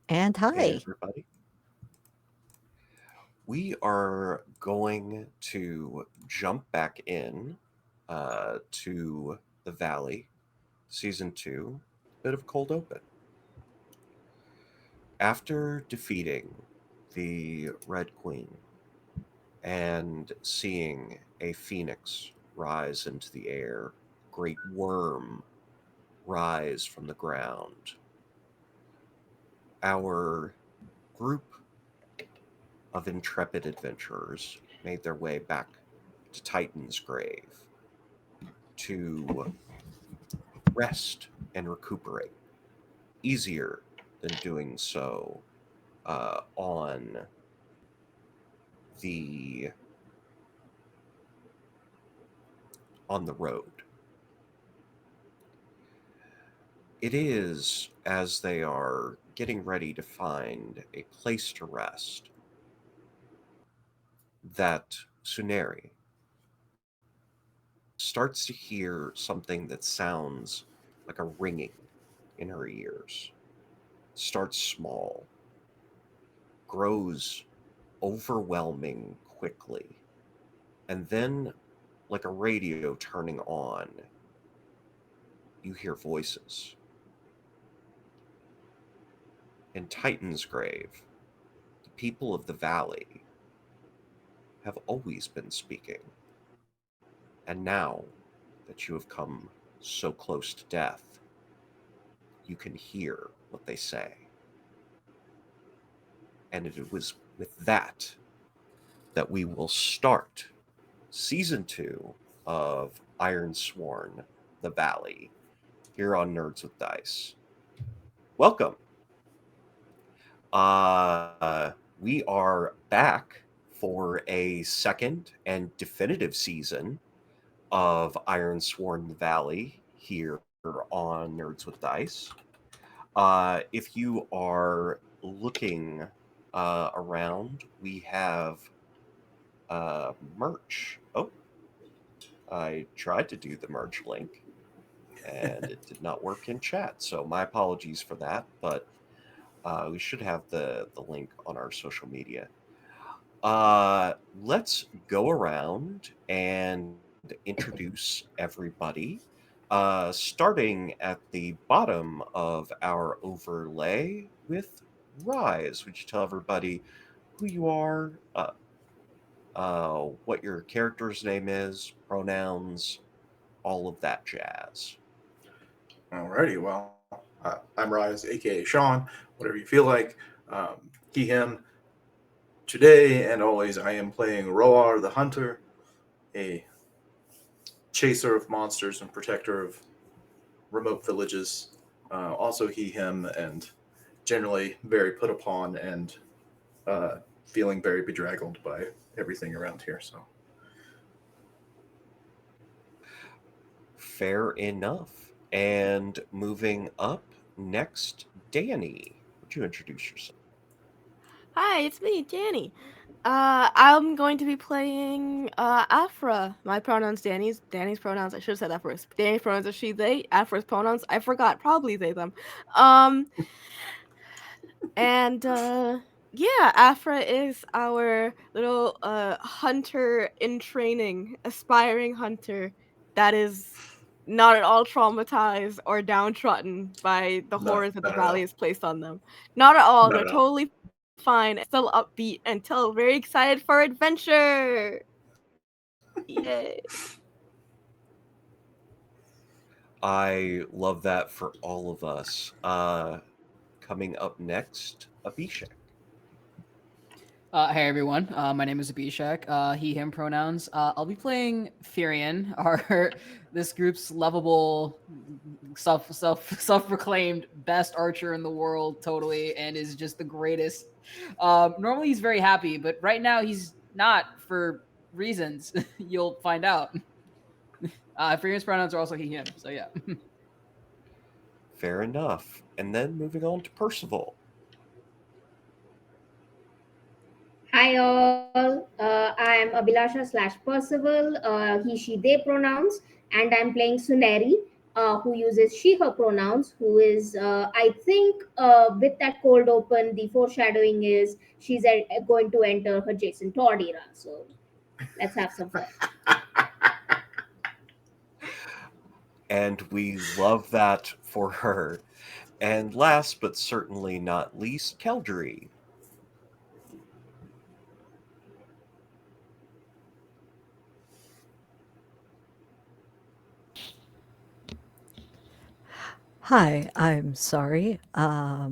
And Hey, hi. everybody. We are going to jump back in to the Valley, Season 2, bit of cold open. After defeating the Red Queen and seeing a phoenix rise into the air, great worm rise from the ground, our group of intrepid adventurers made their way back to Titan's grave to rest and recuperate. Easier than doing so on the road. It is as they are getting ready to find a place to rest that Suneri starts to hear something that sounds like a ringing in her ears. Starts small, grows overwhelming quickly, and then, like a radio turning on, you hear voices. In Titan's grave, the people of the valley have always been speaking, and now that you have come so close to death, you can hear what they say. And it was with that we will start season 2 of Ironsworn, the Valley, here on Nerds with Dice. Welcome. We are back for a second and definitive season of Ironsworn Valley here on Nerds with Dice. If you are looking around, we have merch. Oh, I tried to do the merch link and it did not work in chat. So my apologies for that, but we should have the link on our social media. Let's go around and introduce everybody. Starting at the bottom of our overlay with Rise. Would you tell everybody who you are, what your character's name is, pronouns, all of that jazz? Alrighty, well, I'm Rise, aka Sean, whatever you feel like. He, him. Today and always, I am playing Roar the Hunter, a chaser of monsters and protector of remote villages. Also, he, him, and generally very put upon and uh, feeling very bedraggled by everything around here. So, Fair enough. And moving up next, Danny. Would you introduce yourself? Hi, it's me, Danny. I'm going to be playing Afra. My pronouns Danny's pronouns. I should have said that first. Danny's pronouns are she, they. Afra's pronouns I forgot. Probably they, them. Um, and yeah, Afra is our little hunter in training, aspiring hunter that is not at all traumatized or downtrodden by the no, horrors that the not at valley all. has placed on them. Not at all. Not They're at all. totally fine and still upbeat and still very excited for adventure. Yay. I love that for all of us. Coming up next, Abhishek. Hey everyone, my name is Abhishek. He, him pronouns. I'll be playing Furion, our this group's lovable, self-proclaimed best archer in the world, totally, and is just the greatest. Normally he's very happy, but right now he's not for reasons you'll find out. Furion's pronouns are also he, him. So yeah. Fair enough. And then moving on to Percival. Hi all, I am Abhilasha slash Percival, he, she, they pronouns, and I'm playing Suneri. who uses she her pronouns, who is I think with that cold open, the foreshadowing is she's going to enter her Jason Todd era. So let's have some fun. And we love that for her. And last but certainly not least, Keldry. Hi, I'm sorry. I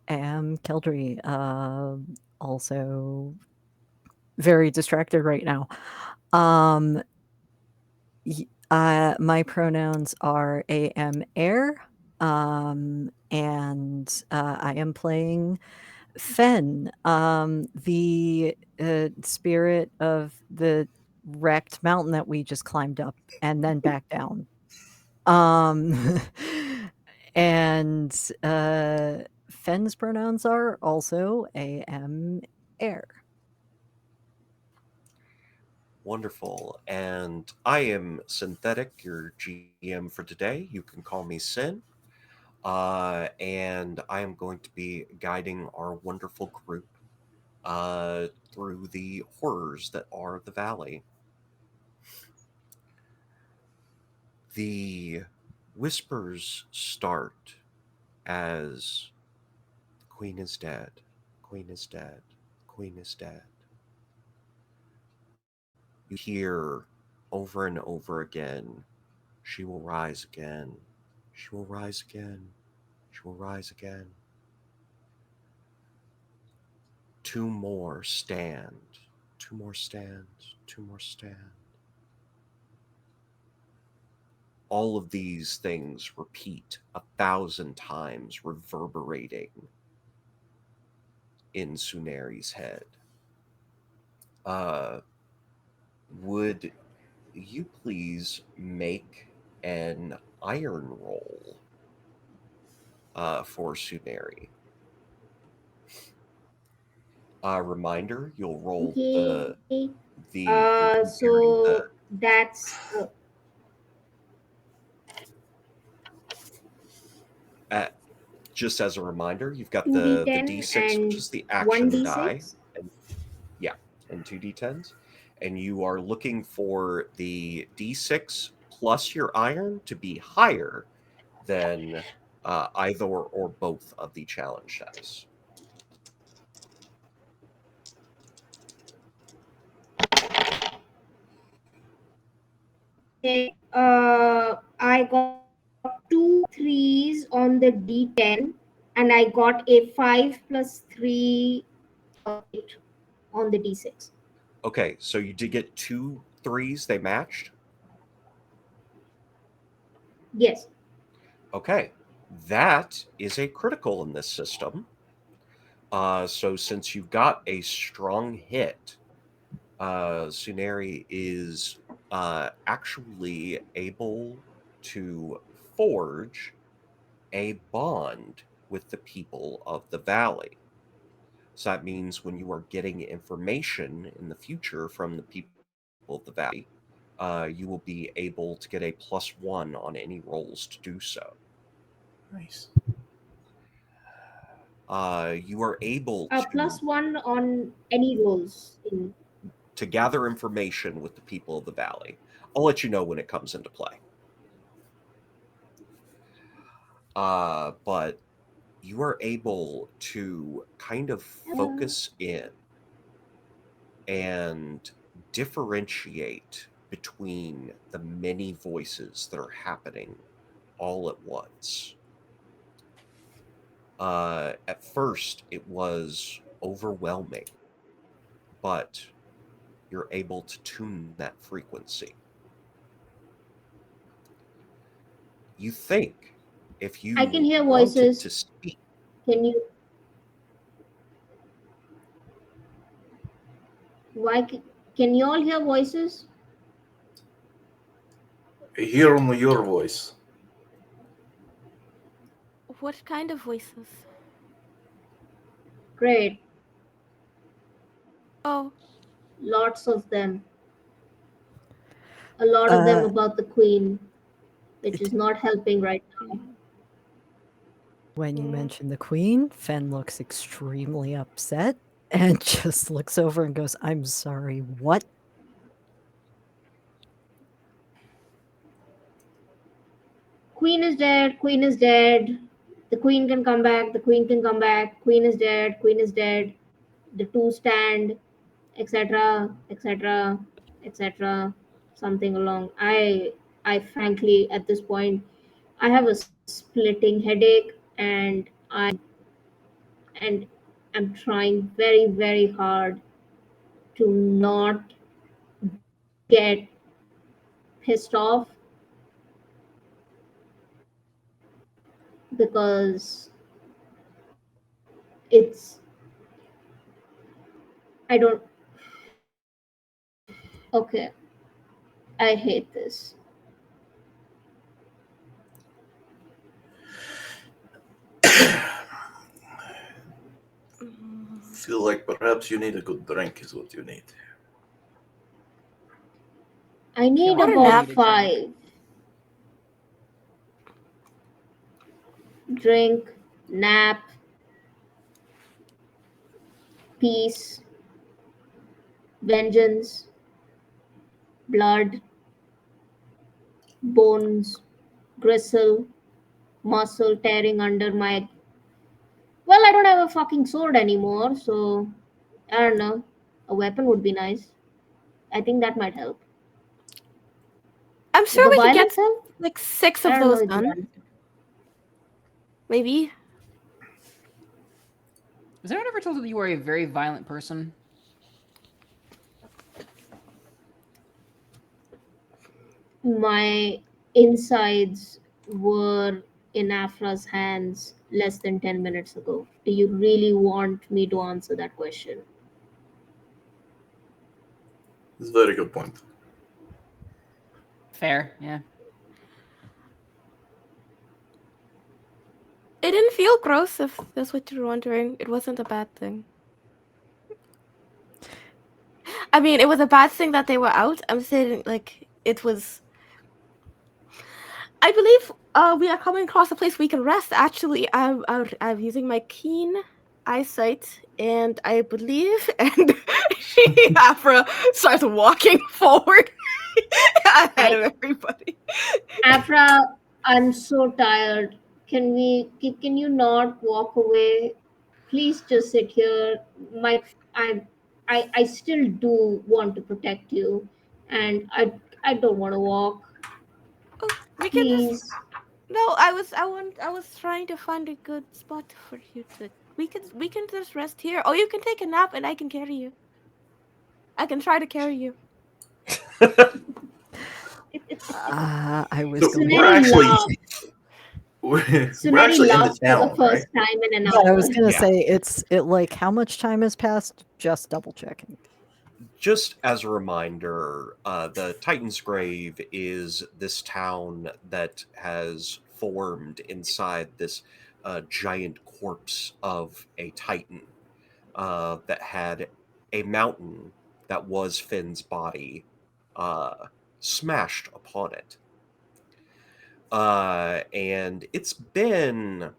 am Keldry. Also very distracted right now. Um, my pronouns are am air. And I am playing Fen, the spirit of the wrecked mountain that we just climbed up and then back down. Um, and Fen's pronouns are also am air. Wonderful. And I am Synthetic, your GM for today. You can call me Sin. And I am going to be guiding our wonderful group through the horrors that are the valley. The whispers start as the queen is dead, queen is dead, queen is dead. You hear over and over again, she will rise again, she will rise again, she will rise again. Two more stand, two more stand, two more stand. All of these things repeat 1,000 times, reverberating in Suneri's head. Uh, would you please make an iron roll for Suneri? Reminder: you'll roll Okay. you'll be wearing So that's uh, just as a reminder, you've got the 2d10 d6, which and is the action die, 1d6. and yeah, and two d10s, and you are looking for the d6 plus your iron to be higher than either or both of the challenge dice. Okay. I got two threes on the d10, and I got a 5 plus 3, 8 on the d6. Okay, so you did get two threes, they matched. Yes. Okay, that is a critical in this system. So since you've got a strong hit, Suneri is actually able to forge a bond with the people of the valley. So that means when you are getting information in the future from the people of the valley, you will be able to get a +1 on any rolls to do so. Nice. You are able Plus 1 on any rolls in. to gather information with the people of the valley. I'll let you know when it comes into play. But you are able to kind of focus in and differentiate between the many voices that are happening all at once. At first, it was overwhelming, but you're able to tune that frequency. You think if I can you hear wanted voices. to speak, Can you? Why? Can you all hear voices? I hear only your voice. What kind of voices? Great. Oh, Lots of them. a lot of them Uh, about the queen, which it- is not helping right now. When you Mm. mention the queen, Fen looks extremely upset and just looks over and goes, "I'm sorry, what?" Queen is dead, queen is dead. The queen can come back, the queen can come back, queen is dead, queen is dead. The two stand, etc., etc., etc. Something along. I frankly at this point I have a splitting headache and I'm trying very, very hard to not get pissed off because it's I don't okay. I hate this. Feel like perhaps you need a good drink is what you need. I need What a about nap. Need a drink. 5. Drink, nap, peace, vengeance, blood, bones, gristle, muscle tearing under my. Well, I don't have a fucking sword anymore, so I don't know. A weapon would be nice. I think that might help. I'm Would sure the we could get violence help? like 6 I of don't know those if the done. violence. Maybe. Was anyone ever told that you were a very violent person? My insides were in Afra's hands less than 10 minutes ago. Do you really want me to answer that question? It's a very good point. Fair, yeah. It didn't feel gross, if that's what you're wondering. It wasn't a bad thing. I mean, it was a bad thing that they were out. I'm saying, like, it was. I believe we are coming across a place we can rest. Actually, I'm using my keen eyesight, and I believe, and Afra starts walking forward ahead of everybody. Afra, I'm so tired. Can you not walk away? Please just sit here. My I I still do want to protect you, and I don't want to walk. Oh, we can just. Please. No, I was trying to find a good spot for you to. We can just rest here. Oh, you can take a nap, and I can carry you. I can try to carry you. I was So going we're Suneri to actually laughs. we're Suneri actually in the laughs for the town, right? first time in an Yeah, I was hour. gonna Yeah. say it like how much time has passed? Just double checking. Just as a reminder, the Titan's Grave is this town that has formed inside this giant corpse of a Titan that had a mountain that was Finn's body smashed upon it. And it's been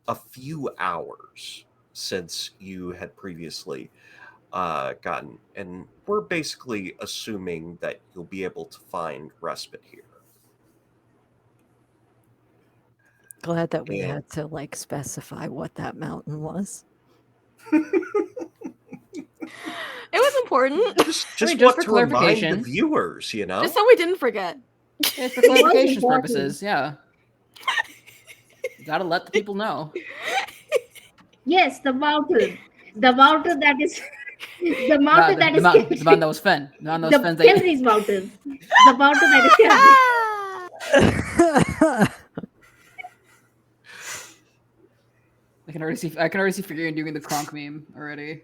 a few hours since you had previously gotten, and we're basically assuming that you'll be able to find respite here. Glad that we And had to like specify what that mountain was. It was important, just just want for to remind the clarification. viewers, you know. just so we didn't forget. Yeah, for It was clarification's important. purposes, yeah. You gotta let the people know. Yes, the mountain. The mountain that is the The, mountain the, that the, is mountain, the mountain that Kelry's. was Fen. The mountain that was The Fen's that Kelry's mountain. The mountain that is Kelry. I can already see Figurine doing the clonk meme already.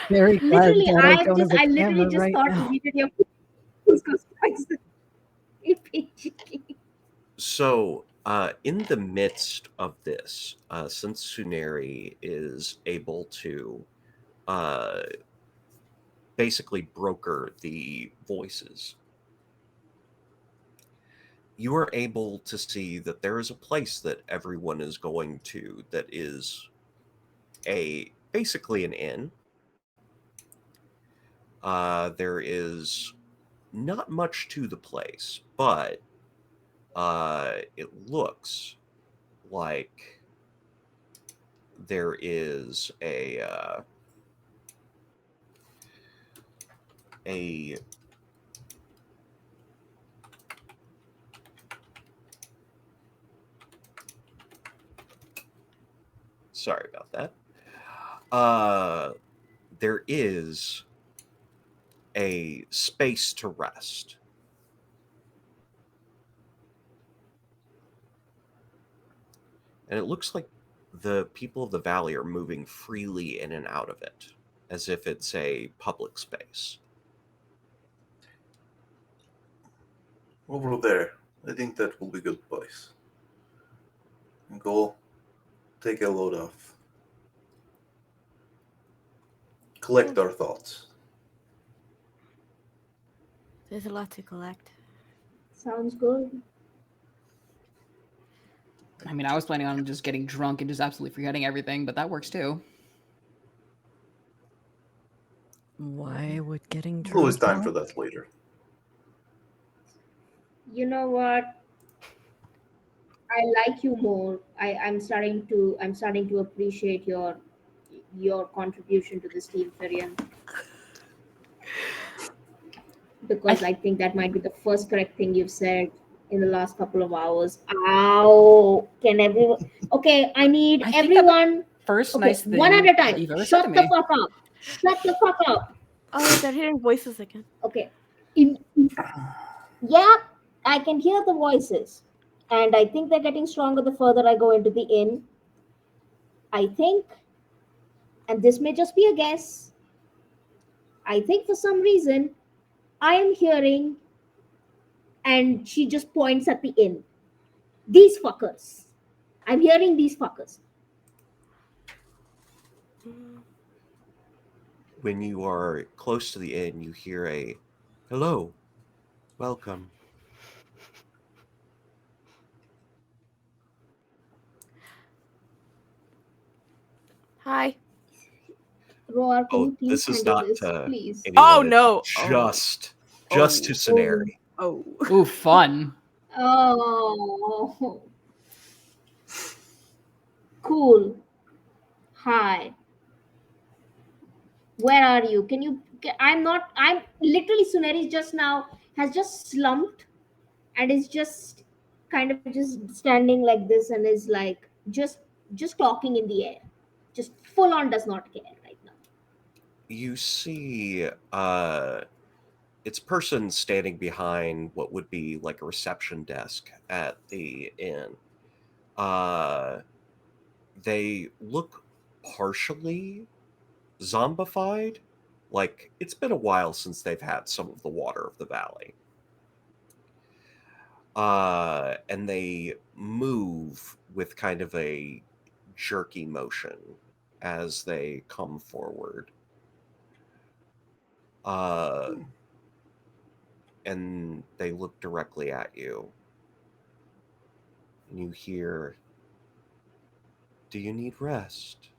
Very glad Literally, that I don't have a I literally camera just right thought now. immediately of Cusco Spice. So, in the midst of this, since Suneri is able to uh, basically broker the voices, you are able to see that there is a place that everyone is going to that is basically an inn. There is not much to the place, but it looks like there is a sorry about that. There is a space to rest. And it looks like the people of the valley are moving freely in and out of it, as if it's a public space. Over there. I think that will be a good place. And go take a load of. Collect our thoughts. There's a lot to collect. Sounds good. I mean, I was planning on just getting drunk and just absolutely forgetting everything, but that works too. Why would getting There's always drunk time for help? that later. You know what? I like you more. I'm starting to appreciate your contribution to this team, Ferian. Because I think that might be the first correct thing you've said in the last couple of hours. Ow! Can everyone? Okay, I need I think that everyone. First Okay, nice one at thing a that time. you've ever said to Shut the me. fuck up. Shut the fuck up. Oh, they're hearing voices again. Okay. Yeah, I can hear the voices, and I think they're getting stronger the further I go into the inn. I think, and this may just be a guess. I think for some reason I am hearing, and she just points at the inn. These fuckers. I'm hearing these fuckers. Mm. When you are close to the inn, you hear a hello, welcome. Hi. Roar, can Oh, you please this is handle not this, to please? Oh anyone. It's no. just to Oh. Scenary. Oh. Ooh, fun. Oh, cool. Hi. Where are you? Can you? I'm not. I'm literally Suneri just now has just slumped and is just kind of just standing like this and is like just talking in the air, just full on does not care right now. You see it's a person standing behind what would be like a reception desk at the inn. Uh they look partially zombified. Like it's been a while since they've had some of the water of the valley. And they move with kind of a jerky motion as they come forward. Uh, and they look directly at you. And you hear, "Do you need rest?"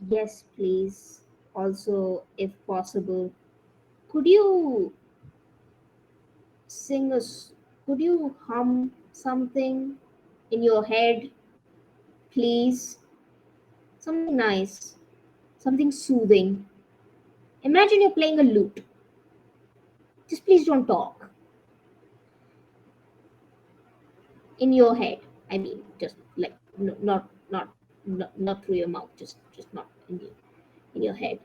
Yes, please. Also, if possible, could you sing us? Could you hum something in your head, please? Something nice, something soothing. Imagine you're playing a lute. Just please don't talk in your head. I mean, just like not through your mouth. Just not in your head,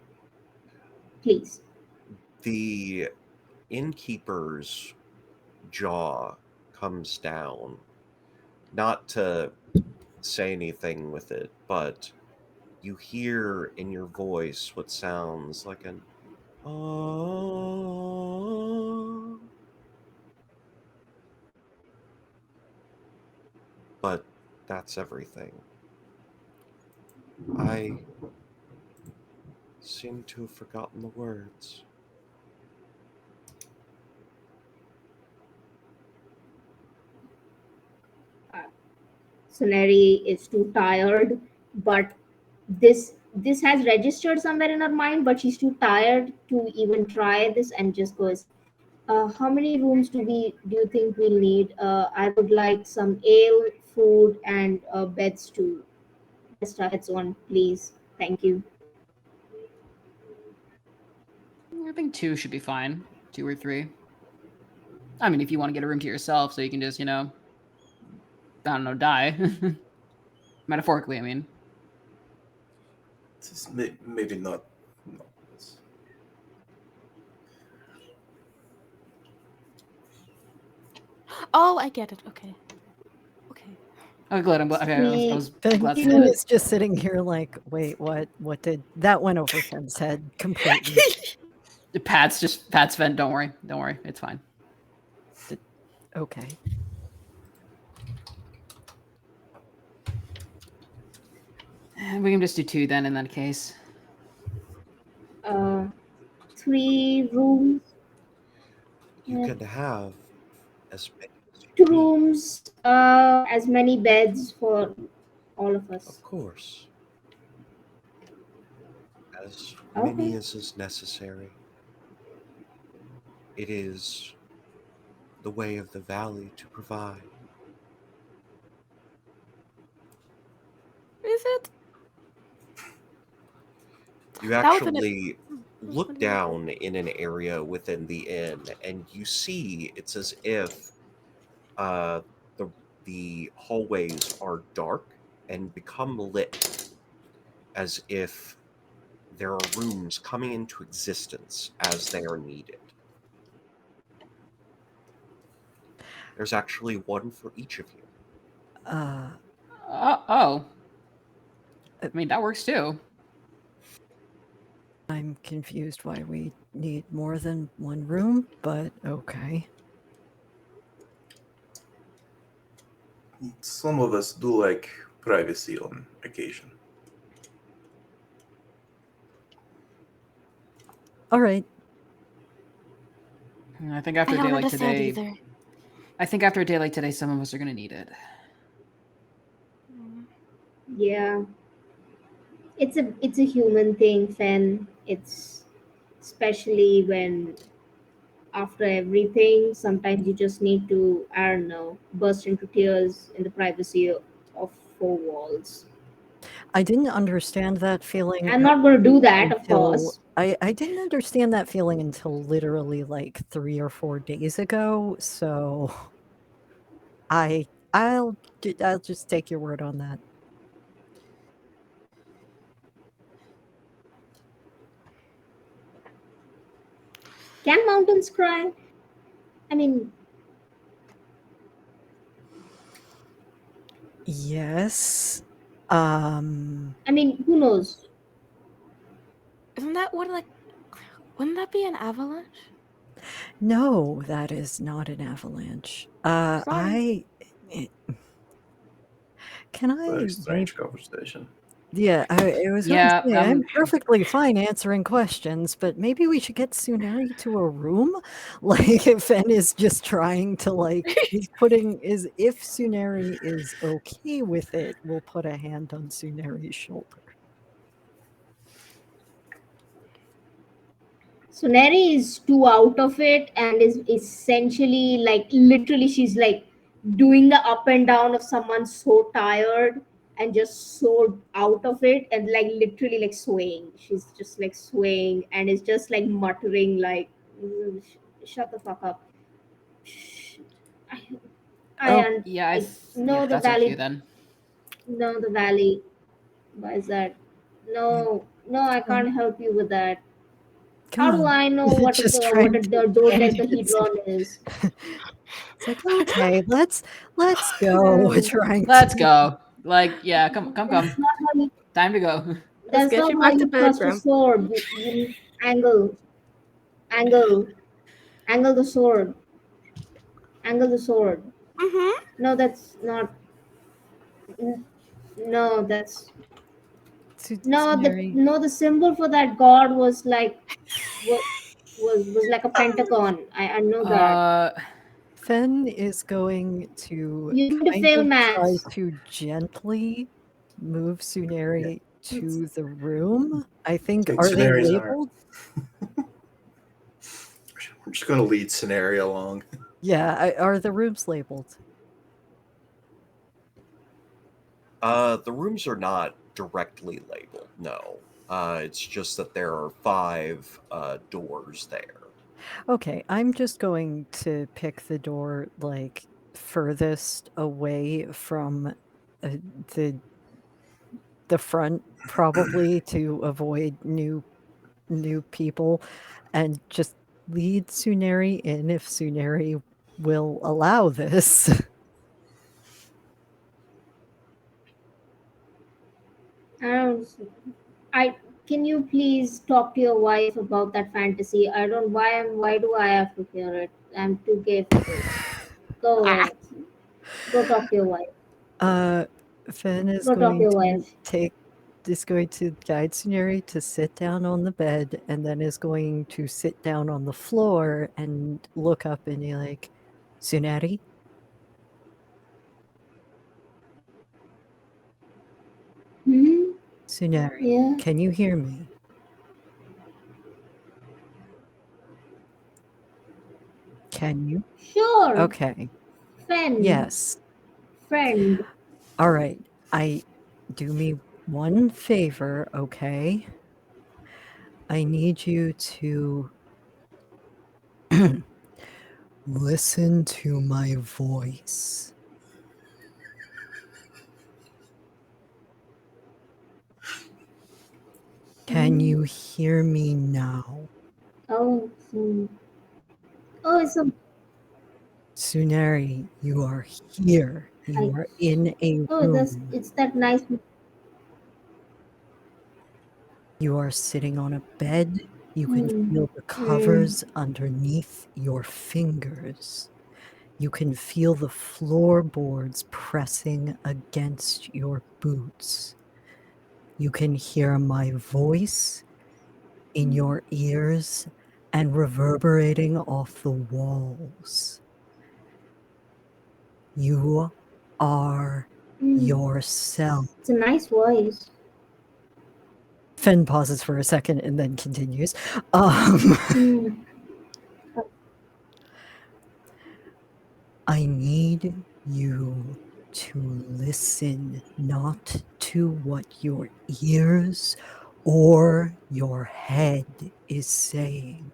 please. The innkeeper's jaw comes down, not to say anything with it, but you hear in your voice what sounds like an "oh," but that's everything. I seem to have forgotten the words. Suneri is too tired, but this has registered somewhere in her mind, but she's too tired to even try this and just goes, how many rooms do you think we'll need? I would like some ale, food, and beds too. Just it's one, please. Thank you. I think 2 should be fine. 2 or 3. I mean, if you want to get a room to yourself, so you can just, I don't know, die. Metaphorically, I mean. Just maybe not. No. Oh, I get it. Okay. Okay. Oh, glad I'm glad. Okay, I was glad she Fen did it. is just sitting here like, wait, what? What did that went over Fen's head completely? Pat's Fen. Don't worry, it's fine. Okay. We can just do 2 then in that case. 3 rooms. You can have as many as you 2 need. rooms, as many beds for all of us. Of course. As Okay. many as is necessary. It is the way of the valley to provide. Is it? You That was an actually look down in an area within the inn, and you see it's as if uh, the hallways are dark and become lit, as if there are rooms coming into existence as they are needed. There's actually one for each of you. Oh. I mean, that works too. I'm confused why we need more than one room, but okay. Some of us do like privacy on occasion. All right. I think after I a day don't like understand today, either. I think after a day like today, some of us are gonna need it. Yeah. It's a human thing, Fen. It's especially when after everything, sometimes you just need to, I don't know, burst into tears in the privacy of 4 walls. I didn't understand that feeling I'm not going to do that, of until course. I didn't understand that feeling until literally like 3 or 4 days ago. So I'll just take your word on that. Can mountains cry? I mean, Yes. who knows? Isn't that what wouldn't that be an avalanche? No, that is not an avalanche. Sorry. Can Very I strange conversation. Yeah, I was going to Yeah, say, I'm perfectly fine answering questions, but maybe we should get Suneri to a room? Like, if Fen is just trying to, if Suneri is okay with it, we'll put a hand on Suneri's shoulder. So Neri is too out of it and is essentially like literally she's like doing the up and down of someone so tired and just so out of it and like literally like swaying. She's just like swaying and is just like muttering like shut the fuck up. Shh. I, Oh, yeah, I know the that's our cue valley. then. No, the valley. Why is that? No, I Come on. can't help you with that. Come How do on. I know what Just a trying to dodecahedron is? It's like, okay, let's go. Trying Let's to go. Like, yeah, come. That's not how you. Time to go. Let's That's get not you how back to you bed, thrust a Graham. sword. You angle, angle, angle the sword. Angle the sword. Mm-hmm. No, that's not. No, that's. Suneri. The symbol for that god was like was like a pentagon. I know that. Fen is going to You need to kind fail of try maths. to gently move Suneri It's, to the room. I think, think are they Suneri's on her. labeled? I'm just going to lead scenario along. Yeah, are the rooms labeled? The rooms are not directly labeled, no. It's just that there are 5 doors there. Okay, I'm just going to pick the door, like, furthest away from uh, the the front, probably to avoid new people, and just lead Suneri in if Suneri will allow this. I don't. I Can you please talk to your wife about that fantasy? I don't. Why do I have to hear it? I'm too gay for this. Go Ah. ahead. Go talk to your wife. Uh, Finn is Go talk to going your to wife. going to guide Suneri to sit down on the bed, and then is going to sit down on the floor and look up and be like, Suneri? Hmm. Suneri, Yeah. can you hear me? Can you? Sure. Okay. Friend. Yes. Friend. All right. Do me one favor, okay? I need you to listen to my voice. Can you hear me now? Oh. Oh, it's a. Suneri, you are here. You I, are in a oh, room. it's that nice. You are sitting on a bed. You can Hmm. feel the covers underneath your fingers. You can feel the floorboards pressing against your boots. You can hear my voice in your ears and reverberating off the walls. You are yourself. It's a nice voice. Fen pauses for a second and then continues. Hmm. I need you to listen not to what your ears or your head is saying.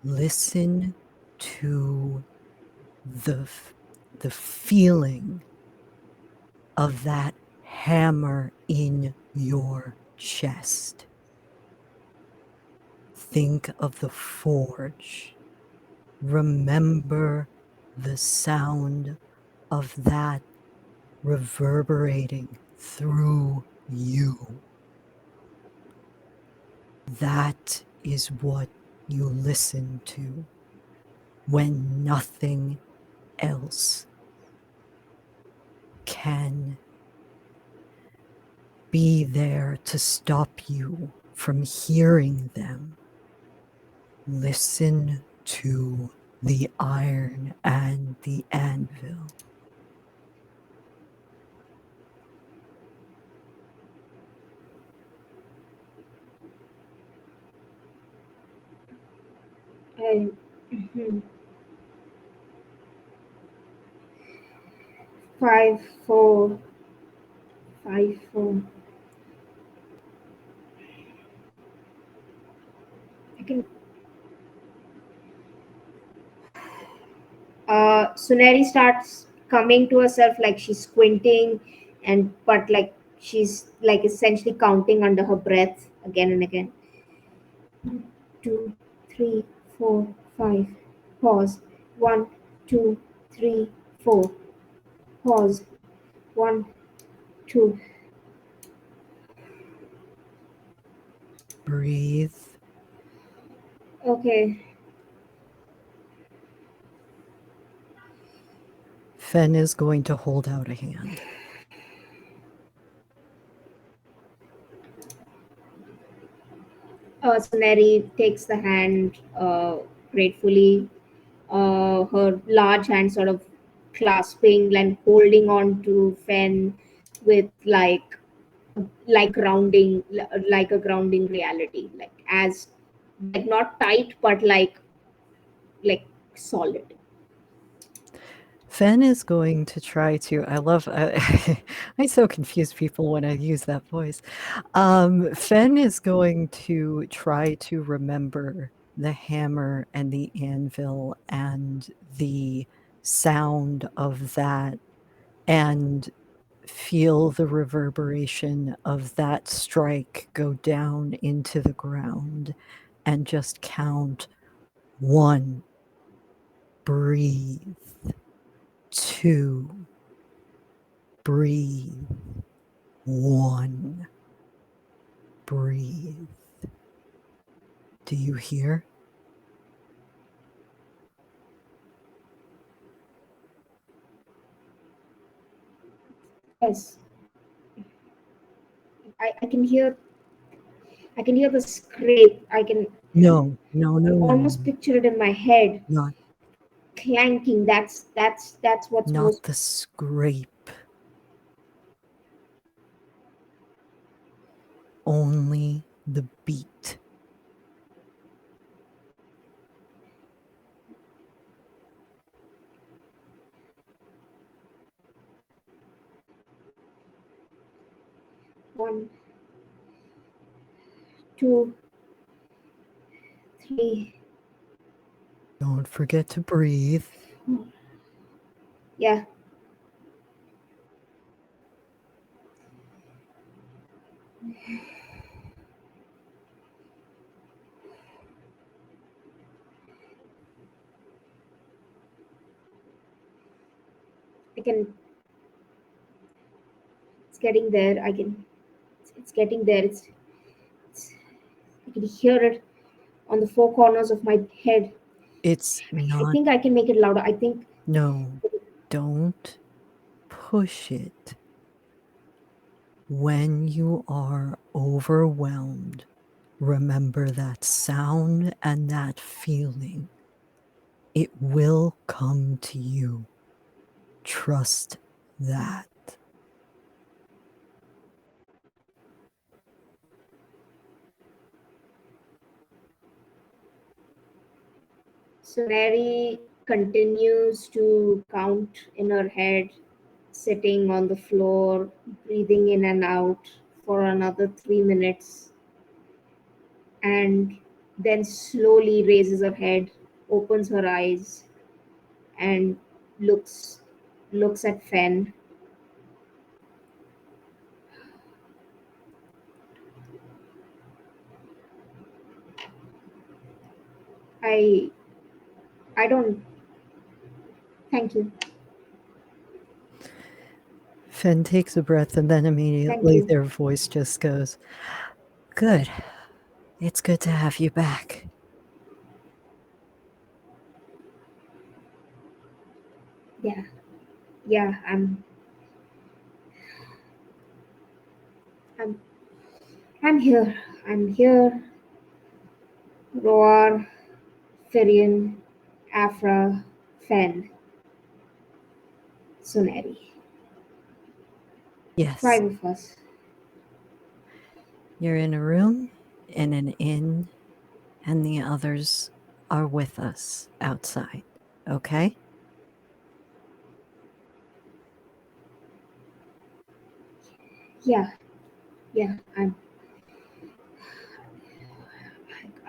Listen to the feeling of that hammer in your chest. Think of the forge. Remember the sound of that reverberating through you. That is what you listen to when nothing else can be there to stop you from hearing them. Listen to the iron and the anvil. I, 5 4 5 4. I can. Suneri starts coming to herself, like she's squinting, and but like she's like essentially counting under her breath again and again. 2 3 4 5. Pause. 1 2 3 4. Pause. 1 2. Breathe. Okay. Fen is going to hold out a hand. Suneri takes the hand gratefully, her large hand sort of clasping and holding on to Fen with grounding, like a grounding reality, like as like not tight but like solid. Fen is going to try to. I so confuse people when I use that voice. Fen is going to try to remember the hammer and the anvil and the sound of that and feel the reverberation of that strike go down into the ground and just count 1, breathe, 2, breathe, 1, breathe. Do you hear? Yes, I can hear the scrape. I can No, no, no, no. almost picture it in my head, Not clanking. That's what's not most. the scrape. Only the beat. One, two, three. Don't forget to breathe. Yeah. I can. It's getting there. I can. It's getting there. It's. I can hear it on the four corners of my head. It's I not. think I can make it louder. I think. No, don't push it. When you are overwhelmed, remember that sound and that feeling. It will come to you. Trust that. Soneri continues to count in her head, sitting on the floor, breathing in and out for another 3 minutes, and then slowly raises her head, opens her eyes, and looks at Fen. I I don't thank you. Fen takes a breath and then Thank immediately you. their voice just goes, Good. It's good to have you back. Yeah. Yeah, I'm I'm here. I'm here. Roar, Firion, Afra, Fen, Soneri. Yes. 5 of us. You're in a room, in an inn, and the others are with us outside. Okay? Yeah, yeah.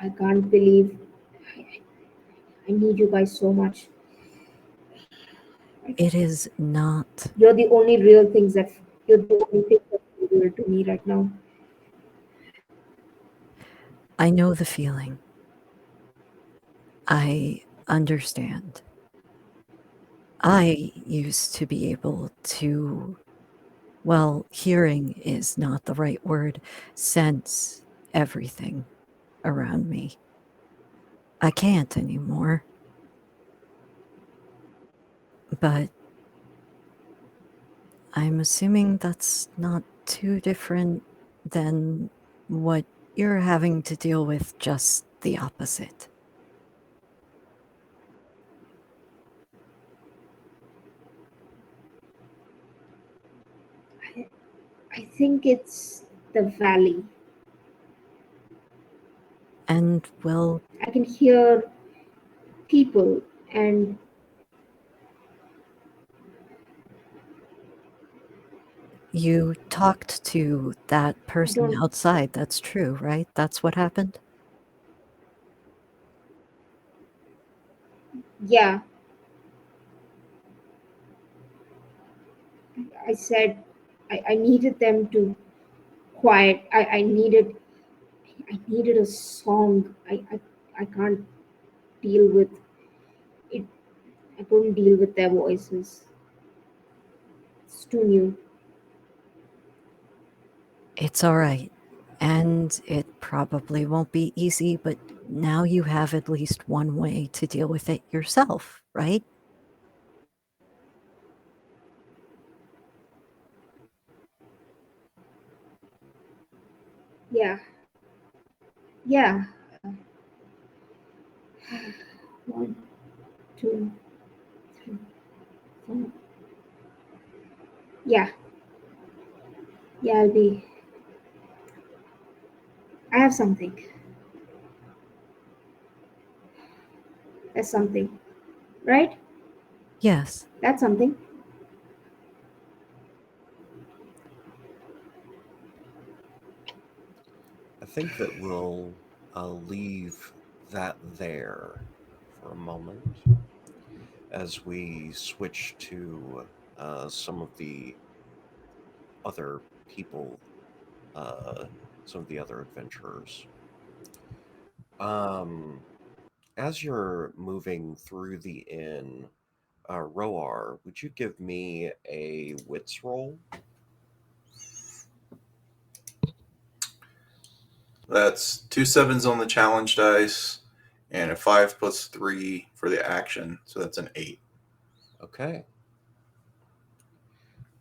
I can't believe I need you guys so much. It is not. You're the only real things that you're the only thing that's real to me right now. I know the feeling. I understand. I used to be able to, well, hearing is not the right word, sense everything around me. I can't anymore. But I'm assuming that's not too different than what You're having to deal with just the opposite. I think it's the valley. And, well, I can hear people, and you talked to that I person don't. outside. That's true, right? That's what happened? Yeah, I said I needed them to quiet. I needed a song. I can't deal with it. I couldn't deal with their voices. It's too new. It's all right. And it probably won't be easy, but now you have at least one way to deal with it yourself, right? Yeah, yeah. One, two, three, four. Yeah, yeah. I'll be. I have something. That's something, right? Yes. That's something. I think that we'll leave that there for a moment as we switch to some of the other people, uh, some of the other adventurers. Um, as you're moving through the inn, Roar, would you give me a wits roll? That's 2 7s on the challenge dice, and a 5 plus 3 for the action. So that's an 8. Okay.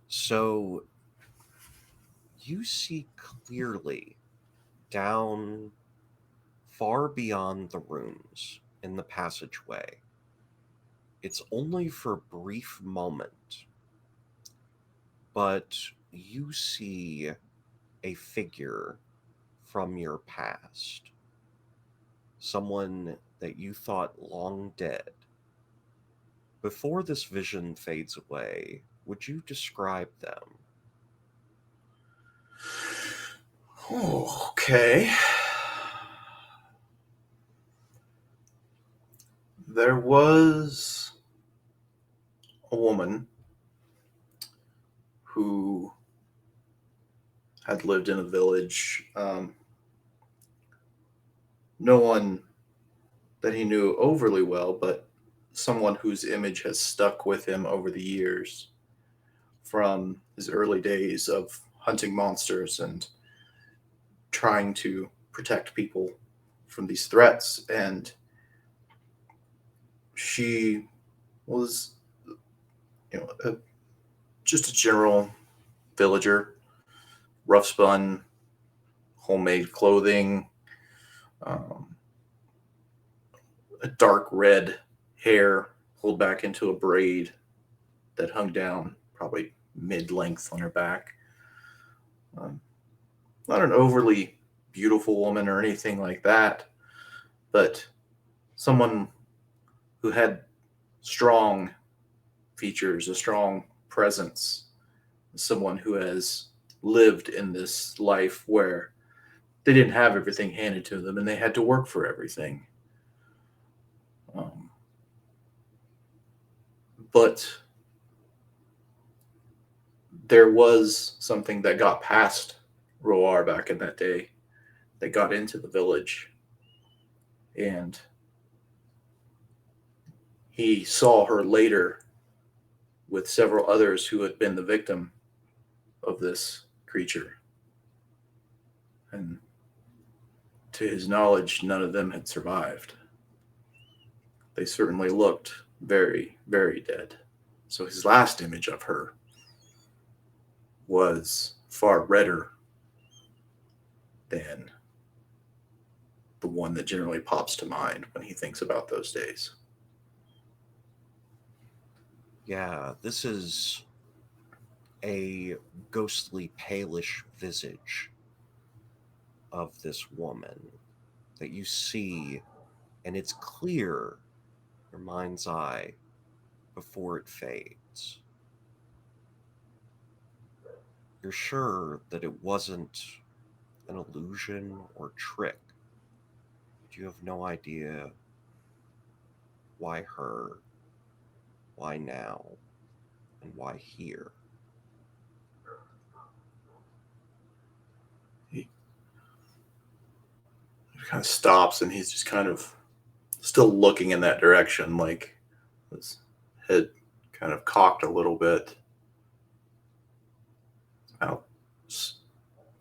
So you see clearly down far beyond the rooms in the passageway. It's only for a brief moment, but you see a figure from your past, someone that you thought long dead. Before this vision fades away, would you describe them? Okay. There was a woman who had lived in a village. No one that he knew overly well, but someone whose image has stuck with him over the years from his early days of hunting monsters and trying to protect people from these threats. And she was, just a general villager, rough spun, homemade clothing, um, a dark red hair pulled back into a braid that hung down probably mid length on her back. Um, Not an overly beautiful woman or anything like that, but someone who had strong features, a strong presence, someone who has lived in this life where they didn't have everything handed to them and they had to work for everything. Um, but there was something that got past Roar back in that day, that got into the village, and he saw her later with several others who had been the victim of this creature. And to his knowledge, none of them had survived. They certainly looked very, very dead. So his last image of her was far redder than one that generally pops to mind when he thinks about those days. Yeah, this is a ghostly, palish visage of this woman that you see, and it's clear your mind's eye before it fades. You're sure that it wasn't an illusion or trick, but you have no idea why her, why now, and why here. He kind of stops and he's just kind of still looking in that direction, like his head kind of cocked a little bit. Now,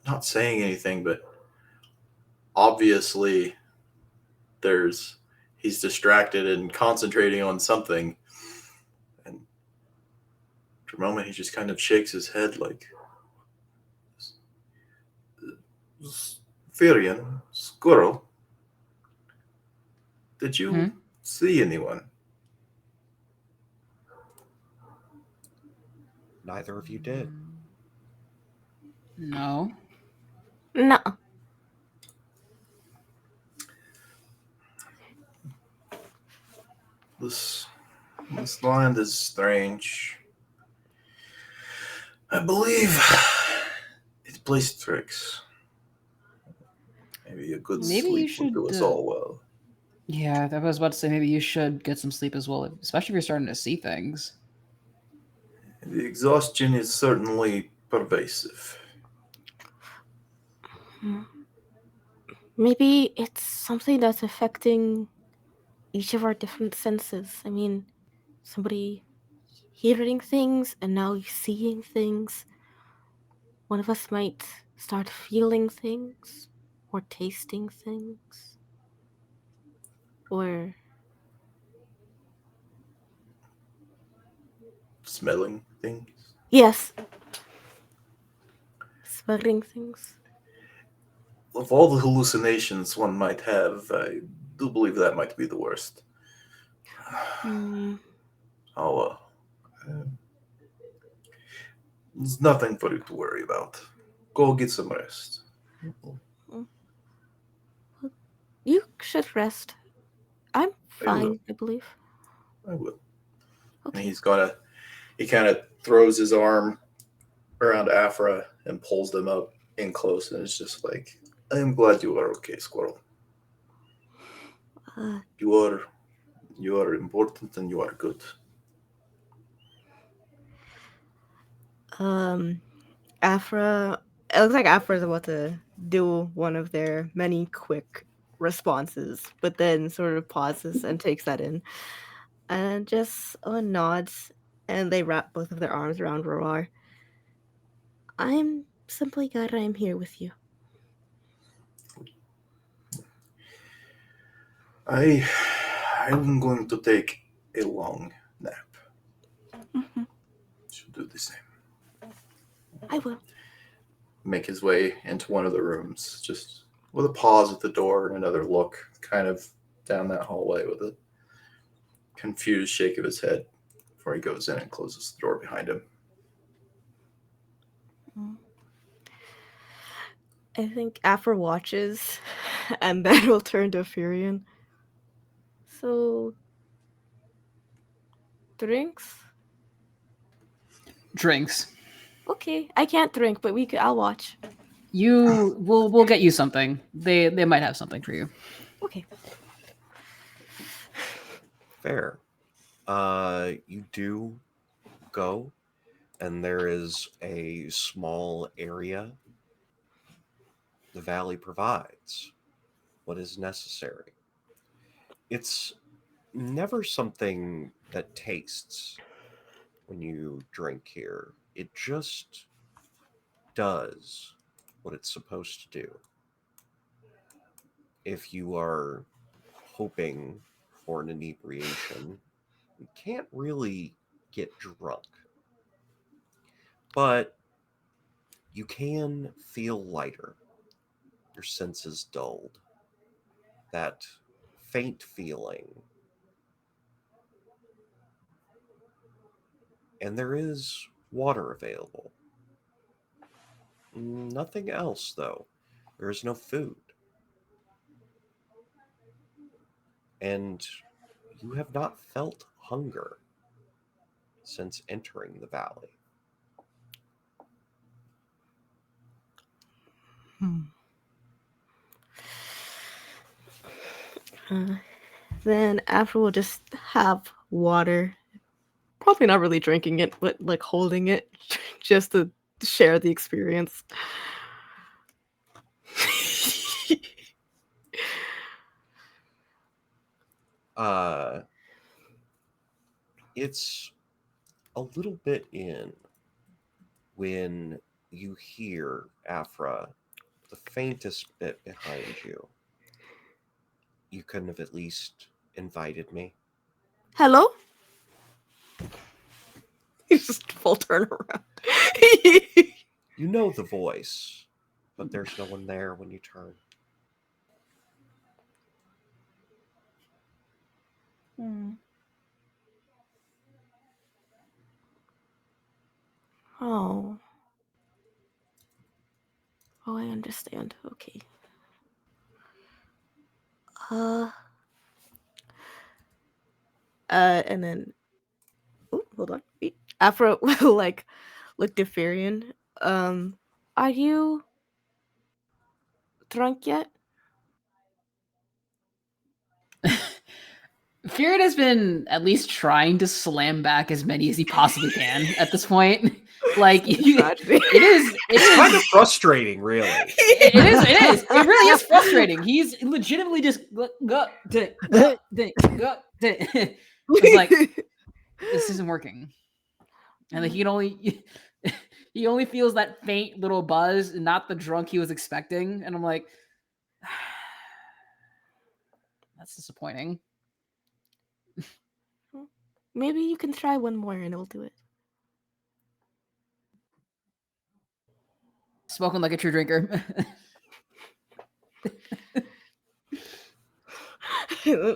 not saying anything, but obviously he's distracted and concentrating on something. And for a moment, he just kind of shakes his head like, Firian, squirrel, did you see anyone? Neither of you did. No. No. This land is strange. I believe it plays tricks. Maybe a good Maybe you sleep will do should, us all well. Yeah, I was about to say maybe you should get some sleep as well, especially if you're starting to see things. The exhaustion is certainly pervasive. Maybe it's something that's affecting each of our different senses. I mean, somebody hearing things and now seeing things. One of us might start feeling things or tasting things. Or Smelling things. yes, smelling things. Of all the hallucinations one might have, I do believe that might be the worst. Hmm. Oh, there's nothing for you to worry about. Go get some rest. You should rest. I'm I will. fine, I believe. I will. And Okay. he kind of throws his arm around Afra and pulls them up in close, and it's just like, I am glad you are okay, Squirrel. Uh, You are important and you are good. Afra. It looks like Afra's about to do one of their many quick responses, but then sort of pauses and takes that in, and just nods, and they wrap both of their arms around Roar. I'm simply glad I'm here with you. I'm going to take a long nap. Mm-hmm. Should do the same. I will. Make his way into one of the rooms, just with a pause at the door and another look kind of down that hallway with a confused shake of his head before he goes in and closes the door behind him. I think Afra watches, and then will turn to Furion. So, drinks? Drinks. Okay, I can't drink, but I'll watch. We'll get you something. They might have something for you. Okay. Fair. You do go, and there is a small area. The valley provides what is necessary. It's never something that tastes when you drink here. It just does what it's supposed to do. If you are hoping for an inebriation, you can't really get drunk. But you can feel lighter, your senses dulled. that faint feeling. And there is water available. Nothing else, though. There is no food. And you have not felt hunger since entering the valley. Hmm. Then after we'll just have water. Probably not really drinking it, but like holding it just to share the experience. Uh, it's a little bit in when you hear Afra, the faintest bit behind you. You couldn't have at least invited me. Hello? You just full turn around. You know the voice, but there's no one there when you turn. Oh. Oh, I understand. Okay. Uh, and then, oh, hold on. Afro will like look to Firion. Are you drunk yet? Feared has been at least trying to slam back as many as he possibly can at this point. Like Tragedy. It's kind of frustrating, really. It really is frustrating. He's legitimately just it's like this isn't working, and like he only feels that faint little buzz, not the drunk he was expecting. And I'm like, that's disappointing. Maybe you can try one more and it'll do it. Spoken like a true drinker.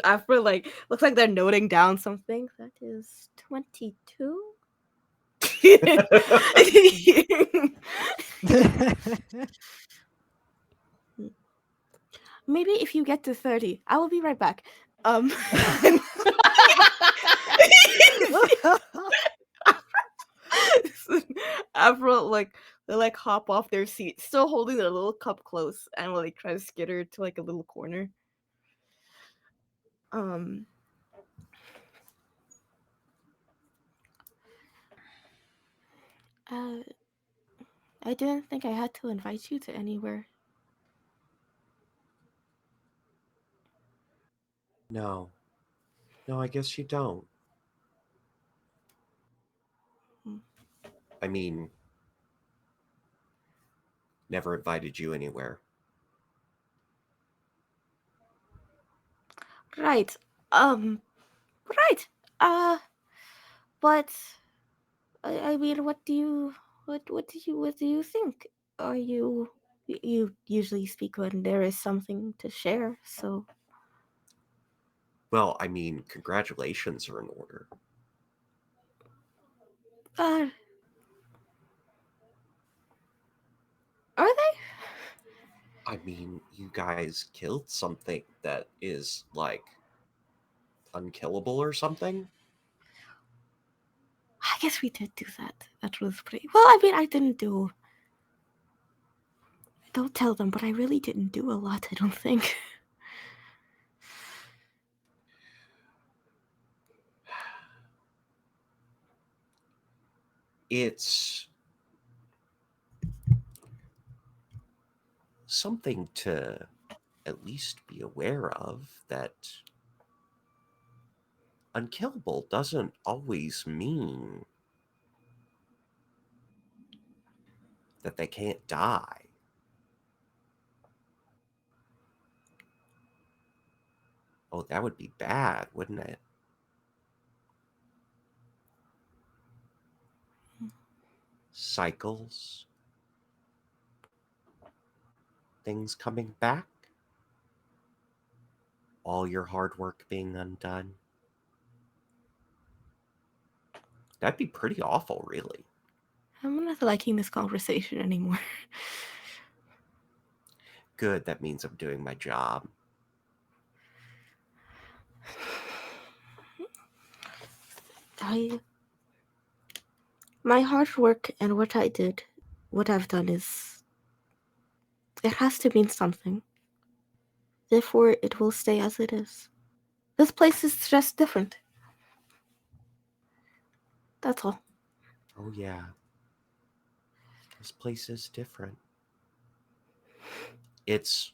After like looks like they're noting down something. That is 22. Maybe if you get to 30, I will be right back. Afro like they like hop off their seat, still holding their little cup close, and will like try to skitter to like a little corner. Um uh I didn't think I had to invite you to anywhere. No. No, I guess you don't. Hmm. I mean, never invited you anywhere. Right. Right. Uh but I mean what do you think? Are you usually speak when there is something to share, so Well, I mean, congratulations are in order. uh are they? I mean, you guys killed something that is, like, unkillable or something? I guess we did do that. That was pretty well, I mean don't tell them, but I really didn't do a lot, I don't think. It's something to at least be aware of that unkillable doesn't always mean that they can't die. Oh, that would be bad, wouldn't it? Cycles, things coming back. all your hard work being undone? That'd be pretty awful, really. I'm not liking this conversation anymore. Good, that means I'm doing my job. My hard work and what I've done is, it has to mean something. Therefore, it will stay as it is. This place is just different. That's all. Oh, yeah. This place is different. It's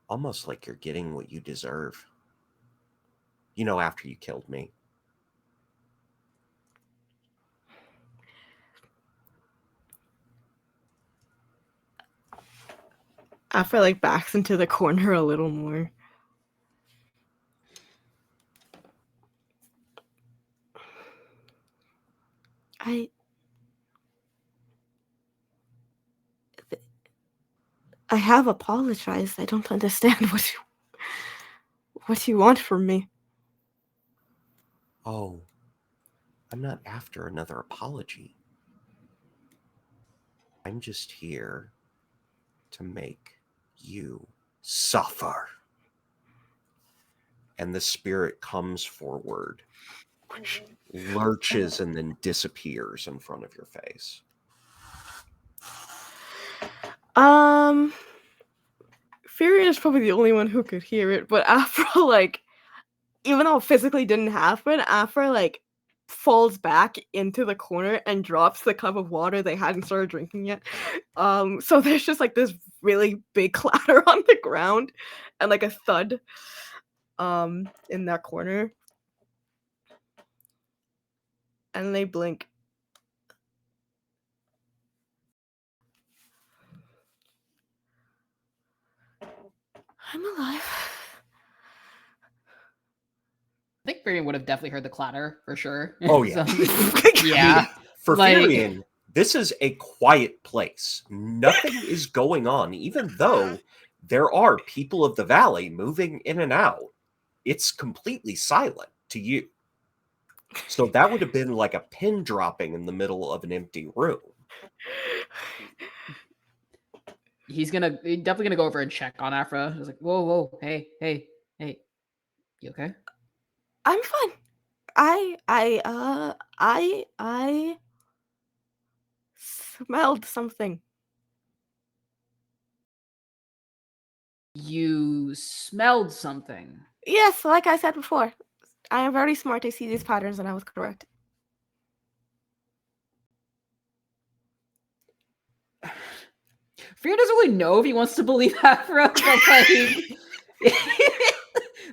almost like you're getting what you deserve. You know, after you killed me. Afra like backs into the corner a little more. I have apologized. I don't understand what you want from me. Oh, I'm not after another apology. I'm just here to make you suffer. And the spirit comes forward, lurches, and then disappears in front of your face. Fury is probably the only one who could hear it, but Afra, like, even though it physically didn't happen, Afra, like, falls back into the corner and drops the cup of water they hadn't started drinking yet. So there's just, like, this really big clatter on the ground and, like, a thud, in that corner. And they blink. I'm alive. I think Furion would have definitely heard the clatter for sure. Oh, yeah. Yeah. For Like- Furion, this is a quiet place. Nothing is going on, even though there are people of the valley moving in and out. It's completely silent to you. So that would have been like a pin dropping in the middle of an empty room. He's definitely gonna go over and check on Afra. He's like, whoa, hey, you okay? I'm fine. I smelled something. You smelled something. Yes, like I said before, I am very smart. I see these patterns, and I was correct. Fear doesn't really know if he wants to believe Afra, but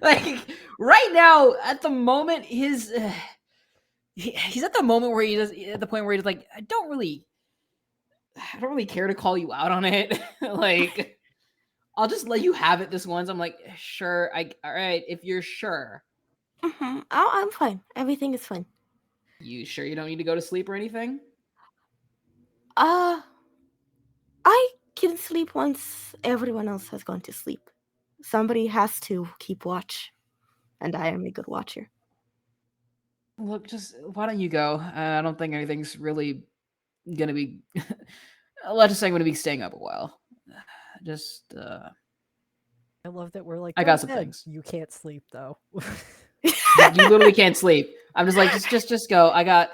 like right now, at the moment, he's at the moment where at the point where he's like, I don't really care to call you out on it. Like, I'll just let you have it this once. I'm like, sure, all right, if you're sure. Mm-hmm. I'm fine. Everything is fine. You sure you don't need to go to sleep or anything? I can sleep once everyone else has gone to sleep. Somebody has to keep watch, and I am a good watcher. Look, just why don't you go? I don't think anything's really gonna be. Let's just say I'm gonna be staying up a while. Just. I love that we're like, I "Go got some ahead." things. You can't sleep though. You literally can't sleep. I'm just like, just go. I got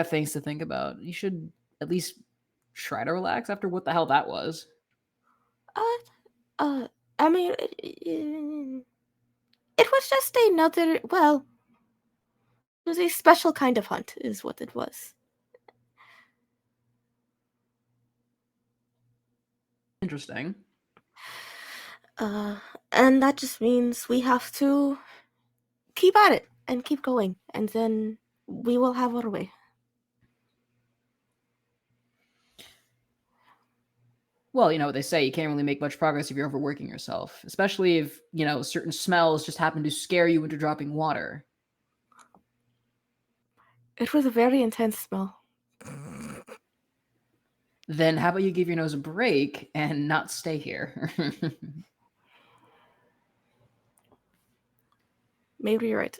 things to think about. You should at least try to relax after what the hell that was. I mean, it was just another. Well, it was a special kind of hunt, is what it was. Interesting. And that just means we have to keep at it and keep going, and then we will have our way. Well, you know what they say, you can't really make much progress if you're overworking yourself, especially if, certain smells just happen to scare you into dropping water. It was a very intense smell. Then how about you give your nose a break and not stay here? Maybe you're right.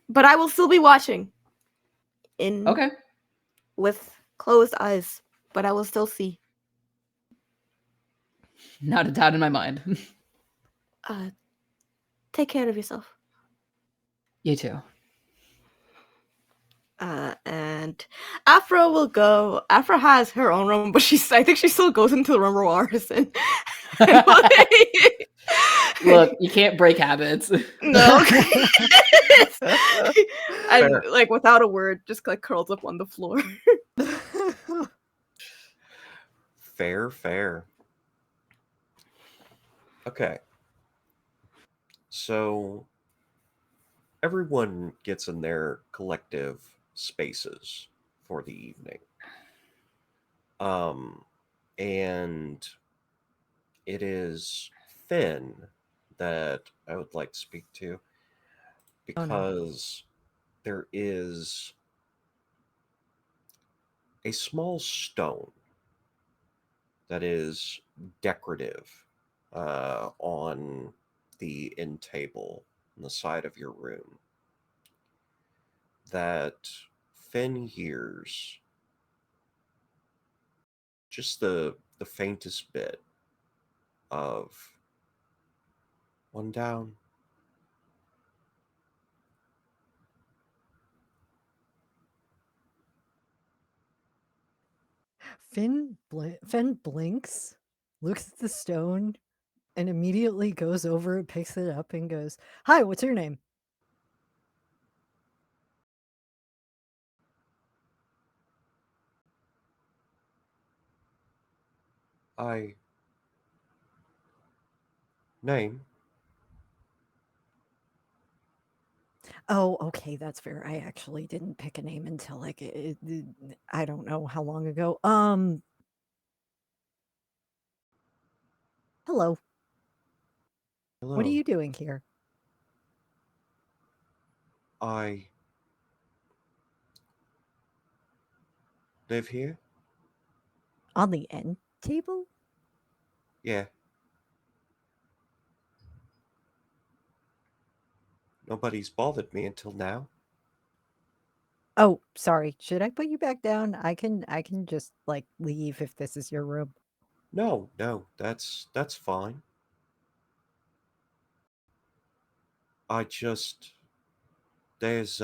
But I will still be watching. Okay. With closed eyes, but I will still see. Not a doubt in my mind. Take care of yourself. You too. And Afra will go. Afra has her own room, but I think she still goes into the room where Aris in. Look, you can't break habits. No. And Fair. like without a word, just like curls up on the floor. Fair. Okay. So everyone gets in their collective spaces for the evening. And it is Finn that I would like to speak to because there is a small stone that is decorative on the end table on the side of your room that Finn hears just the faintest bit of one down. Finn blinks, looks at the stone, and immediately goes over, picks it up, and goes, "Hi, what's your name?" I name. Oh, okay, that's fair. I actually didn't pick a name until like I don't know how long ago. Hello. Hello. What are you doing here? I live here. On the end table? Yeah. Nobody's bothered me until now. Oh, sorry. Should I put you back down? I can just like leave if this is your room. No, that's fine. I just there's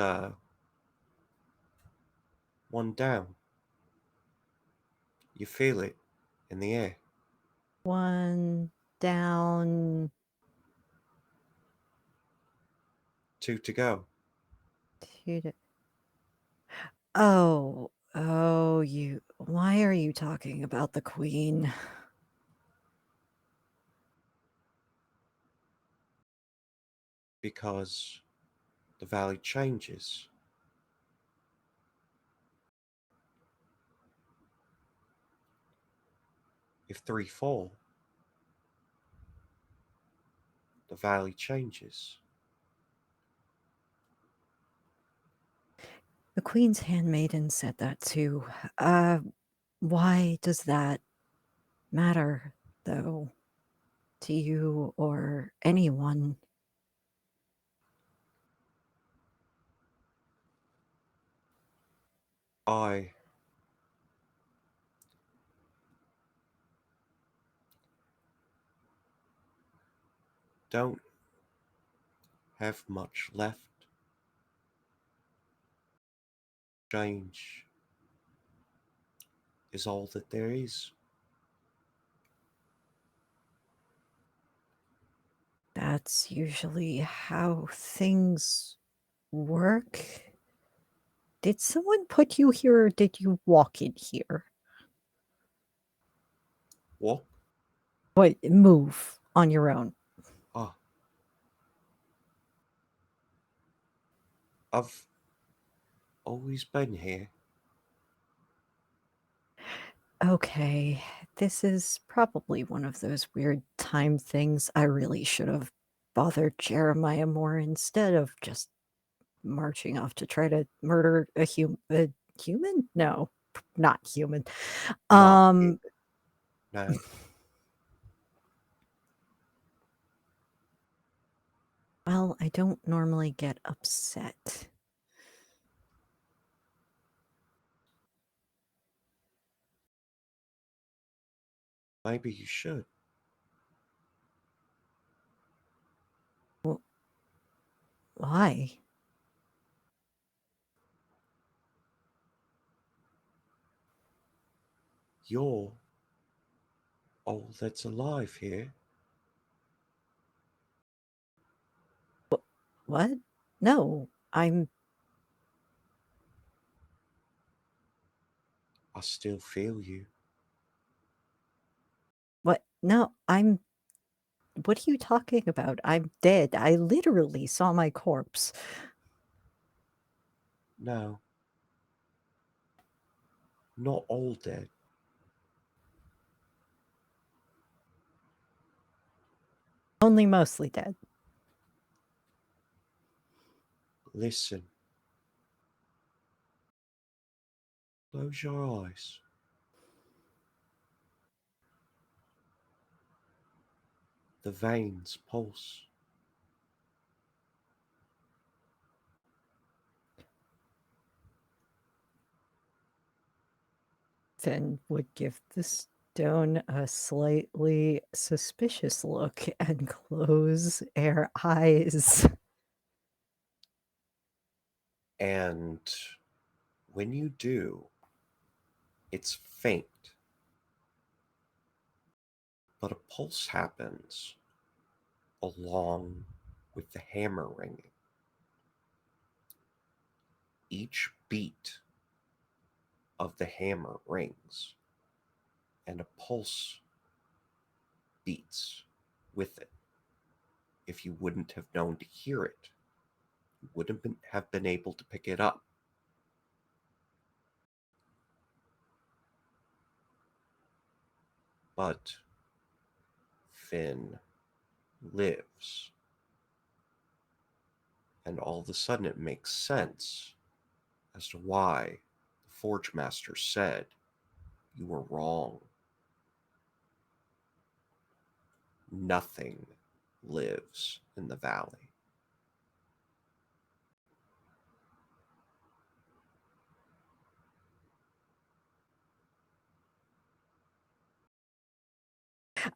one down. You feel it in the air. One down, Two to go. two to... Oh, you. Why are you talking about the queen? Because the valley changes. If three fall, the valley changes. The queen's handmaiden said that too. Why does that matter, though, to you or anyone? I don't have much left. Change is all that there is. That's usually how things work. Did someone put you here or did you walk in here? What? What, move on your own? Ah, I've always been here. Okay, this is probably one of those weird time things. I really should have bothered Jeremiah more instead of just marching off to try to murder a human? No, not human. Not human. No. Well, I don't normally get upset. Maybe you should. Why? You're all that's alive here. What? No, I'm. I still feel you. What? No, I'm. What are you talking about? I'm dead. I literally saw my corpse. No, not all dead. Only mostly dead. Listen. Close your eyes. The veins pulse. Finn would give the stone a slightly suspicious look and close their eyes. And when you do, it's faint. But a pulse happens along with the hammer ringing. Each beat of the hammer rings, and a pulse beats with it. If you wouldn't have known to hear it, you wouldn't have been able to pick it up. But Finn lives. And all of a sudden it makes sense as to why the Forge Master said you were wrong. Nothing lives in the valley.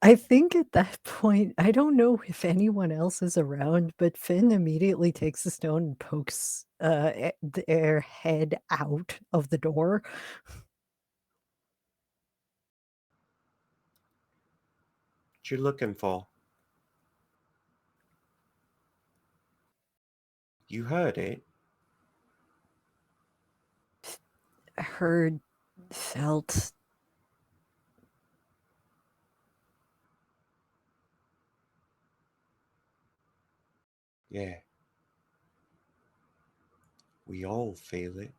I think at that point, I don't know if anyone else is around, but Finn immediately takes the stone and pokes their head out of the door. What you looking for? You heard it. Heard, felt. Yeah. We all feel it.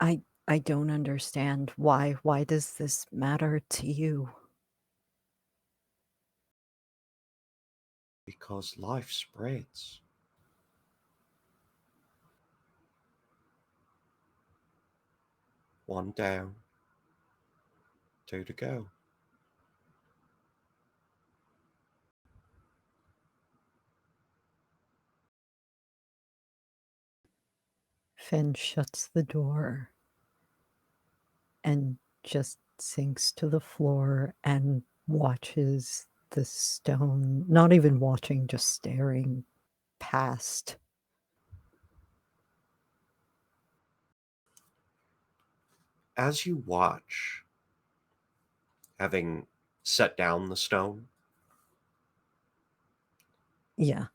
I don't understand why. Why does this matter to you? Because life spreads. One down, two to go. Finn shuts the door and just sinks to the floor and watches the stone, not even watching, just staring past. As you watch, having set down the stone, Yeah.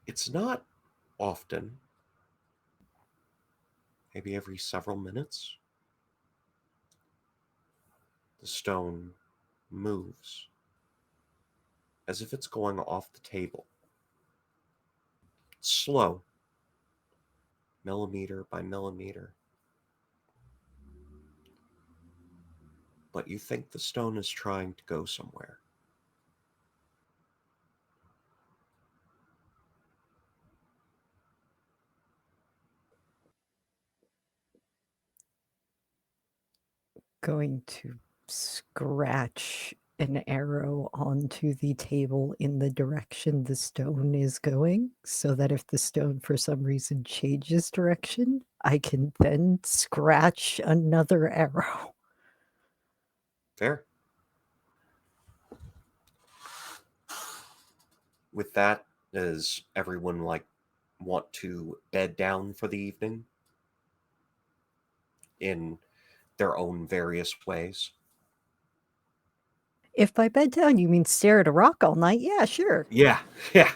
it's not often, maybe every several minutes, the stone moves as if it's going off the table. Slow, millimeter by millimeter. But you think the stone is trying to go somewhere. Going to scratch an arrow onto the table in the direction the stone is going, so that if the stone for some reason changes direction, I can then scratch another arrow. Fair. With that, does everyone want to bed down for the evening in their own various ways? If by bed down you mean stare at a rock all night, yeah, sure. Yeah, yeah.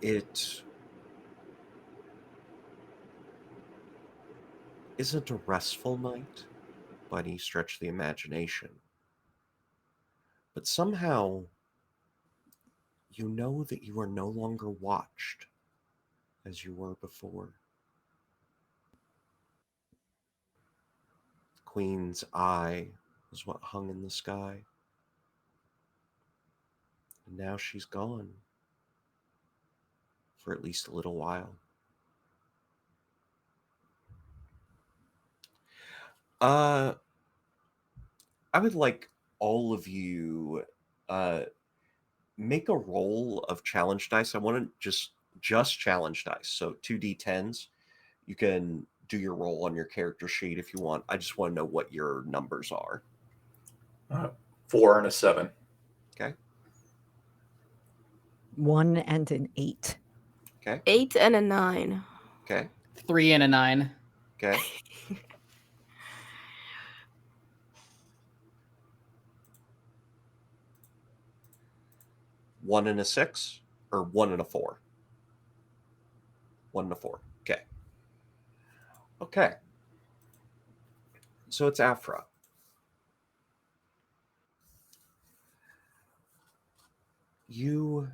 It isn't a restful night by any stretch of the imagination, but somehow you know that you are no longer watched as you were before. The Queen's eye was what hung in the sky, and now she's gone for at least a little while. Uh, I would like all of you make a roll of challenge dice. I want to just challenge dice. So 2d10s. You can do your roll on your character sheet if you want. I just want to know what your numbers are. 4 and a 7. Okay. 1 and an 8. Okay. 8 and a 9. Okay. 3 and a 9. Okay. One and a 6 or 1 and a 4? 1 and a 4. Okay. Okay. So it's Afra. You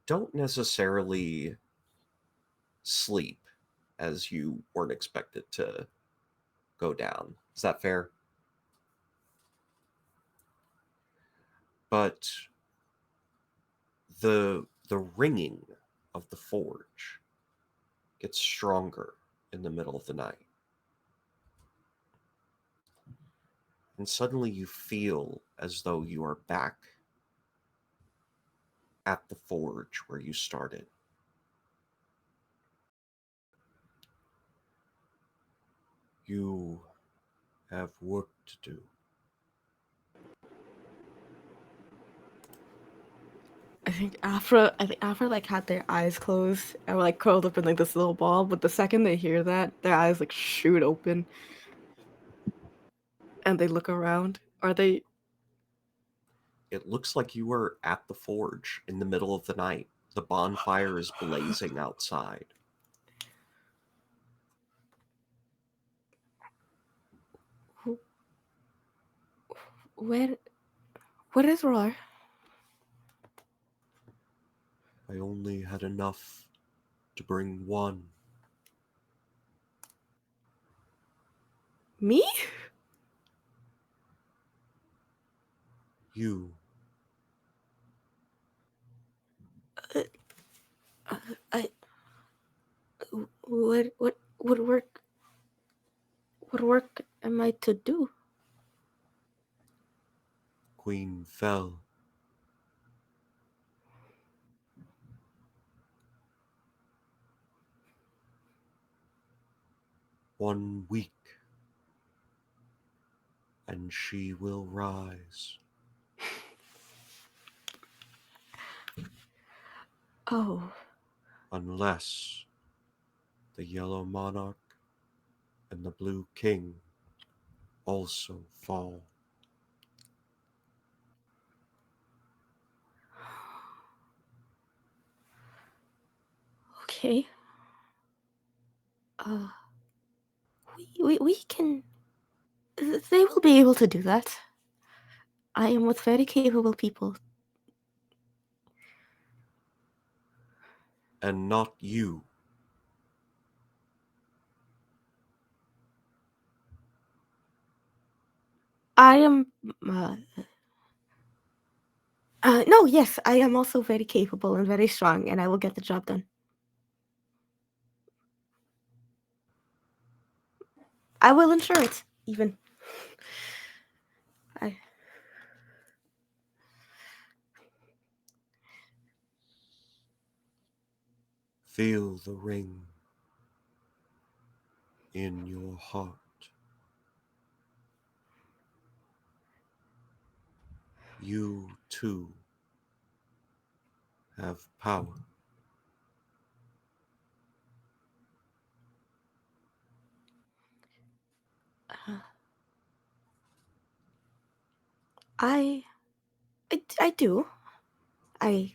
don't necessarily sleep as you weren't expected to go down. Is that fair? But the ringing of the forge gets stronger in the middle of the night. And suddenly you feel as though you are back at the forge where you started. You have work to do. I think Afra like had their eyes closed and were like curled up in like this little ball, but the second they hear that, their eyes like shoot open and they look around. Are they It looks like you were at the forge in the middle of the night. The bonfire is blazing outside. where is Roar? I only had enough to bring one. Me? You. I what work am I to do? Queen fell. One week, and she will rise. Oh, Unless the Yellow Monarch and the Blue King also fall. okay. We can. They will be able to do that. I am with very capable people. And not you. I am. No, yes, I am also very capable and very strong, and I will get the job done. I will ensure it. Even. I. Feel the ring in your heart. You too have power. I. I do. I.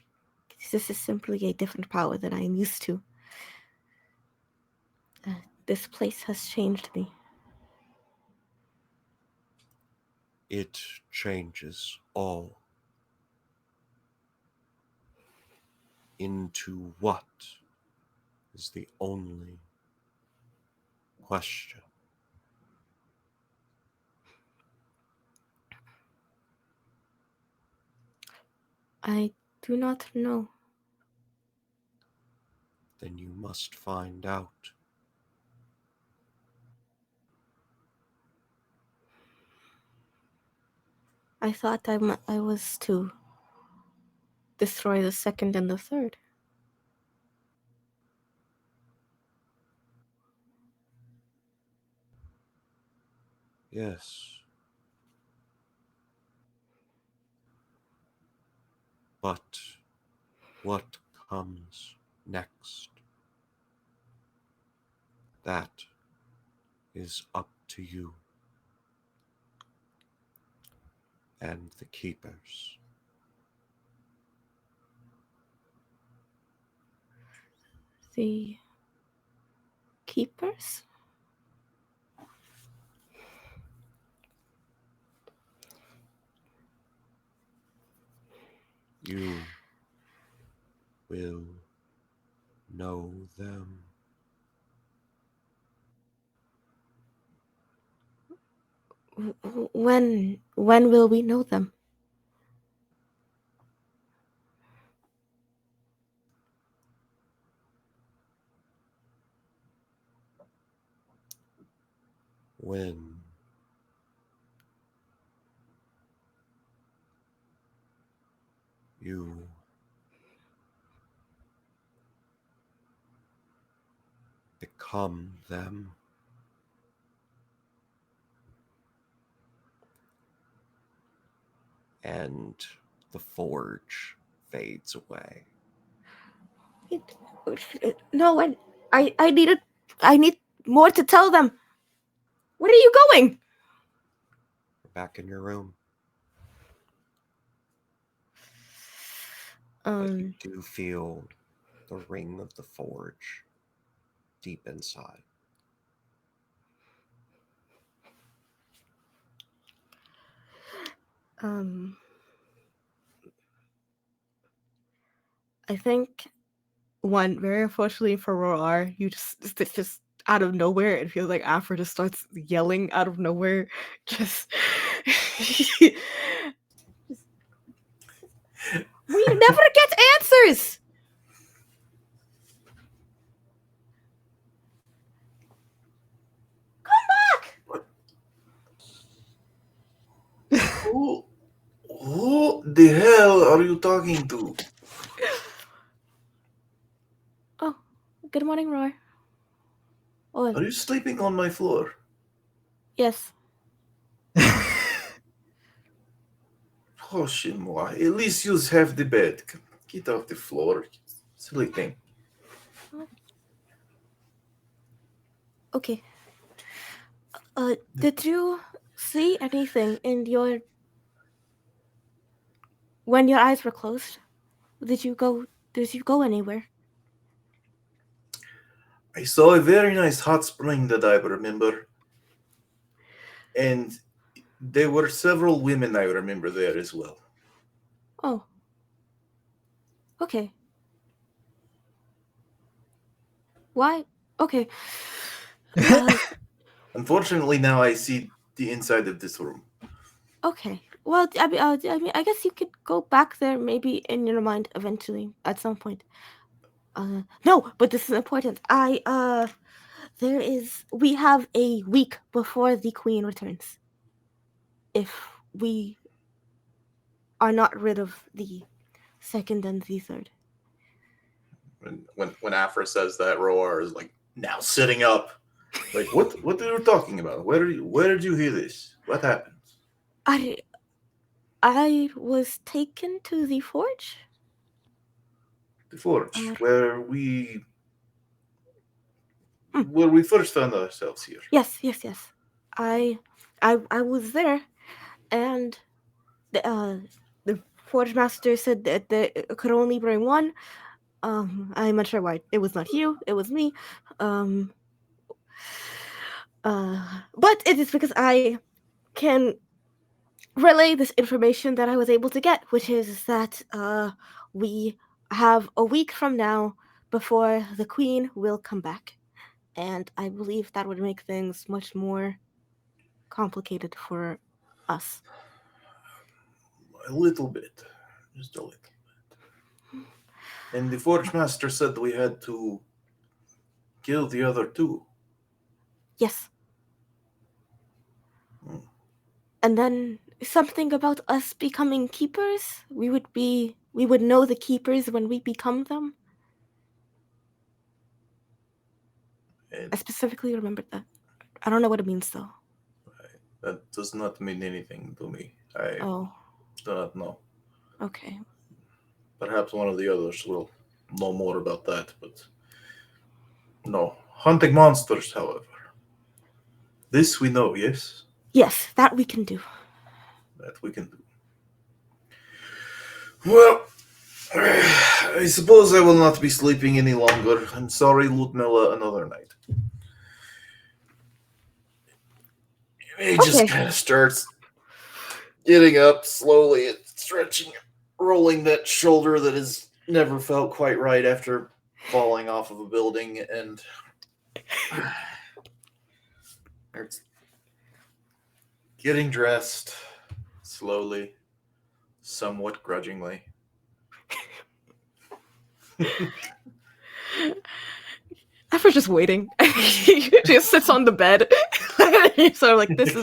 This is simply a different power than I am used to. This place has changed me. It changes all. Into what is the only question. I do not know. Then you must find out. I thought I was to destroy the second and the third. Yes. But what comes next? That is up to you and the keepers. The keepers? You will know them. When will we know them? When you become them. And the forge fades away. No, I needed. I need more to tell them. Where are you going? You're back in your room. But you do feel the ring of the forge deep inside. I think one very unfortunately for Roar, you just out of nowhere, it feels like Afra just starts yelling out of nowhere. Just we never get answers. Come back. Who the hell are you talking to? Oh, good morning, Roar. Oh, Are you sleeping on my floor? yes. Oh, Shinmua, at least you have the bed. Get off the floor. Sleeping. Okay. Did you see anything in your when your eyes were closed? Did you go anywhere? I saw a very nice hot spring that I remember. And there were several women I remember there as well. Oh. Okay. Why? Okay. Unfortunately, now I see the inside of this room. Okay. Well, I guess you could go back there maybe in your mind eventually at some point. No, but this is important. We have a week before the queen returns. If we are not rid of the second and the third. When Afra says that, Roar is like now sitting up. Like, what are you talking about? Where did you hear this? What happened? I was taken to the forge. The forge, Uh, where we first found ourselves here. Yes. I was there, and the forge master said that they could only bring one. I'm not sure why. It was not you. It was me. But it is because I can relay this information that I was able to get, which is that we have a week from now before the queen will come back, and I believe that would make things much more complicated for us. A little bit, just a little bit. And the forge master said we had to kill the other two. Yes. And then something about us becoming keepers. We would know the keepers when we become them. I specifically remembered that. I don't know what it means though. That does not mean anything to me. I Oh, do not know. okay. Perhaps one of the others will know more about that, but no. Hunting monsters, however. This we know, yes? Yes, that we can do. That we can do. Well, I suppose I will not be sleeping any longer. I'm sorry, Ludmilla, another night. He just kind of starts getting up slowly and stretching, rolling that shoulder that has never felt quite right after falling off of a building, and starts getting dressed slowly, somewhat grudgingly. Afra's just waiting. He just sits on the bed. He's sort of like, this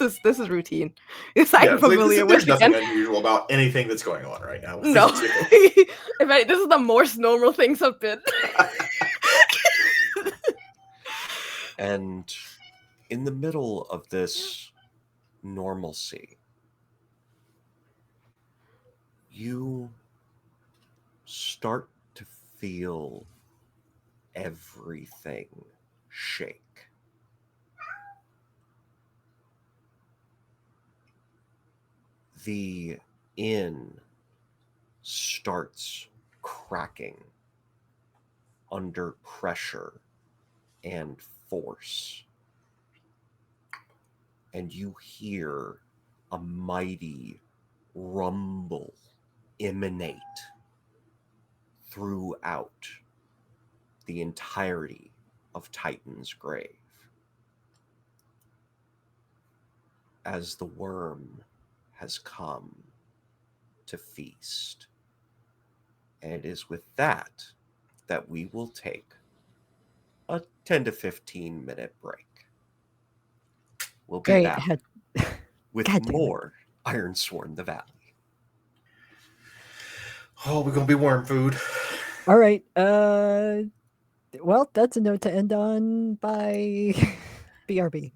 is routine. I'm familiar with. There's nothing unusual about anything that's going on right now. No. In fact, this is the most normal things have been. And in the middle of this normalcy, you start to feel everything shake. The inn starts cracking under pressure and force. And you hear a mighty rumble emanate throughout the entirety of Titan's grave. As the worm has come to feast. And it is with that we will take a 10 to 15 minute break. We'll be back with more Ironsworn the Valley. Oh, we're gonna be worm food. All right. Well, that's a note to end on by BRB.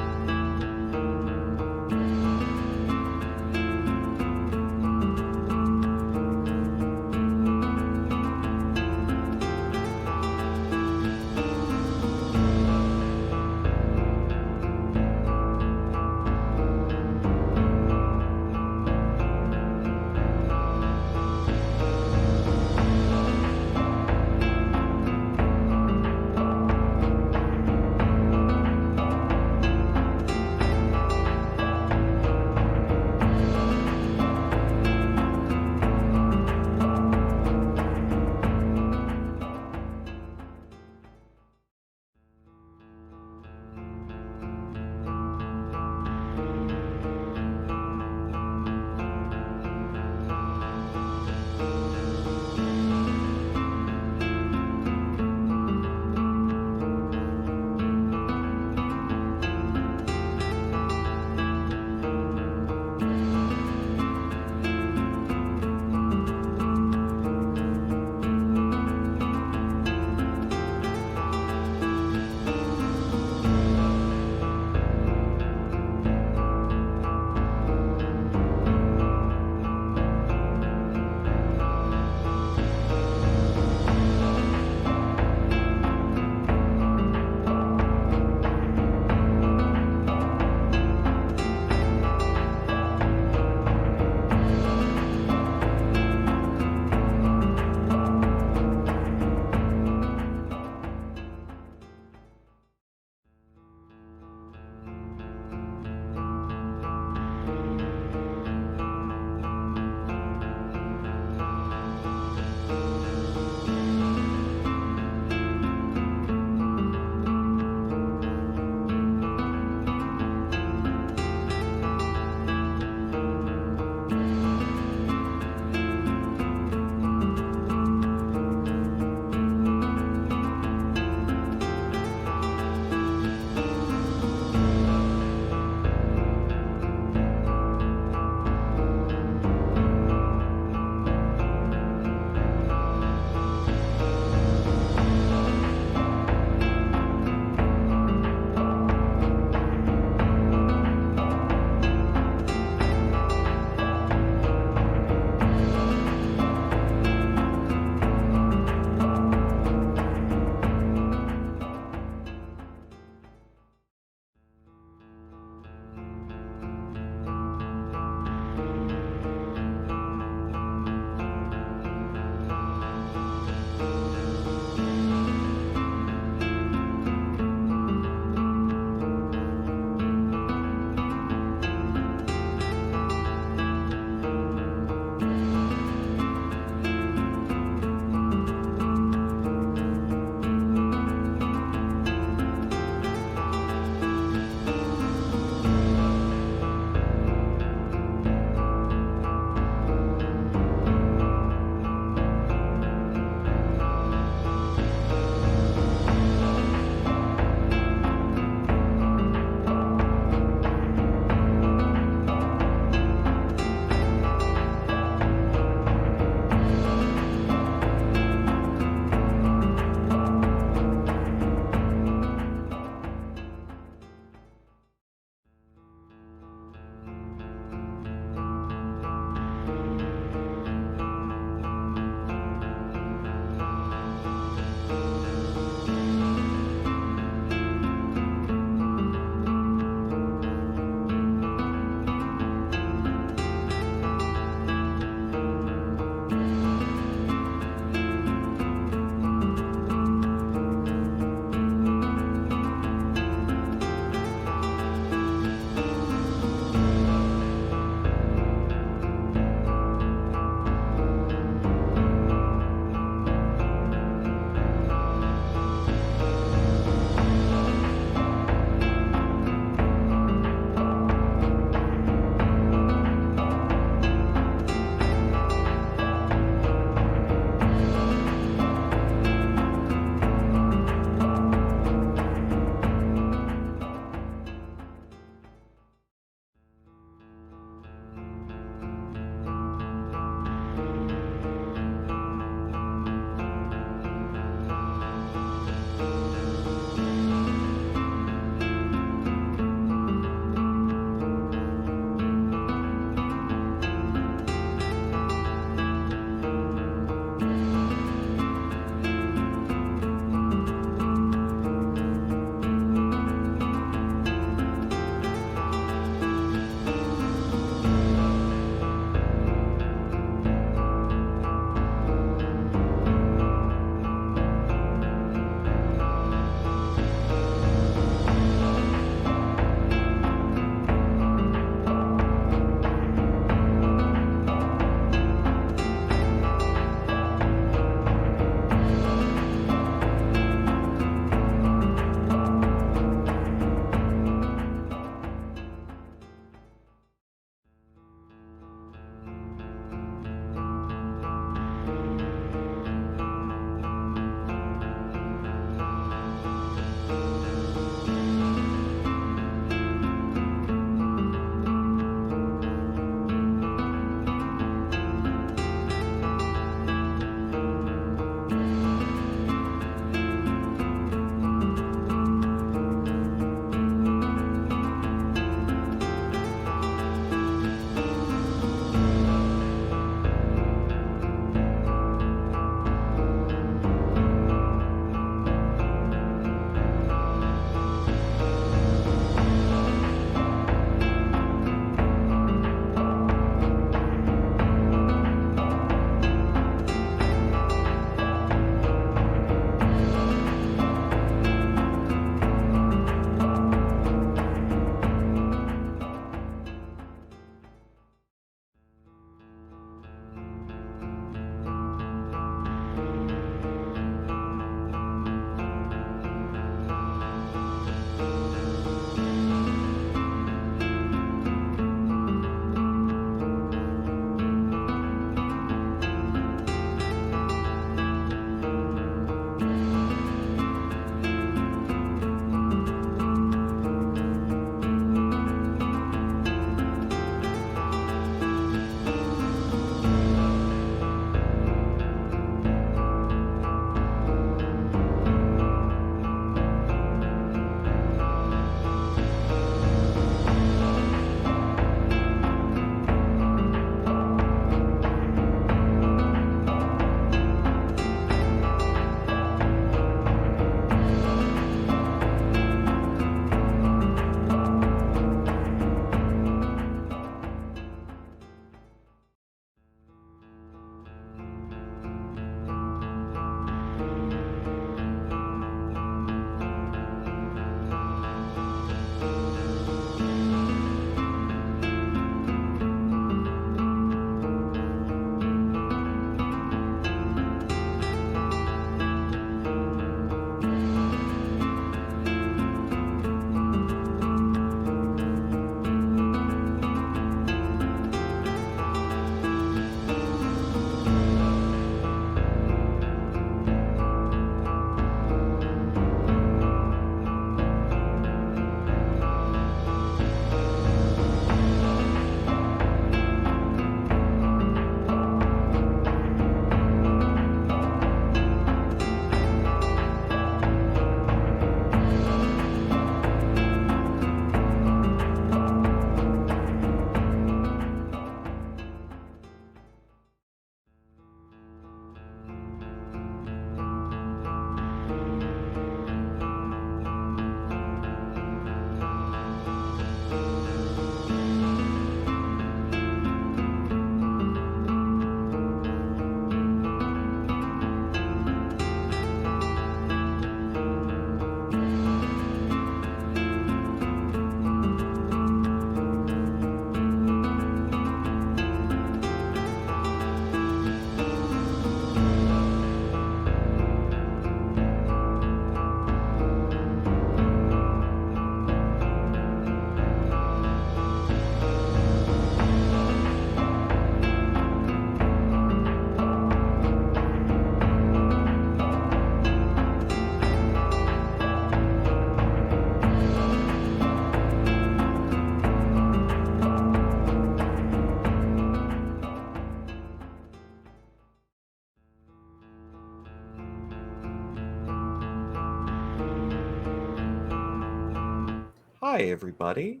Hi, everybody.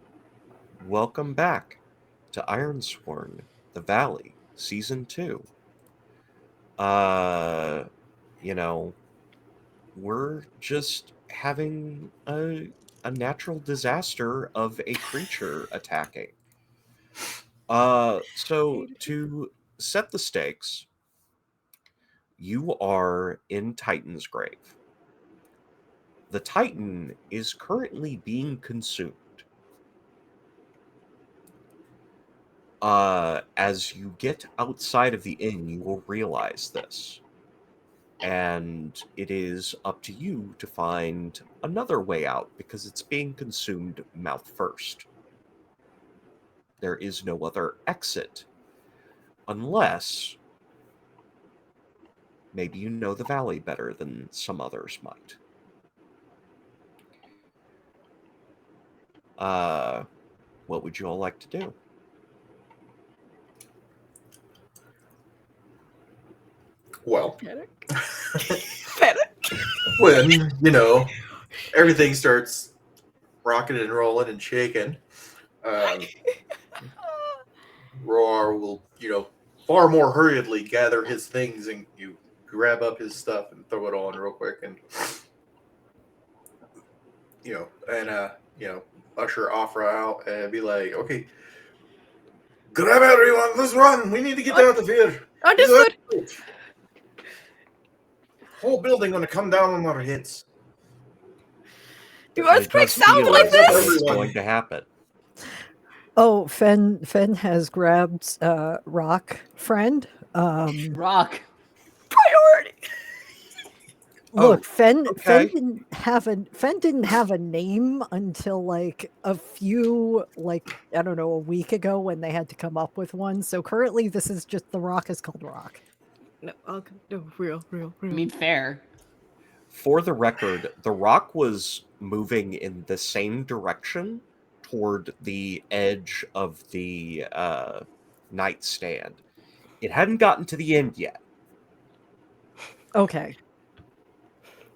Welcome back to Ironsworn, The Valley, Season 2. You know, we're just having a natural disaster of a creature attacking. So to set the stakes, you are in Titan's grave. The Titan is currently being consumed. As you get outside of the inn, you will realize this. And it is up to you to find another way out because it's being consumed mouth first. There is no other exit. Unless maybe you know the valley better than some others might. What would you all like to do? Well, Panic. Panic. when, everything starts rocking and rolling and shaking, Roar will, far more hurriedly gather his things and you grab up his stuff and throw it on real quick and, usher Afra out and be like, okay, grab everyone, let's run. We need to get out of here. Understood. Whole building gonna come down on our heads. Do It earthquakes does sound feel like as though this? it's going to happen. Oh, Fen has grabbed Rock friend. Rock. Priority. Look, Fen okay. Fen didn't have a name until like a few I don't know, a week ago when they had to come up with one. So currently this is just the Rock is called Rock. No, real. I mean, fair. For the record, the rock was moving in the same direction toward the edge of the nightstand. It hadn't gotten to the end yet. Okay.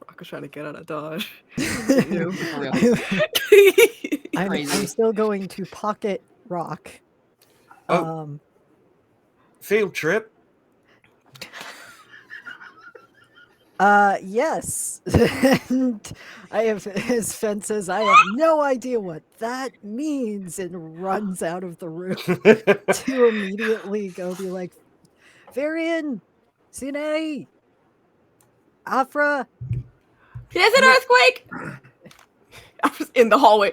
Rock was trying to get out of Dodge. For real. I'm Crazy. still going to pocket Rock. Oh. Field trip. Yes. And I have, as Fen says, I have no idea what that means and runs out of the room to immediately go be like, Varian, Sineri, Afra. There's an earthquake! I was in the hallway.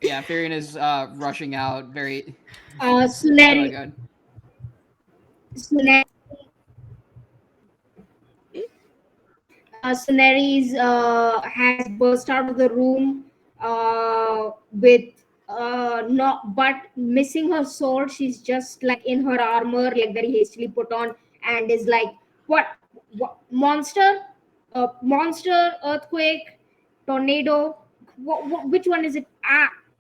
Yeah, Firion is rushing out very... Suneri, Oh my god. Suneri's has burst out of the room with not but missing her sword. She's just like in her armor, like very hastily put on, and is like, what monster? Monster, earthquake, tornado. Which one is it?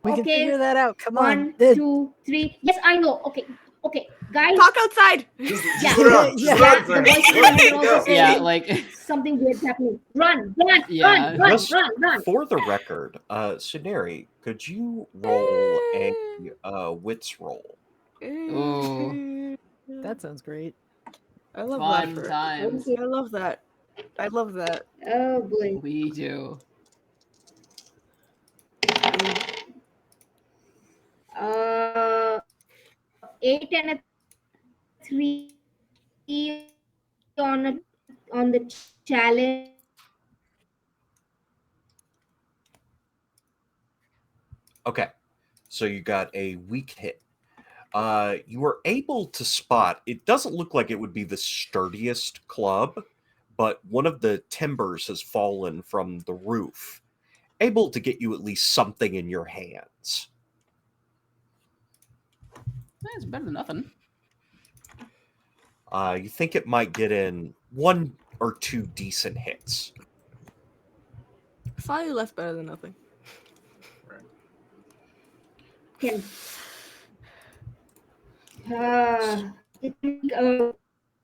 We can figure that out. Come on. 1, 2, 3. Yes, I know. Okay, guys. Talk outside. Just Yeah. run. Yeah. Just run, The friends. voices Run, are also go. saying Yeah, like... something weird's happening. Run, Yeah. Just run. for the record, Suneri, could you roll a wits roll? Ooh. That sounds great. I love Fun that. times. I love that. I love that. Oh boy. We do. 8 and a 3 on the challenge. Okay, so you got a weak hit. You were able to spot, it doesn't look like it would be the sturdiest club, but one of the timbers has fallen from the roof, able to get you at least something in your hands. It's better than nothing. You think it might get in 1 or 2 decent hits. Slightly less better than nothing. Can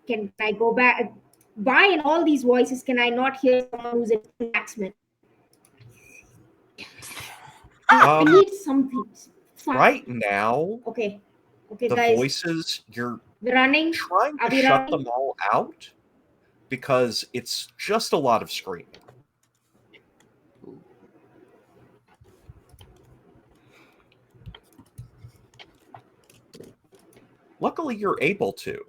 can I go back? Why in all these voices can I not hear someone who's a blacksmith? I need something. Fine. Right now, Okay. Okay, the guys. voices, you're We're running. trying Are to we shut running? them all out because it's just a lot of screaming. Luckily, you're able to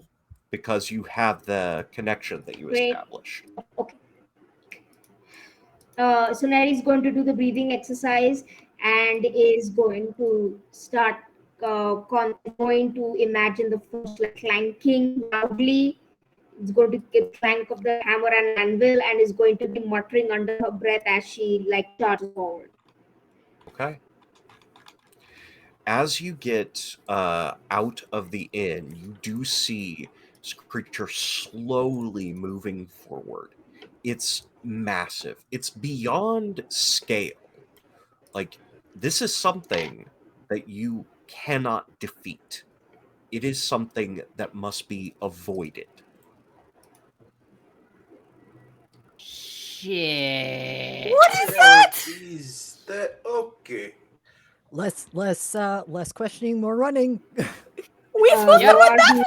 because you have the connection that you Great. established. Okay. Sunari is going to do the breathing exercise and is going to start going to imagine the force like clanking loudly. It's going to get clank of the hammer and anvil and is going to be muttering under her breath as she like charges forward. Okay. As you get out of the inn, you do see this creature slowly moving forward. It's massive. It's beyond scale. Like, this is something that you cannot defeat. It is something that must be avoided. Shit. What is that? Is that okay? Less questioning, more running. We supposed to Yep. run that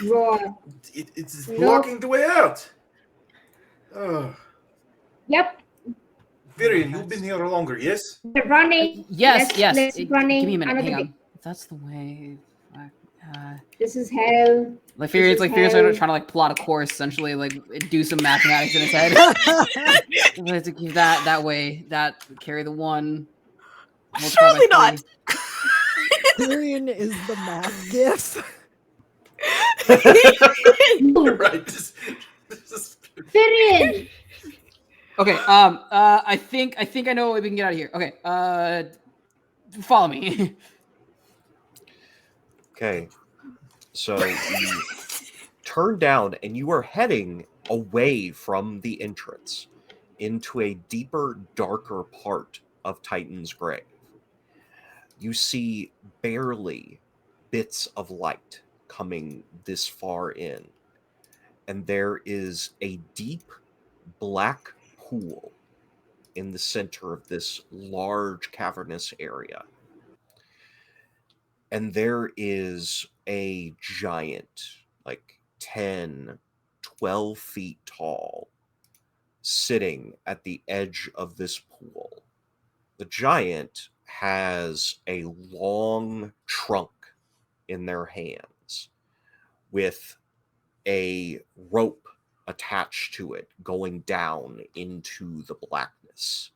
way. Roar. It's Nope. blocking the way out. Yep. Virian, you've been here longer, yes? We're running. Yes, yes. Let's running. Give me a minute. Another Hang day. on. If that's the way. This is hell. Like This is Furion's hell. trying to like plot a course, essentially, like do some mathematics in his head. Let's keep that way. That carry the 1. multiply by Surely not. 3. Tyrion is the math gif. Right. This is Tyrion. Okay. I think I know a way we can get out of here. Okay. Follow me. Okay. So you turn down and you are heading away from the entrance into a deeper, darker part of Titan's grave. You see barely bits of light coming this far in, and there is a deep black pool in the center of this large cavernous area. And there is a giant, like 10, 12 feet tall, sitting at the edge of this pool. The giant has a long trunk in their hands with a rope attached to it going down into the blackness.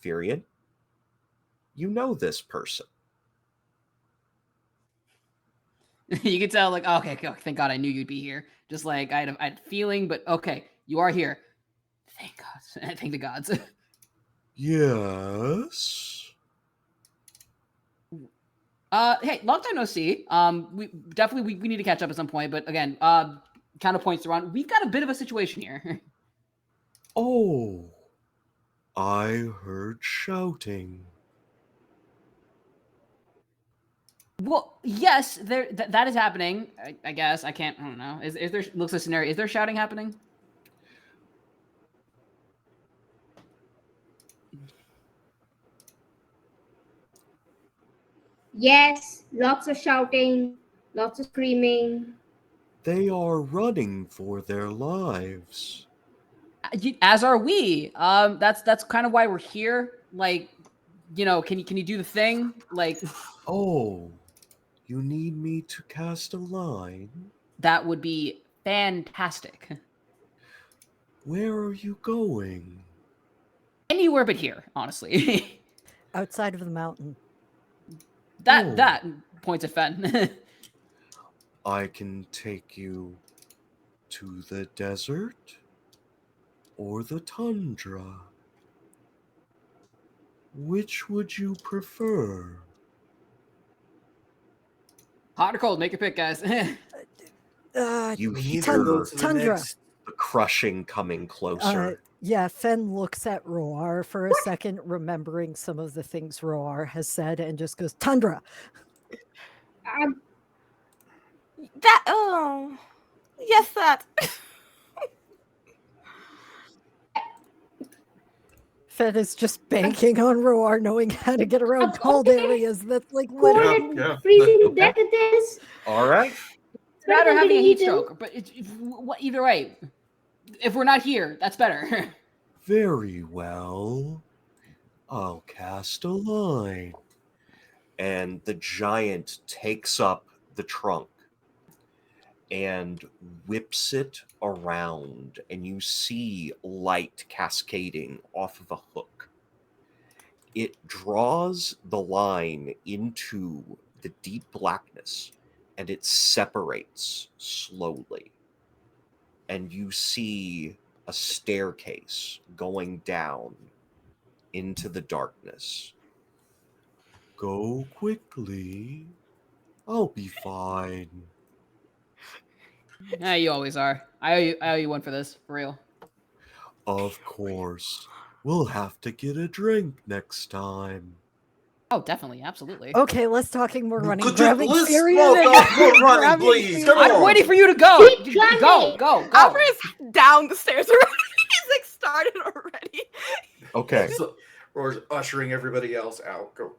Furion, you know this person. You can tell, like, okay, thank God I knew you'd be here. Just like I had a feeling, but okay, you are here. Thank God. Thank the gods. Yes. Hey, long time no see. We definitely we need to catch up at some point. But again, counterpoints around. We've got a bit of a situation here. Oh, I heard shouting. Well, yes, that is happening. I guess I can't. I don't know. Is there looks like scenario? Is there shouting happening? Yes, lots of shouting, lots of screaming. They are running for their lives. As are we. That's kind of why we're here. Like, can you do the thing? Like, Oh, you need me to cast a line? that would be fantastic. Where are you going? Anywhere but here, honestly. Outside of the mountain. That points at Fen. I can take you to the desert or the tundra. Which would you prefer? Hot or cold? Make your pick, guys. You We hear need to go to the Tundra. next. the crushing coming closer. Yeah, Fen looks at Roar for a second, remembering some of the things Roar has said, and just goes, Tundra. That. Oh. Yes, that. Fed is just banking on Roar knowing how to get around cold Okay. areas. That's like Cold literally. and Yeah. freezing to Okay. death it is. All right. It's a matter of Better than having a getting heat eaten. stroke, but either way, if we're not here, that's better. Very well. I'll cast a line. And the giant takes up the trunk and whips it around, and you see light cascading off of a hook. It draws the line into the deep blackness, and it separates slowly. And you see a staircase going down into the darkness. Go quickly. I'll be fine. Yeah, you always are. I owe you one for this, for real. Of course. We'll have to get a drink next time. Oh, definitely, absolutely. Okay, less talking, more running. Could you Grabbing list Tyrion more and talk, more running, grabbing please? Tyrion. Come I'm on. waiting for you to go. Keep Go, climbing. go, go. Alfred is down the stairs already. He's like started already. Okay. So, Roar's ushering everybody else out. Go.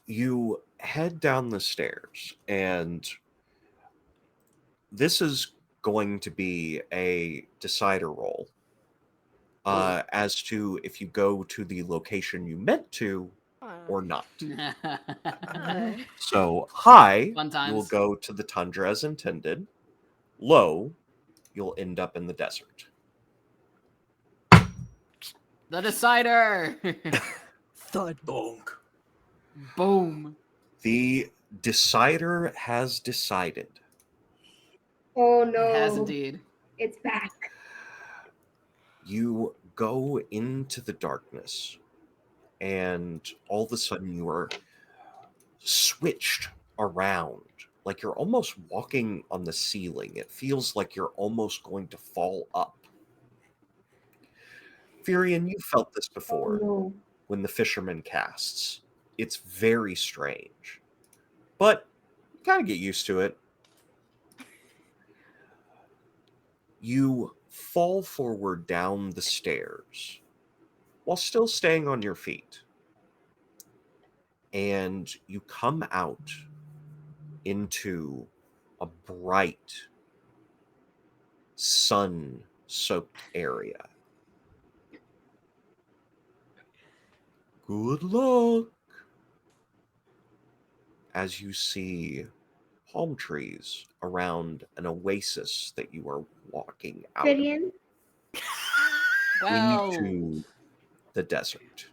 You head down the stairs, and this is going to be a decider roll as to if you go to the location you meant to or not. Okay. So high, Fun you will times. go to the tundra as intended. Low, you'll end up in the desert. The decider. Thud. Donk. Boom. The decider has decided. Oh It has no. indeed. It's back. You go into the darkness, and all of a sudden you are switched around like you're almost walking on the ceiling. It feels like you're almost going to fall up. Furion, you felt this Oh before no. when the fisherman casts. It's very strange, but you kind of get used to it. You fall forward down the stairs while still staying on your feet. And you come out into a bright, sun-soaked area. Good luck! As you see palm trees around an oasis that you are walking out of Tyrion? Well, into the desert.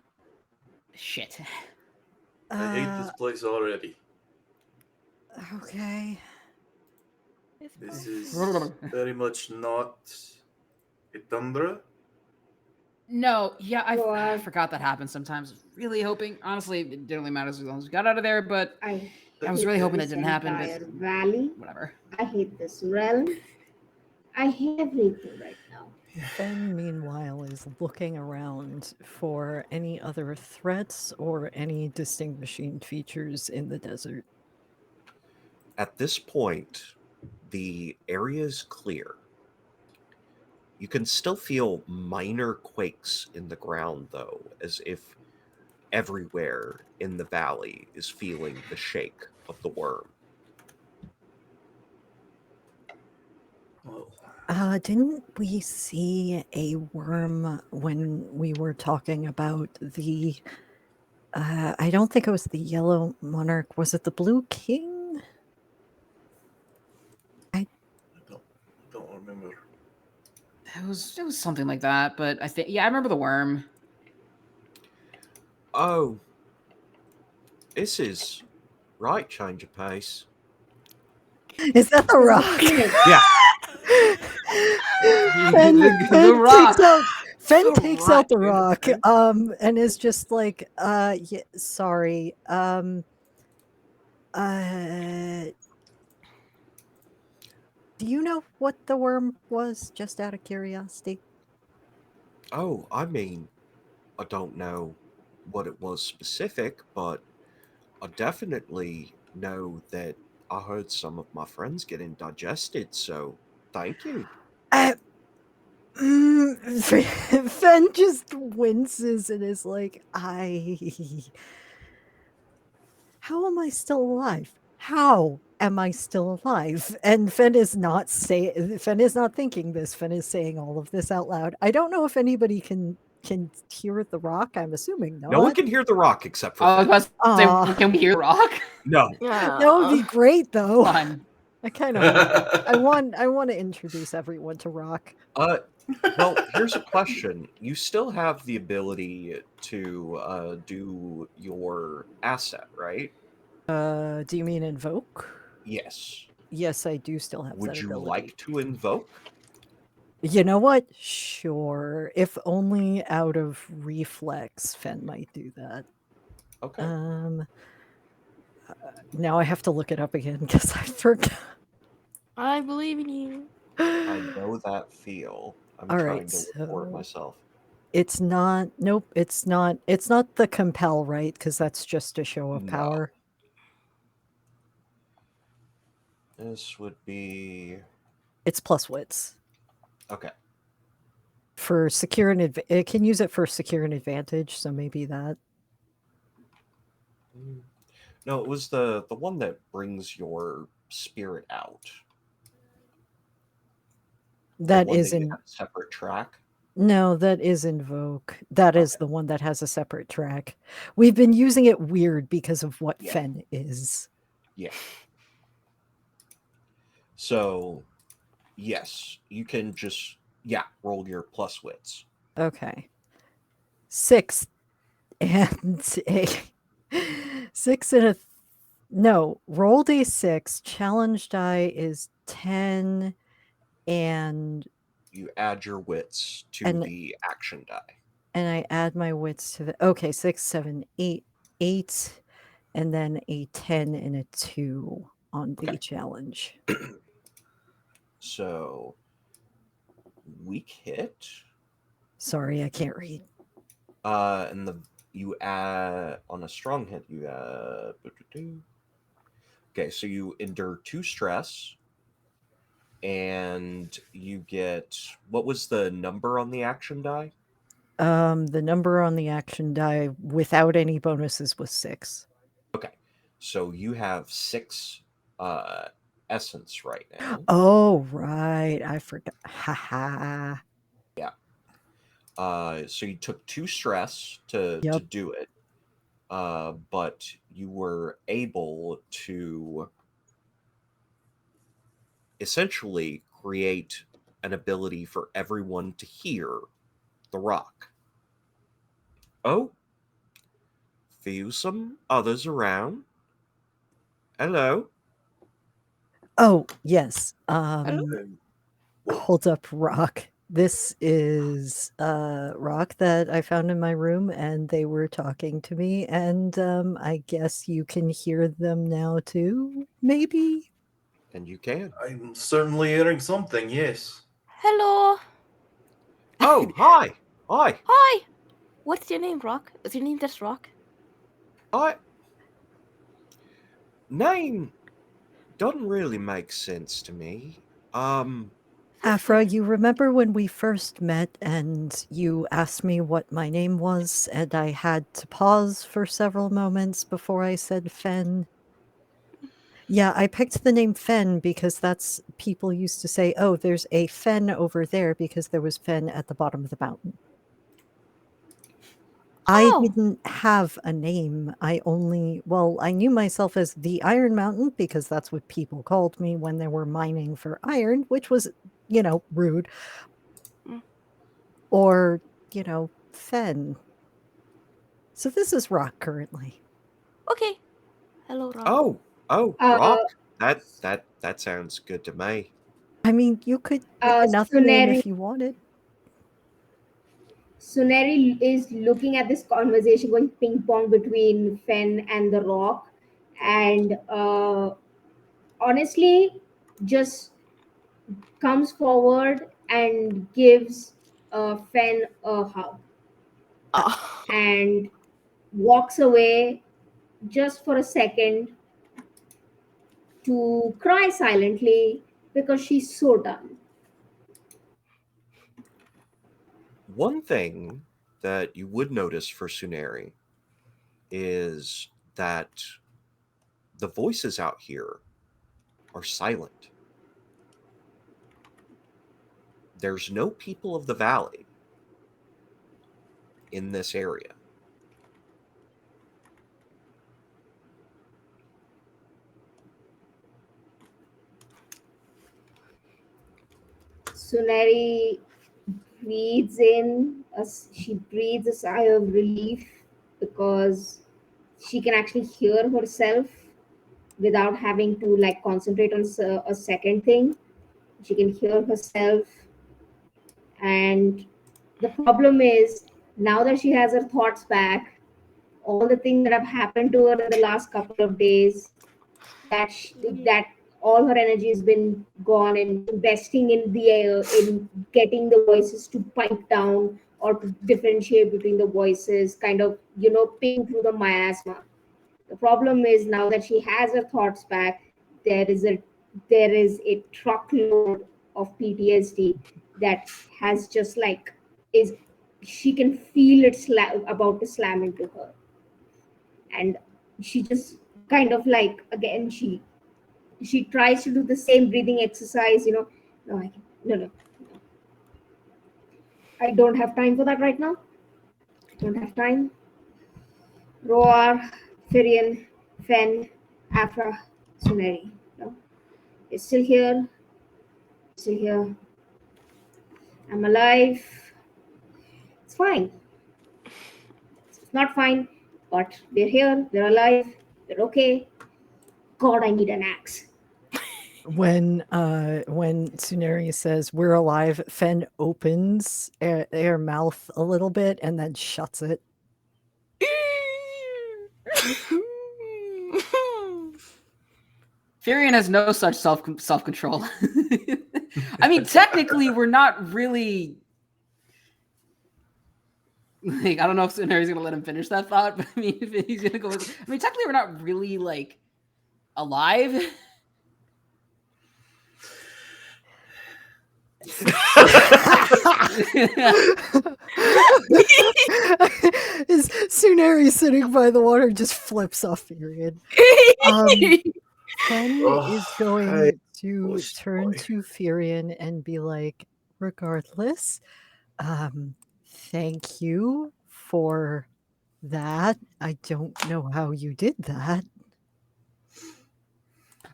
shit. I hate this place already. Okay. This is very much not a tundra. No, yeah, I Roar. forgot that happens sometimes. Really hoping, honestly, it didn't really matter as long as we got out of there, but I I was hate really hoping that this didn't happen, entire but valley. whatever. I hate this realm. I hate everything right now. Fen, meanwhile, is looking around for any other threats or any distinguishing features in the desert. At this point, the area is clear. You can still feel minor quakes in the ground, though, as if everywhere in the valley is feeling the shake of the worm. Well, Didn't we see a worm when we were talking about the? I don't think it was the yellow monarch. Was it the blue king? I don't remember. It was something like that, but I think I remember the worm. Oh, this is right change of pace. Is that the rock? Yeah. Fen, The rock. Fen The takes out the rock, rock, dude. and is just like, yeah, sorry, do you know what the worm was, just out of curiosity? Oh, I mean, I don't know what it was specific, but I definitely know that I heard some of my friends getting digested, so thank you. Uh, Fen just winces and is like, how am I still alive? How am I still alive? And Fen is not thinking this. Fen is saying all of this out loud. I don't know if anybody can hear the rock. I'm assuming No one not. can hear the rock except for I was Finn. about to say, can we hear rock? No. That would be great though. Fine. I kind of want it. I want to introduce everyone to rock. Well, here's a question. You still have the ability to do your asset, right? Do you mean invoke? Yes. Yes, I do still have Would that you ability. like to invoke? You know what? Sure. If only out of reflex, Fen might do that. Okay. Now I have to look it up again because I forgot. I believe in you. I know that feel. I'm All trying right, to report so myself. it's not. Nope, it's not. It's not the compel, right? Because that's just a show of No. power. This would be It's plus wits okay. for secure and it can use it for secure and advantage. So maybe that. No, it was the one that brings your spirit out. That one is that you in. have a separate track. No, that is invoke. That is the one that has a separate track. We've been using it weird because of what Fen is. Yeah. So, yes, you can just roll your plus wits. Okay. 6 and a 6 and a no, rolled a 6, challenge die is 10 and You add your wits to and the action die. and I add my wits to the okay, 6, 7, 8, 8 and then a 10 and a 2 on the challenge. So, weak hit. Sorry, I can't read. And you add on a strong hit. You okay. So you endure 2 stress, and you get what was the number on the action die? The number on the action die without any bonuses was 6. Okay, so you have 6 essence right now. Oh, right. I forgot. Haha. Yeah. So you took 2 stress to do it, but you were able to essentially create an ability for everyone to hear the rock. Oh, feel some others around. Hello. Oh, yes. Whoa. Hold up, rock. This is rock that I found in my room and they were talking to me and I guess you can hear them now too, maybe? And you can. I'm certainly hearing something, yes. Hello. Oh, hi. Hi. Hi. What's your name, Rock? Is your name just Rock? Hi. Name doesn't really make sense to me. Afra, you remember when we first met and you asked me what my name was and I had to pause for several moments before I said Fen? Yeah, I picked the name Fen because that's people used to say, "Oh, there's a fen over there," because there was fen at the bottom of the mountain. I Oh. didn't have a name. I knew myself as the Iron Mountain because that's what people called me when they were mining for iron, which was, rude. Mm. Or, Fen. So this is Rock currently. Okay. Hello, Rock. Oh, Rock. That sounds good to me. I mean, you could pick another name if you wanted. Suneri is looking at this conversation going ping pong between Fen and the Rock, and honestly, just comes forward and gives Fen a hug Oh. and walks away just for a second to cry silently because she's so done. One thing that you would notice for Suneri is that the voices out here are silent. There's no people of the valley in this area. Sunari breathes in, she breathes a sigh of relief because she can actually hear herself without having to like concentrate on a second thing. She can hear herself, and the problem is now that she has her thoughts back, all the things that have happened to her in the last couple of days, that all her energy has been gone in investing in the in getting the voices to pipe down or to differentiate between the voices, kind of ping through the miasma. The problem is now that she has her thoughts back, there is a truckload of PTSD that has just like is she can feel it about to slam into her, and she just kind of like again she tries to do the same breathing exercise. No, no, I don't have time for that right now. I don't have time. Roar, Firian, Fen, Afra, Suneri. No, it's still here. Still here. I'm alive. It's fine. It's not fine, but they're here. They're alive. They're okay. God, I need an axe. When Tsuneri says we're alive, Fen opens their mouth a little bit and then shuts it. Furion has no such self control. I mean, technically, we're not really. Like, I don't know if Suneri's gonna let him finish that thought, but I mean, if he's gonna go with, I mean, technically, we're not really like alive. Is Tsuneri sitting by the water just flips off Furion. Fen is going to turn to Furion and be like, regardless, thank you for that. I don't know how you did that.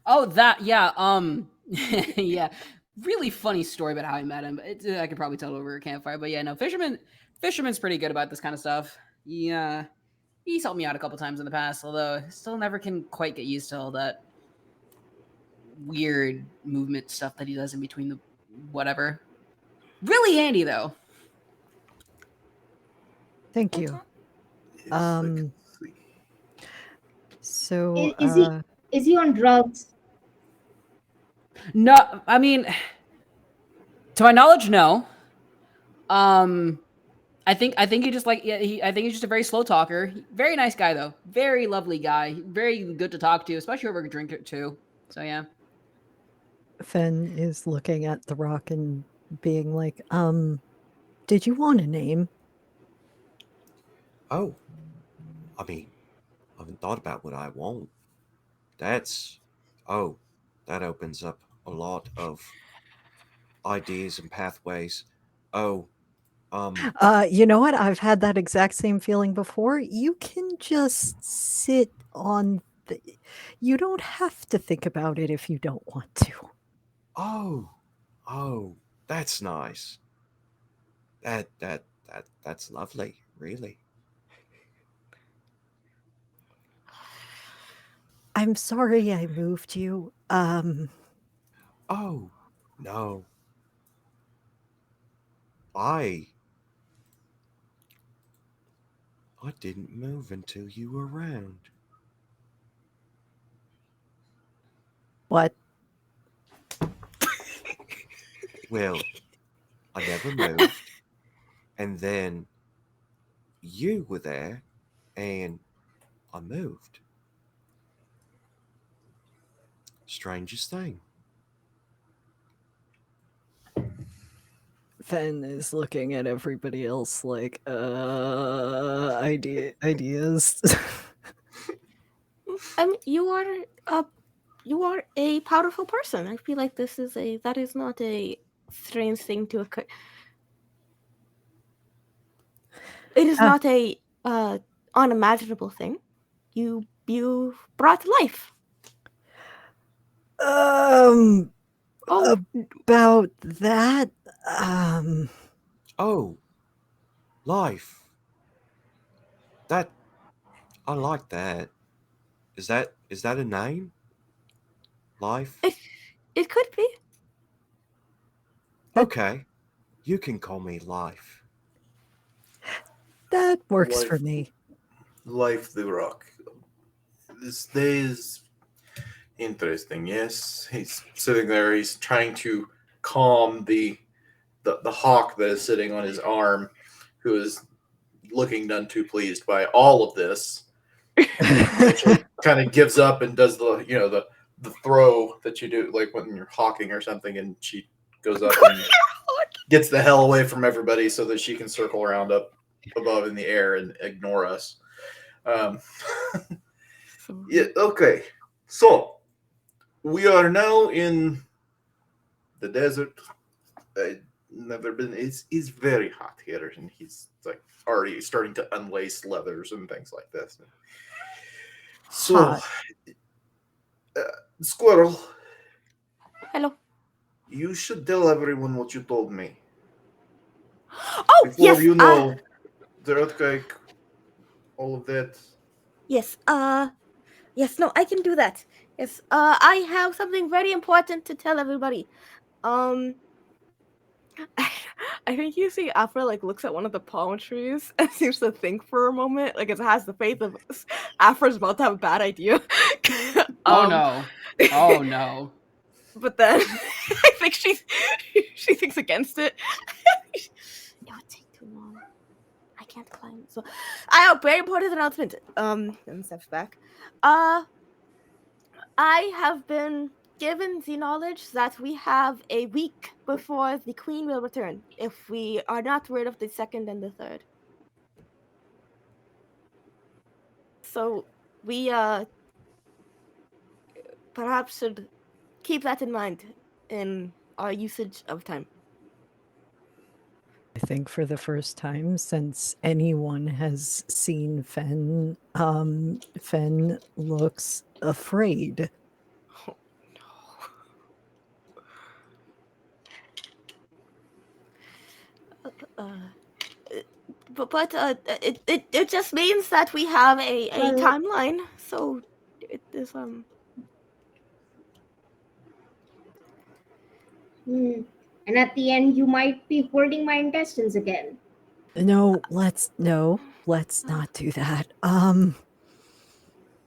Oh, that yeah, really funny story about how I met him. I could probably tell over a campfire, but yeah, no, Fisherman's pretty good about this kind of stuff. Yeah, he's helped me out a couple times in the past, although I still never can quite get used to all that weird movement stuff that he does in between the whatever. Really handy though. Thank you. So Is he on drugs? No, I mean, to my knowledge, no. I think he just like I think he's just a very slow talker. Very nice guy though. Very lovely guy. Very good to talk to, especially over a drink or two. So yeah. Fen is looking at the rock and being like, did you want a name? Oh, I mean, I haven't thought about what I want. That opens up a lot of ideas and pathways. Oh, You know what? I've had that exact same feeling before. You can just sit on the you don't have to think about it if you don't want to. oh, that's nice. That's lovely, really. I'm sorry I moved you. Oh, no. I didn't move until you were around. What? Well, I never moved, and then you were there, and I moved. Strangest thing. Fen is looking at everybody else like, ideas. You are a powerful person. I feel like that is not a strange thing to occur. It is not a unimaginable thing. You brought life. Oh, about that, Oh, life. That I like that. Is that a name? Life? It could be. Okay. You can call me Life. that works for Life. me. Life the Rock. This day is interesting. Yes, he's sitting there. He's trying to calm the hawk that is sitting on his arm, who is looking none too pleased by all of this. Eventually, kind of gives up and does the throw that you do, like when you're hawking or something, and she goes up and gets the hell away from everybody so that she can circle around up above in the air and ignore us. Yeah. Okay. So we are now in the desert. I've never been. It's very hot here, and he's like already starting to unlace leathers and things like this. So, Hot. Squirrel, Hello. you should tell everyone what you told me Oh before yes. you know the earthquake, all of that. Yes. Yes. No, I can do that. Yes. I have something very important to tell everybody. Um. I think you see Afra like looks at one of the palm trees and seems to think for a moment, like it has the faith of Afra's about to have a bad idea. Oh no. Oh no. But then I think she thinks against it. It would take too long. I can't climb. So I have very important announcement. And steps back. I have been given the knowledge that we have a week before the queen will return if we are not rid of the second and the third. So we perhaps should keep that in mind in our usage of time. I think for the first time since anyone has seen Fen, Fen looks afraid. Oh, no. But it just means that we have a Well, timeline. So it is and at the end, you might be holding my intestines again. No, let's not do that.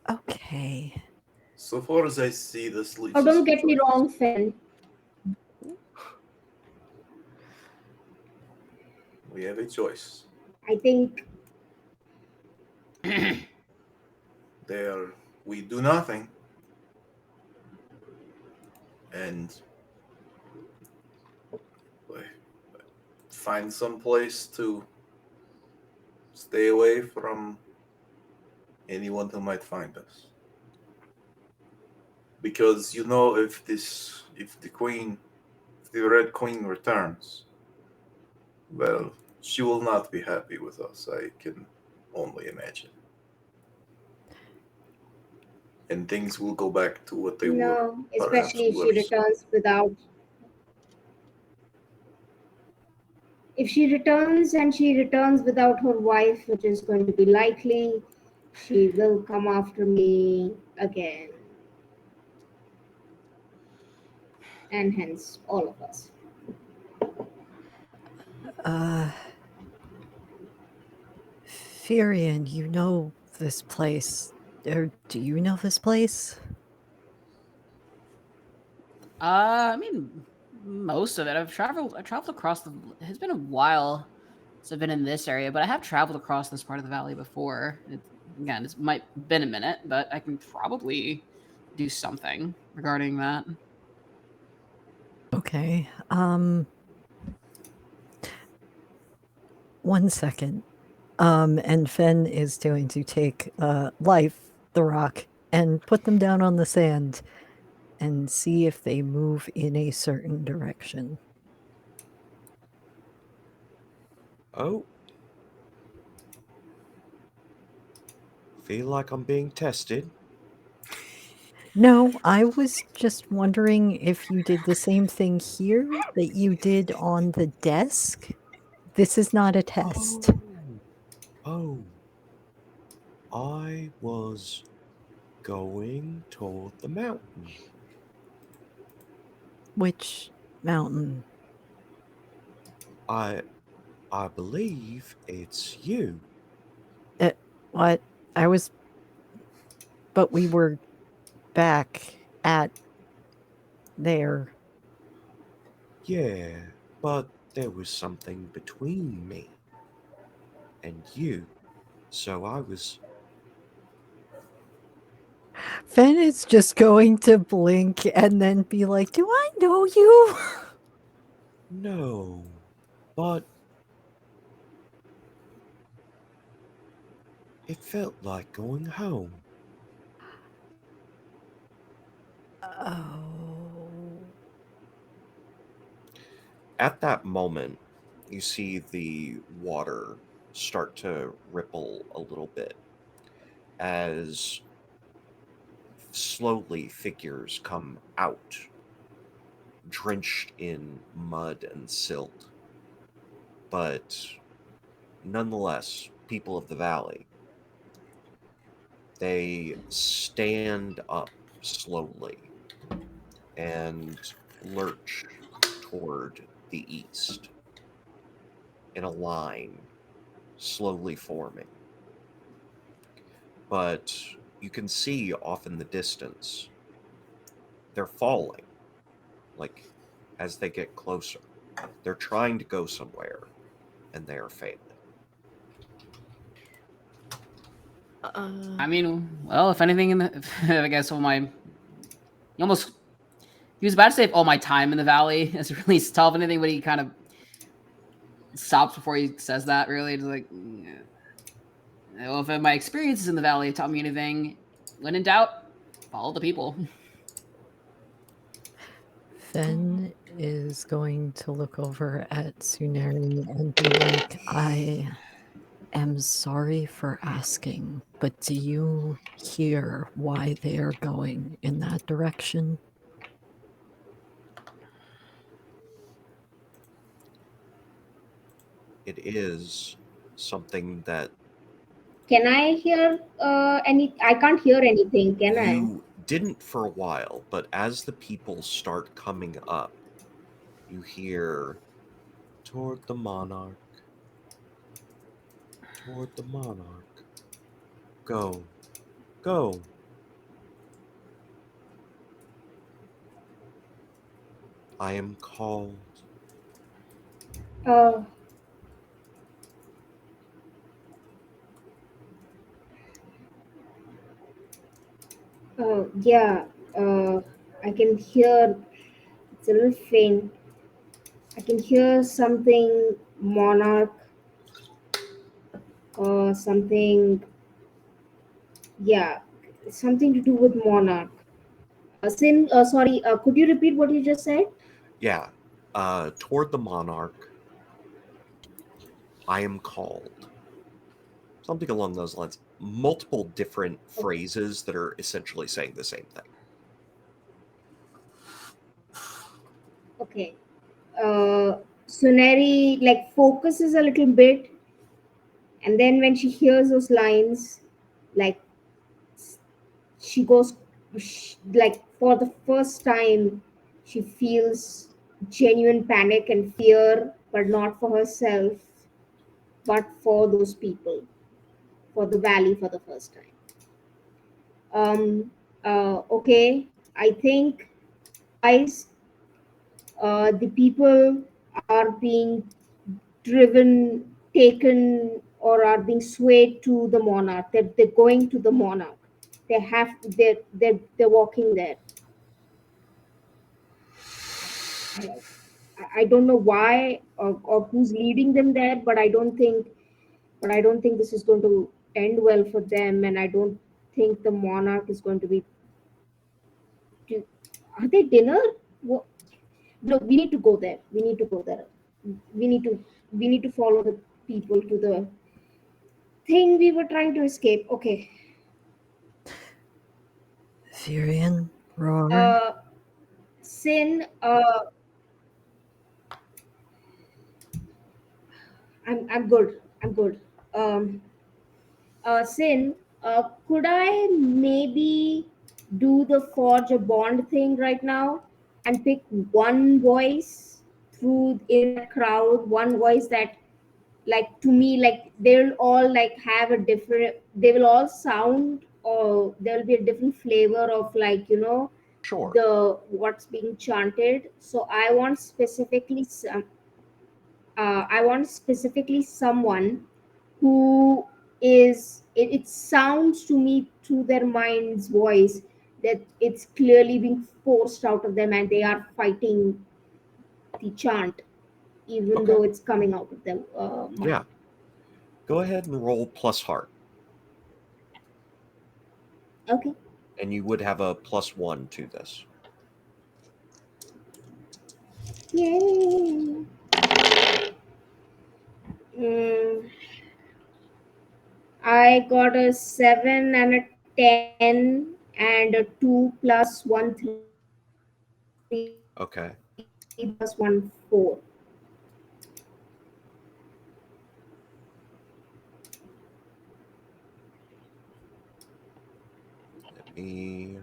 Okay. So far as I see, this leaves Oh, us don't a get me choice. wrong, Finn. We have a choice. I think There, we do nothing, and we find some place to stay away from anyone who might find us. Because if the Red Queen returns, well, she will not be happy with us. I can only imagine. And things will go back to what they were, no, perhaps especially if she worse. returns without. If she returns and she returns without her wife, which is going to be likely, she will come after me again. And hence all of us. Furion, you know this place. Or do you know this place? I mean, most of it. I traveled across the. It's been a while since I've been in this area, but I have traveled across this part of the valley before. Again, it's might been a minute, but I can probably do something regarding that. Okay. 1 second. And Fen is going to take Life, the rock, and put them down on the sand and see if they move in a certain direction. Oh. Feel like I'm being tested? No, I was just wondering if you did the same thing here that you did on the desk. This is not a test. Oh. I was going toward the mountain. Which mountain? I I believe it's you. What? I was, but we were back at there. Yeah, but there was something between me and you. So I was Fen is just going to blink and then be like, "Do I know you?" no. But it felt like going home. Oh. At that moment, you see the water start to ripple a little bit as slowly figures come out, drenched in mud and silt. But nonetheless, people of the valley, they stand up slowly and lurch toward the east in a line, slowly forming. But you can see off in the distance, they're falling, like as they get closer. They're trying to go somewhere, and they are failing. I mean, well, if anything, in the, I guess all my, he almost, he was about to say all my time in the valley is really tough. Anything, but he kind of stops before he says that. Really, it's like, well, if my experiences in the valley taught me anything, when in doubt, follow the people. Fen is going to look over at Suneri and be like, "I am sorry for asking, but do you hear why they are going in that direction?" It is something that Can I hear any? I can't hear anything. Can I? you didn't for a while, but as the people start coming up, you hear toward the monarch, toward the monarch. Go, go. I am called. Uh, yeah. Uh, I can hear. It's a little faint. I can hear something monarch or something. Yeah, something to do with monarch. Sin. Sorry. Could you repeat what you just said? Yeah, toward the monarch. I am called. Something along those lines. Multiple different Okay. phrases that are essentially saying the same thing. Okay. Suneri like focuses a little bit, and then when she hears those lines, like she goes, like for the first time, she feels genuine panic and fear, but not for herself, but for those people, for the valley for the first time. Um. Okay. I think, guys, the people are being driven, taken, or are being swayed to the monarch. They're going to the monarch. They have to, they're walking there. I don't know why or who's leading them there, but I don't think this is going to end well for them, and I don't think the monarch is going to be. Are they dinner? Wha- No, we need to go there. We need to go there. We need to we need to follow the people to the thing we were trying to escape. Okay. Furion, roar. Sin. I'm good. I'm good. Um. Sin. Could I maybe do the forge a bond thing right now and pick one voice through in that crowd, one voice that like to me like they'll all like have a different, they will all sound, or there will be a different flavor of like Sure. the what's being chanted. So I want specifically someone who it sounds to me through their mind's voice that it's clearly being forced out of them and they are fighting the chant even Okay. though it's coming out of their mind. Yeah. Go ahead and roll plus heart. Okay. And you would have a +1 to this. Yay. Mm, I got a 7 and a 10 and a 2 plus 1 3 plus 1 4. Okay. Let me.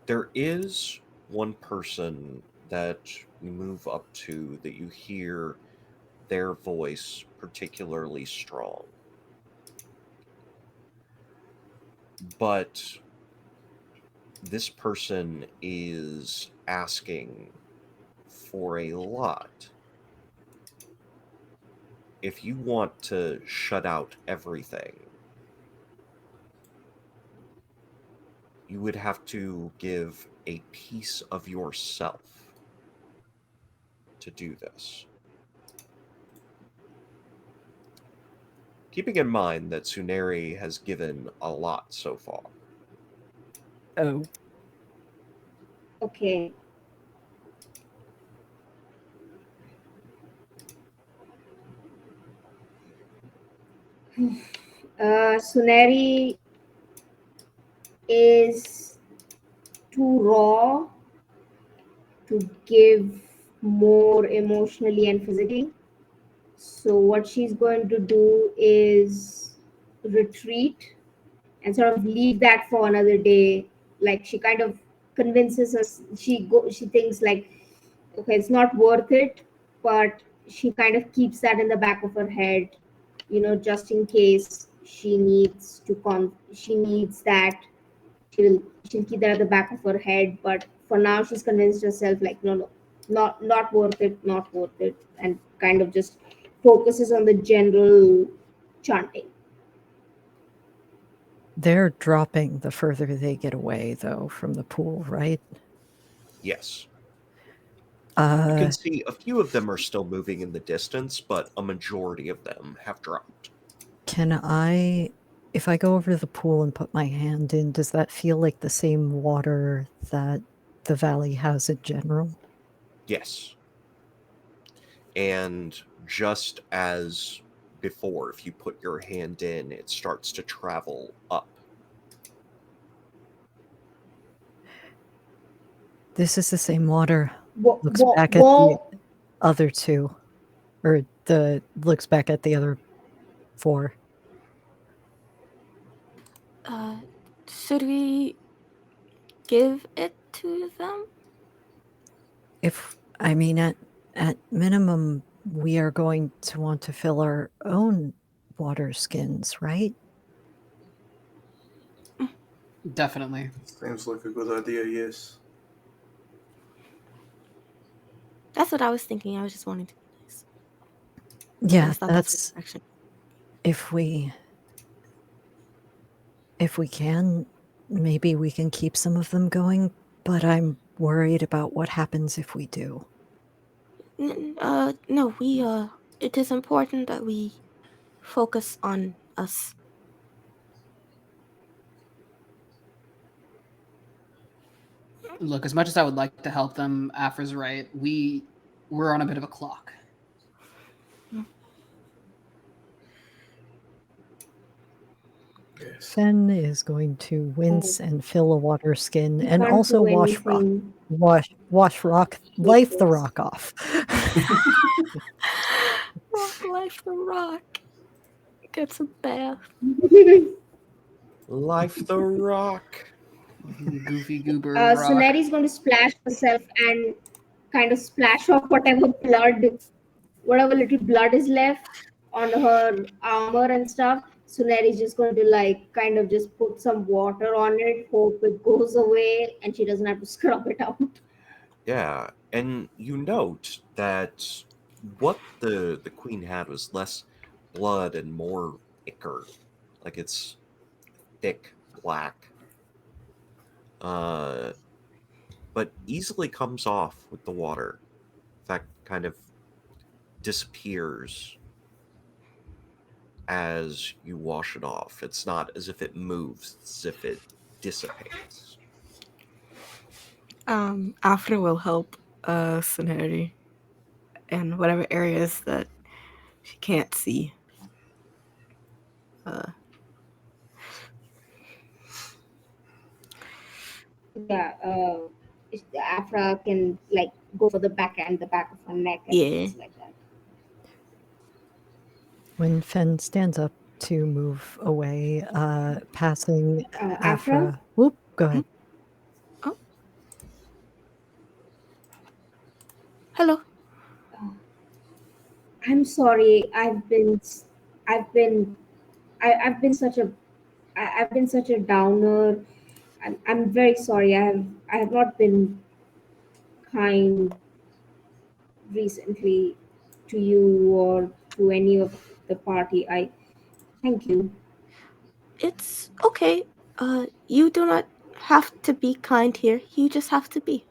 There is one person that you move up to that you hear their voice particularly strong. But this person is asking for a lot. If you want to shut out everything, you would have to give a piece of yourself to do this. Keeping in mind that Tsuneri has given a lot so far. Oh, Okay. Suneri is too raw to give more emotionally and physically. So what she's going to do is retreat and sort of leave that for another day. Like she kind of convinces us. She thinks like, okay, it's not worth it, but she kind of keeps that in the back of her head, just in case she needs to she needs that. She'll keep that at the back of her head, but for now she's convinced herself like, no, no, not worth it, not worth it, and kind of just focuses on the general chanting. they're dropping the further they get away, though, from the pool, right? Yes. You Uh, can see a few of them are still moving in the distance, but a majority of them have dropped. if I go over to the pool and put my hand in, does that feel like the same water that the valley has in general? Yes. And just as before, if you put your hand in, it starts to travel up. This is the same water. Whoa, Looks whoa, back at the whoa. other two, or looks back at the other four. Should we give it to them? At minimum, we are going to want to fill our own water skins, right? Definitely. Seems like a good idea, yes. That's what I was thinking. I was just wanting to be nice. I Yeah, just thought that's that's actually. if we can, maybe we can keep some of them going, but I'm worried about what happens if we do. No, it is important that we focus on us. Look, as much as I would like to help them, Afra's right. We're on a bit of a clock. Yes. Fen is going to wince and fill a water skin We and can't also do wash rock, anything life the this. rock off. Life the rock. Get some bath. Life the rock. Goofy goober rock. Suneri's going to splash herself and kind of splash off whatever little blood is left on her armor and stuff. Suneri's just going to like kind of just put some water on it, hope it goes away, and she doesn't have to scrub it out. Yeah, and you note that what the queen had was less blood and more ichor, like it's thick black, uh, but easily comes off with the water. In fact, kind of disappears as you wash it off. It's not as if it moves; it's as if it dissipates. Afra will help Suneri in whatever areas that she can't see. Yeah, Afra can like go for the back of her neck and Yeah. things like that. When Fen stands up to move away, passing Afra? Afra. Whoop, go ahead. Hello. I'm sorry. I've been, I've been I've been such a downer. I'm very sorry. I have not been kind recently to you or to any of the party. I thank you. It's okay. You do not have to be kind here. You just have to be.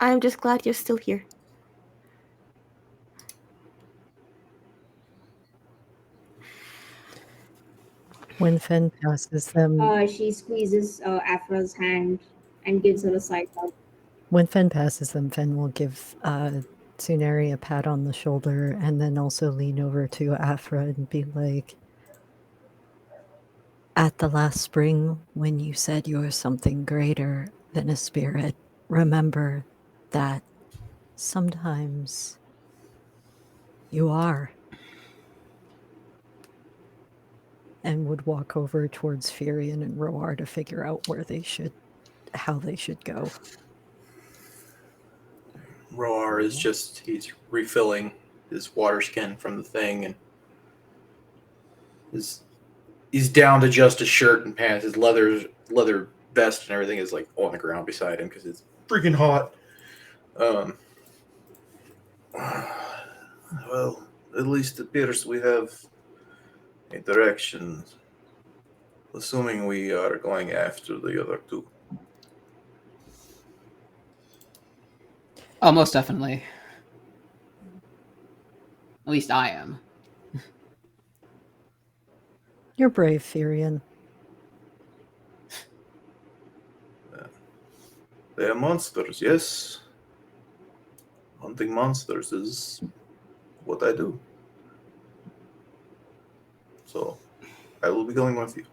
I'm just glad you're still here. When Fen passes them, She squeezes Afra's hand and gives her a side hug. Fen will give Tsuneri a pat on the shoulder and then also lean over to Afra and be like, "At the last spring, when you said you were something greater than a spirit, remember that sometimes you are." And would walk over towards Firion and Roar to figure out how they should go. Roar is he's refilling his water skin from the thing, and he's down to just his shirt and pants. His leather vest and everything is like on the ground beside him because it's freaking hot. Well, at least it appears we have a direction, assuming we are going after the other two. Oh, most definitely. At least I am. You're brave, Firion. They are monsters, yes. Hunting monsters is what I do. So, I will be going with you.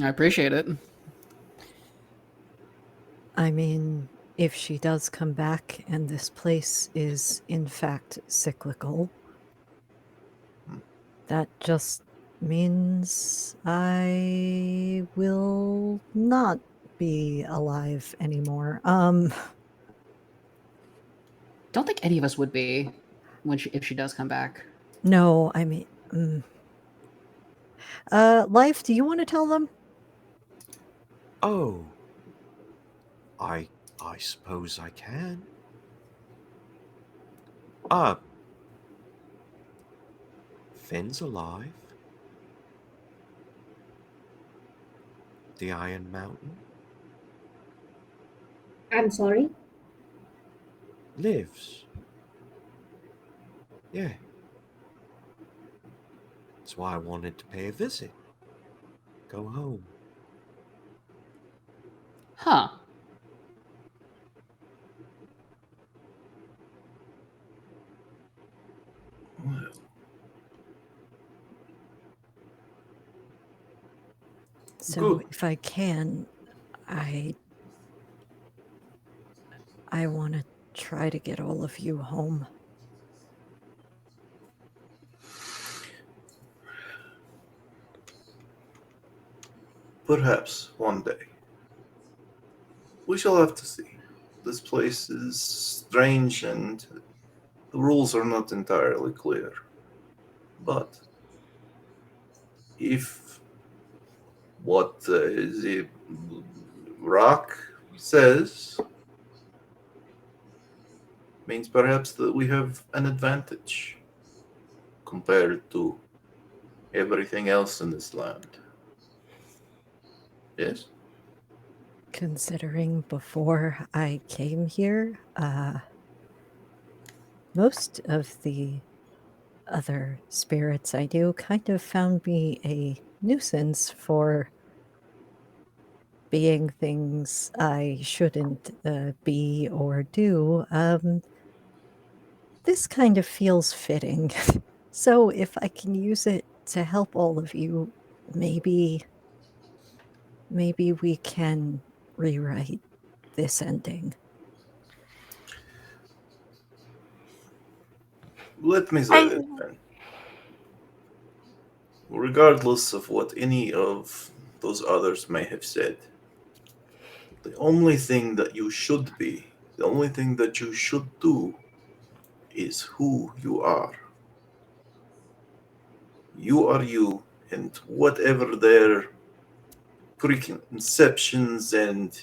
I appreciate it. I mean, if she does come back and this place is in fact cyclical, that just means I will not be alive anymore. Don't think any of us would be if she does come back. No, I mean, Life, do you want to tell them? Oh, I suppose I can. Finn's alive. The Iron Mountain. I'm sorry. Lives. Yeah. That's why I wanted to pay a visit. Go home. Huh. Well, So good. if I can, I want to try to get all of you home. Perhaps one day. We shall have to see. This place is strange and the rules are not entirely clear. But if what the rock says means perhaps that we have an advantage compared to everything else in this land. Yes? Considering before I came here, most of the other spirits I knew kind of found me a nuisance for being things I shouldn't be or do. This kind of feels fitting. So if I can use it to help all of you, maybe we can rewrite this ending. Let me say I this then. Regardless of what any of those others may have said, the only thing that you should be, the only thing that you should do is who you are. You are you, and whatever their preconceptions and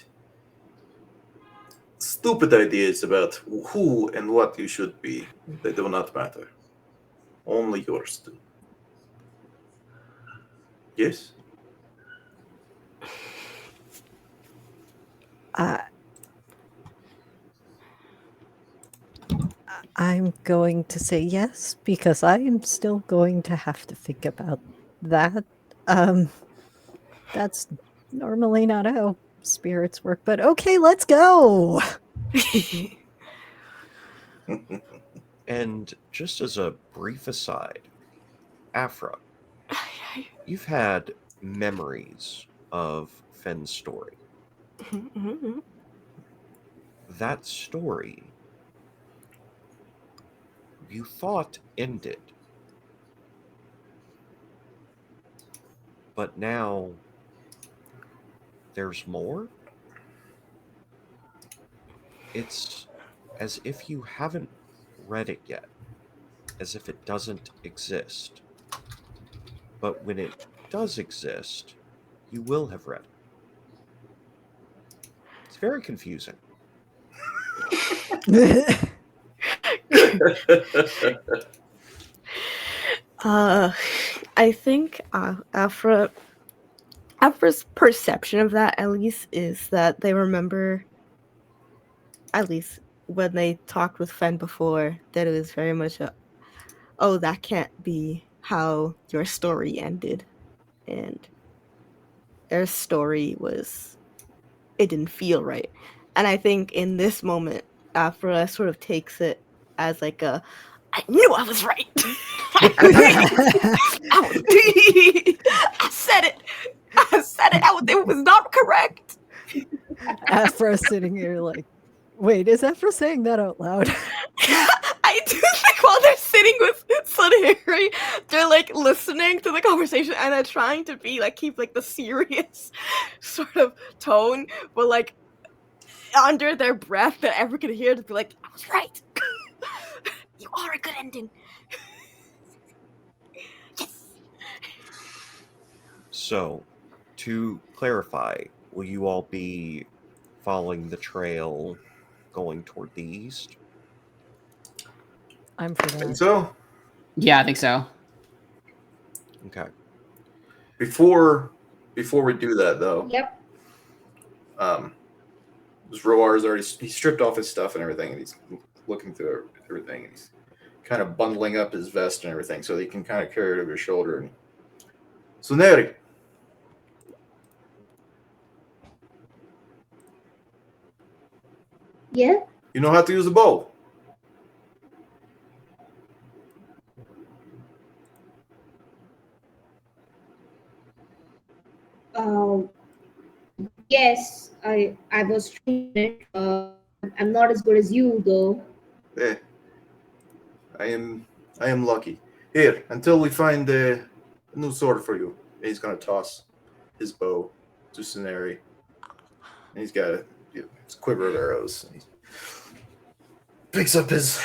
stupid ideas about who and what you should be, they do not matter. Only yours do. Yes? Uh, I'm going to say yes because I am still going to have to think about that. That's normally not how spirits work, but okay, let's go. And just as a brief aside, Afra, you've had memories of Fenn's story. That story you thought ended, but now there's more? It's as if you haven't read it yet, as if it doesn't exist. But when it does exist, you will have read it. It's very confusing. uh, I think Afra's perception of that, at least, is that they remember, at least when they talked with Fen before, that it was very much oh, that can't be how your story ended. And their story was, it didn't feel right. And I think in this moment, Afra sort of takes it as like I knew I was right. I said it. I said it. It was not correct. Afro sitting here like, wait, is Afro saying that out loud? I do think while they're sitting with Harry, they're like listening to the conversation and they're trying to be like keep like the serious sort of tone, but like under their breath that everyone could hear to be like, I was right. You are a good ending. Yes. So, to clarify, will you all be following the trail going toward the east? I'm for Think that. so? Yeah, I think so. Okay. Before we do that though, Yep. um, This Roar's already he stripped off his stuff and everything, and he's looking through everything, and he's kind of bundling up his vest and everything so that he can kind of carry it over his shoulder. And Suneri, Yeah. you know how to use a bow. Uh, yes, I was trained in it. I'm not as good as you though. Eh, I am lucky. Here, until we find a new sword for you. And he's gonna toss his bow to Suneri. And he's got his quiver of arrows. And he picks up his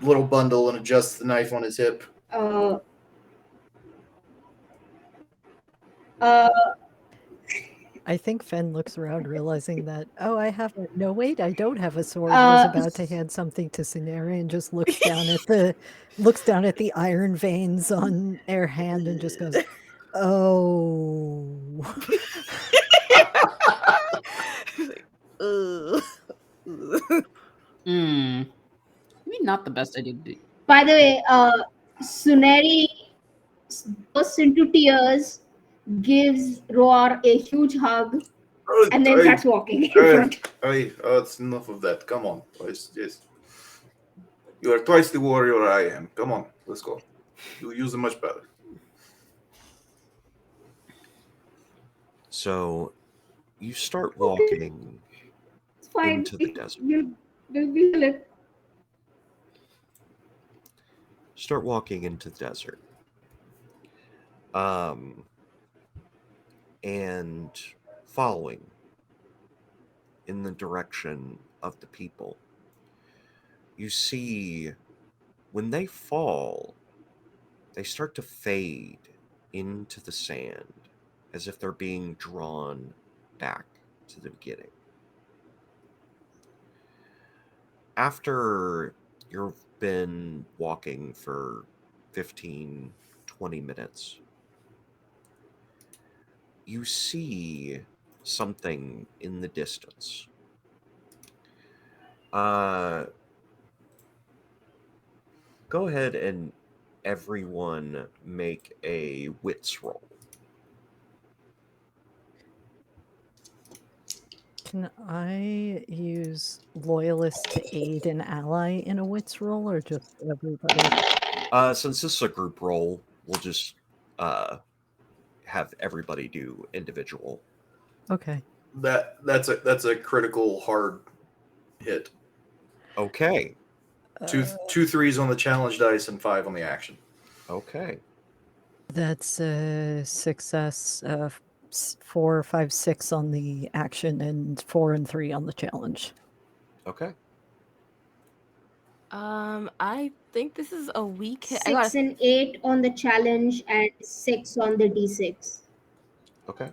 little bundle and adjusts the knife on his hip. Uh, uh, I think Fen looks around, realizing that, oh, I have a, no, wait, I don't have a sword. Was about to hand something to Suneri and just looks down at the iron veins on her hand and just goes, oh. Like, ugh. Maybe not the best idea to do. by the way, Suneri bursts into tears, gives Roar a huge hug, and then starts walking in front. It's enough of that. Come on, boys. Yes. You are twice the warrior I am. Come on, let's go. You use them much better. So you start walking It's fine. into the desert. We'll feel it. Start walking into the desert. And following in the direction of the people. You see, when they fall, they start to fade into the sand as if they're being drawn back to the beginning. After you've been walking for 15, 20 minutes, you see something in the distance. Go ahead and everyone make a wits roll. Can I use loyalist to aid an ally in a wits roll, or just everybody? Since this is a group roll, we'll just have everybody do individual. Okay. That's a critical hard hit. Okay. Two threes on the challenge dice and 5 on the action. Okay. That's a success. 4, 5, 6 on the action, and 4 and 3 on the challenge. Okay. I think this is a weak hit. 6 and 8 on the challenge and 6 on the d6. Okay.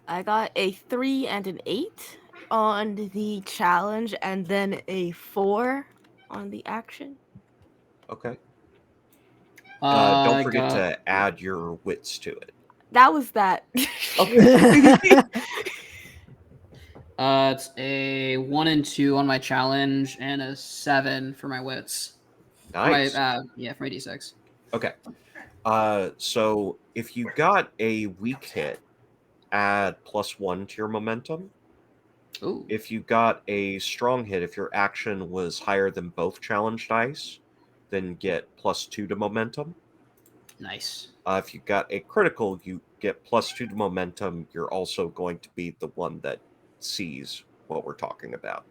I got a 3 and an 8 on the challenge, and then a 4 on the action. Okay. I Don't forget got- to add your wits to it. That was that. It's a 1 and 2 on my challenge and a 7 for my wits. Nice. For my d6. Okay. So if you got a weak hit, add +1 to your momentum. Ooh. If you got a strong hit, if your action was higher than both challenge dice, then get +2 to momentum. Nice. If you got a critical, you get +2 to momentum. You're also going to be the one that sees what we're talking about.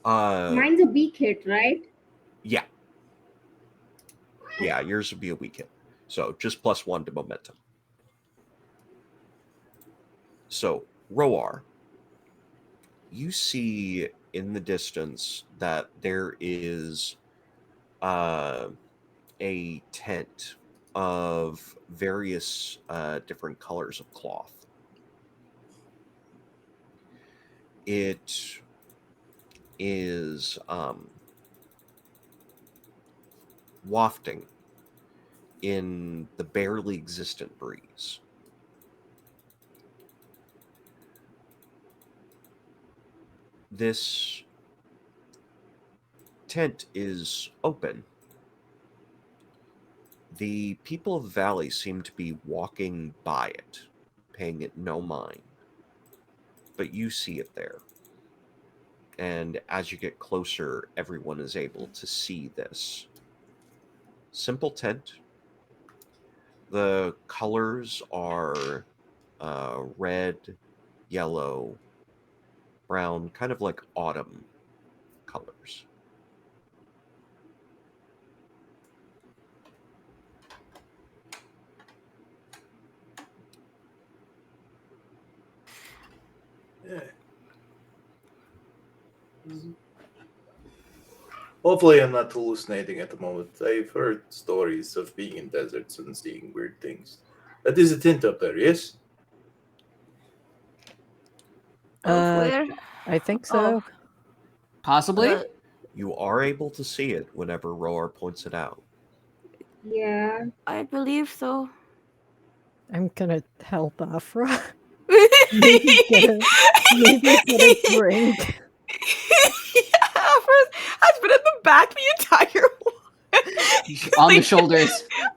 Mine's a weak hit, right? Yeah. Yeah, yours would be a weak hit. So just +1 to momentum. So, Roar, you see in the distance that there is a tent of various different colors of cloth. It is wafting in the barely existent breeze. this tent is open. The people of the valley seem to be walking by it, paying it no mind. But you see it there. And as you get closer, everyone is able to see this simple tent. The colors are red, yellow, brown, kind of like autumn colors. Yeah. Hopefully, I'm not hallucinating at the moment. I've heard stories of being in deserts and seeing weird things. That is a tent up there, yes? Uh, Where? I think Oh, so. Possibly. You are able to see it whenever Roar points it out. Yeah. I believe so. I'm gonna help Afra. maybe get a drink. First, has been in the back the entire On the shoulders.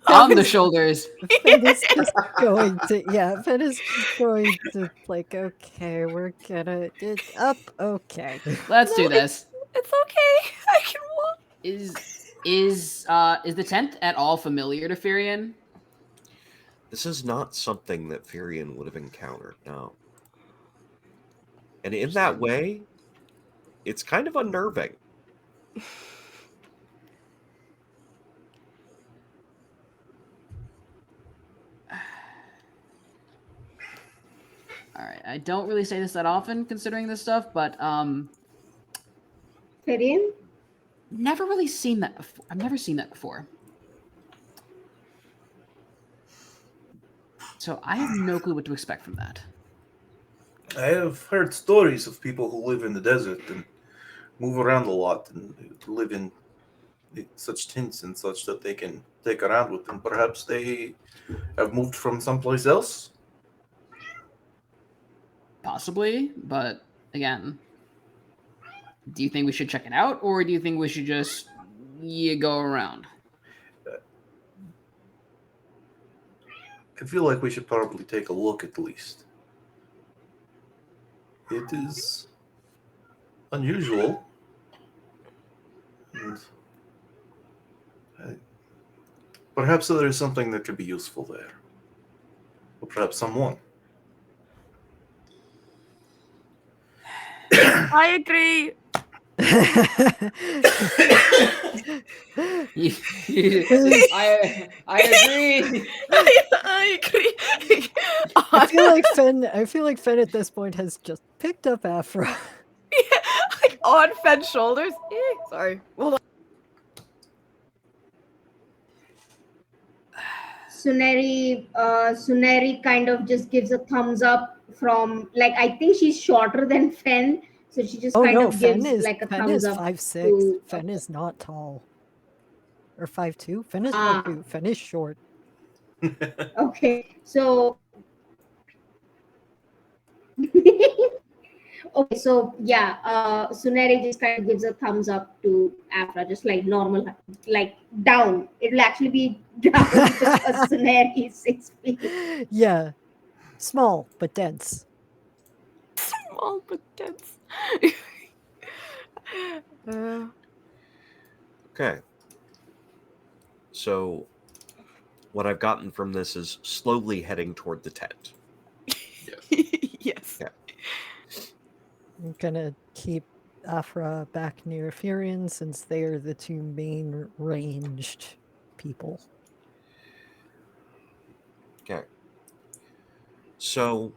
On the shoulders. Fen is just going to Fen is just going to like, okay, we're gonna it up, okay. Let's No, do this. It's okay. I can walk. Is the tent at all familiar to Firion? This is not something that Firion would have encountered, no. And in that way, it's kind of unnerving. All right. I don't really say this that often considering this stuff, but Ferian? never really seen that before. I've never seen that before. So I have no clue what to expect from that. I have heard stories of people who live in the desert and move around a lot and live in such tents and such that they can take around with them. Perhaps they have moved from someplace else? Possibly, but again, do you think we should check it out, or do you think we should just go around? I feel like we should probably take a look at least. It is unusual. And perhaps there is something that could be useful there. Or perhaps someone. I agree. I agree. I agree. I feel like Fen at this point has just picked up Afra. Like on Fen's shoulders. Sorry. Hold on. Suneri kind of just gives a thumbs up from, like, I think she's shorter than Fen, so she just kind of Fen gives is like a Fen thumbs is up 5'6". to Fen is not tall. Or 5'2". Fen is Ah. 5'2". Fen is short. Okay, so okay, so yeah, Suneri just kind of gives a thumbs up to Afra, just like normal, like down. It'll actually be down because Suneri is 6 feet. Yeah. Small but dense. Small but dense. Okay. So, what I've gotten from this is slowly heading toward the tent. Yes. Yeah. I'm gonna keep Afra back near Firion since they are the two main ranged people. Okay. So,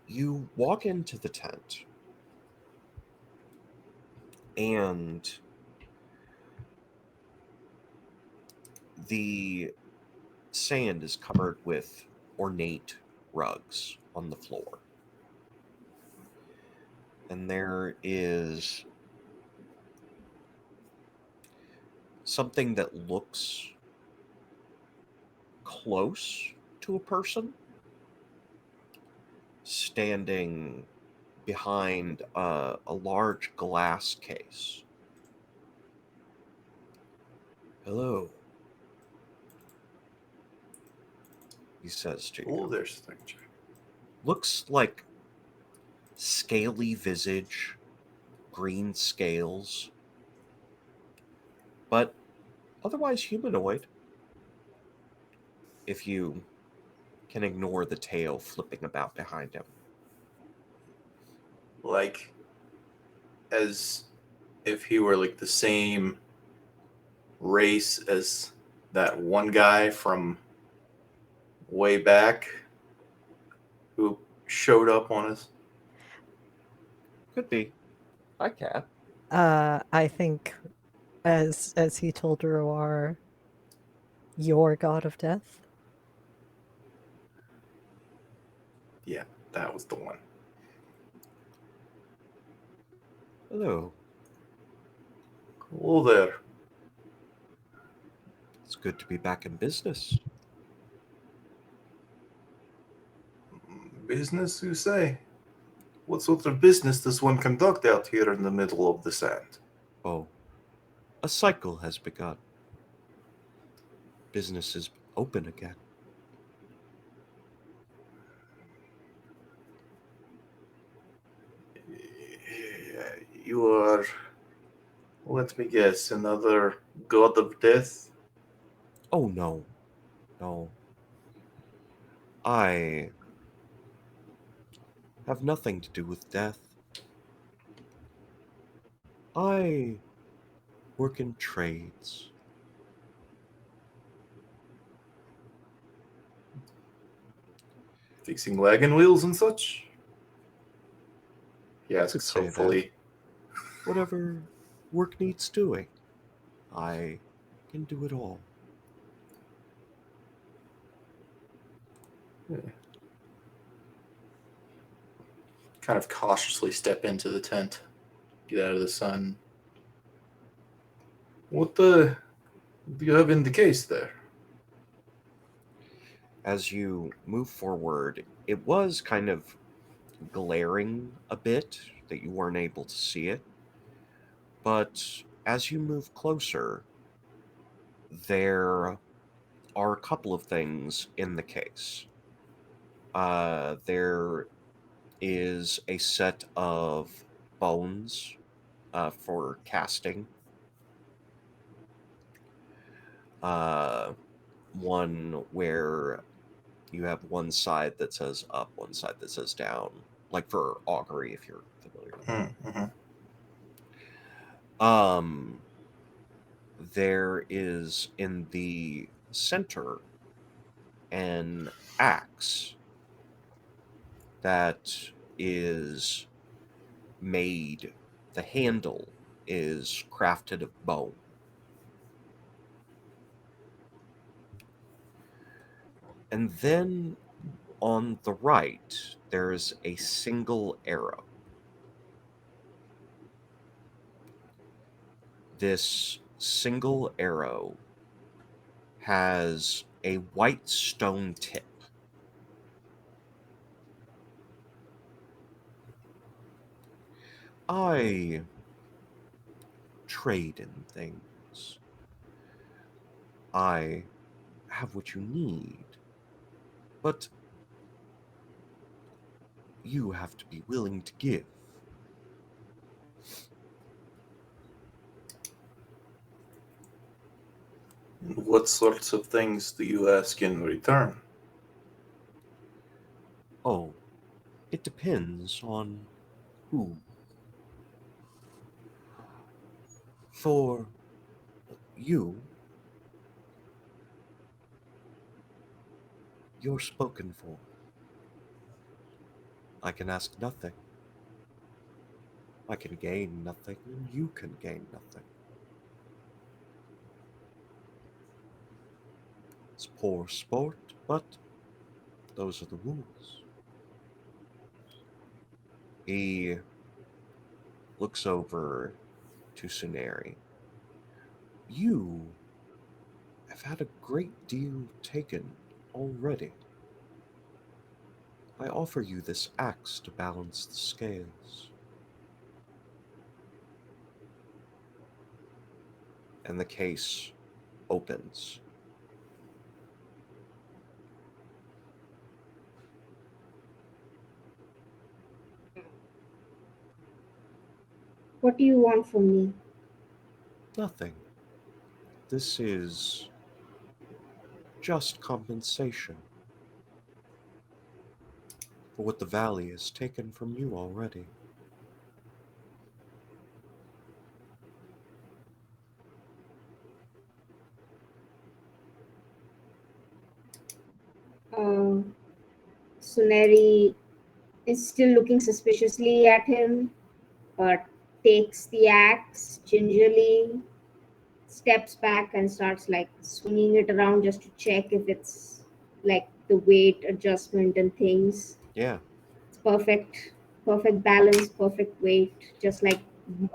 you walk into the tent, and the sand is covered with ornate rugs on the floor. And there is something that looks close to a person standing behind a large glass case. Hello, he says to Oh, you. there's stranger. Looks like scaly visage, green scales, but otherwise humanoid. If you can ignore the tail flipping about behind him. Like, as if he were like the same race as that one guy from way back who showed up on us. Could be. Hi, Cat. I think as he told Roar, your god of death. Yeah, that was the one. Hello. Hello there. It's good to be back in business. Business, you say? What sort of business does one conduct out here in the middle of the sand? Oh, a cycle has begun. Business is open again. You are, let me guess, another god of death? Oh, no. No. I have nothing to do with death. I work in trades. Fixing wagon wheels and such? He Could asks say that. hopefully. Whatever work needs doing, I can do it all. Kind of cautiously step into the tent, get out of the sun. What do you have in the case there? As you move forward, it was kind of glaring a bit that you weren't able to see it. But as you move closer, there are a couple of things in the case. There is a set of bones for casting. Uh, one where you have one side that says up, one side that says down, like for augury, if you're familiar with that. Mm-hmm. There is in the center an axe that is made, the handle is crafted of bone. And then on the right, there's a single arrow. This single arrow has a white stone tip. I trade in things. I have what you need. But you have to be willing to give. What sorts of things do you ask in return? Oh, it depends on who. For you, you're spoken for. I can ask nothing. I can gain nothing, and you can gain nothing. It's poor sport, but those are the rules. He looks over to Suneri. You have had a great deal taken already. I offer you this axe to balance the scales. And the case opens. What do you want from me? Nothing. This is just compensation for what the valley has taken from you already. Uh, Suneri is still looking suspiciously at him, but takes the axe gingerly, steps back, and starts like swinging it around just to check if it's like the weight adjustment and things. Yeah, It's perfect, perfect balance, perfect weight, just like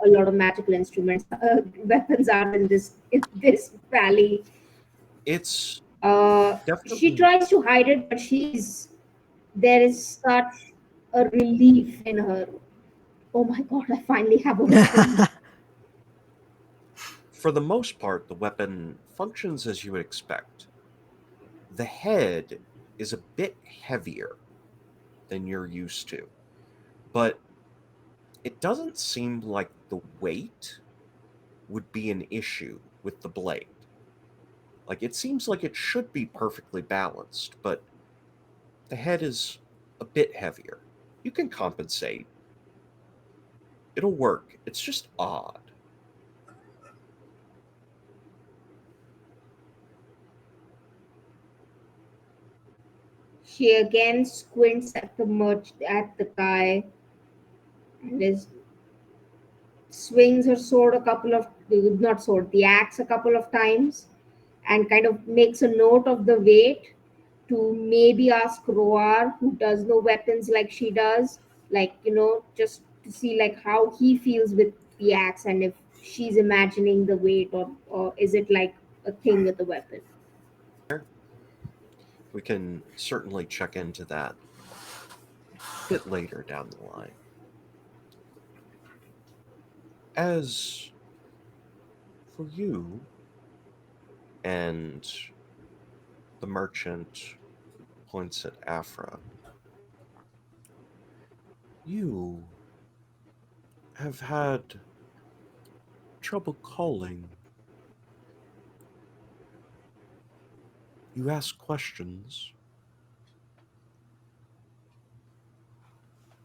a lot of magical instruments, weapons are in this valley. it's She definitely. tries to hide it, but there is such a relief in her. Oh my god, I finally have a weapon. For the most part, the weapon functions as you would expect. The head is a bit heavier than you're used to, but it doesn't seem like the weight would be an issue with the blade. Like, it seems like it should be perfectly balanced, but the head is a bit heavier. You can compensate. It'll work. It's just odd. She again squints at the guy and is swings her sword a couple of not sword the axe a couple of times and kind of makes a note of the weight to maybe ask Roar, who does know weapons like she does, like just to see like how he feels with the axe and if she's imagining the weight or is it like a thing with the weapon. We can certainly check into that a bit later down the line. As for you and the merchant points at Afra, you have had trouble calling. You ask questions,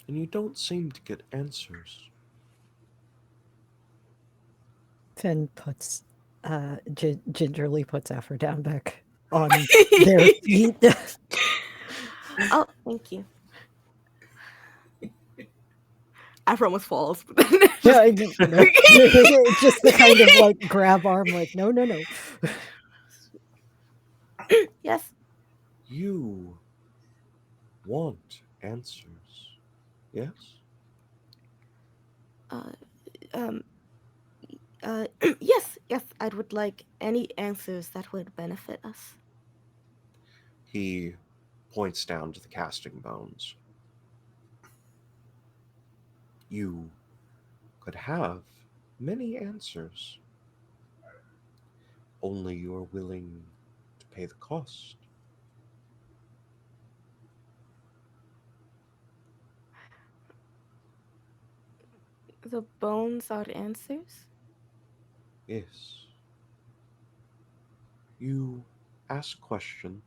and you don't seem to get answers. Finn puts gingerly puts Afra down back on their feet. Oh, thank you. Afro almost falls, but then Yeah, just no. Just the kind of like grab arm, like no, no, no. yes. You want answers, yes? Uh, um, yes, yes. I would like any answers that would benefit us. He points down to the casting bones. You could have many answers, only you are willing to pay the cost. The bones are answers. Yes. You ask questions,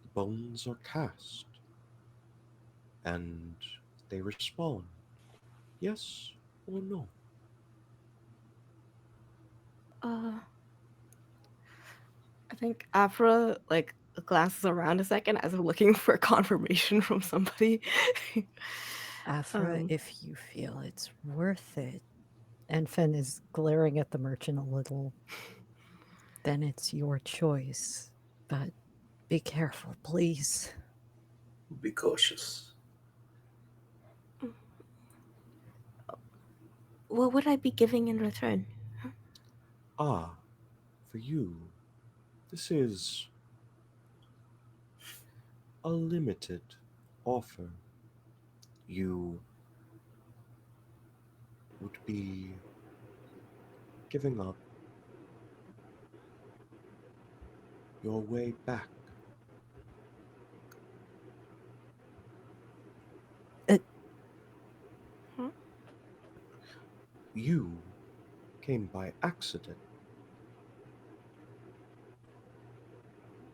the bones are cast, and they respond yes or no. Uh, I think Afra like glances around a second as if looking for confirmation from somebody. Afra, um, if you feel it's worth it, and Finn is glaring at the merchant a little, then it's your choice. But be careful, please. Be cautious. what would I be giving in return? Ah, for you, this is a limited offer, you would be giving up your way back. Huh? You came by accident.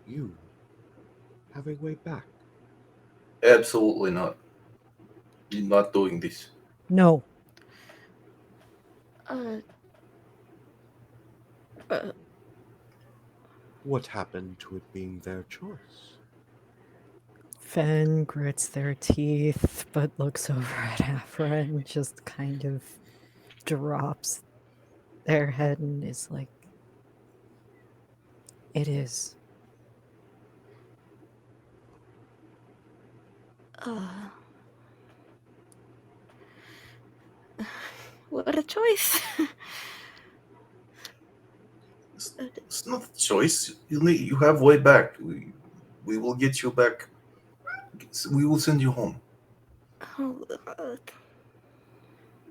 You have a way back. Absolutely not. You're not doing this. No. Uh, uh, What happened to it being their choice? Fen grits their teeth, but looks over at Afra and just kind of drops their head and is like, it is. uh, what a choice. It's not a choice. You have way back. We will get you back. We will send you home. Oh,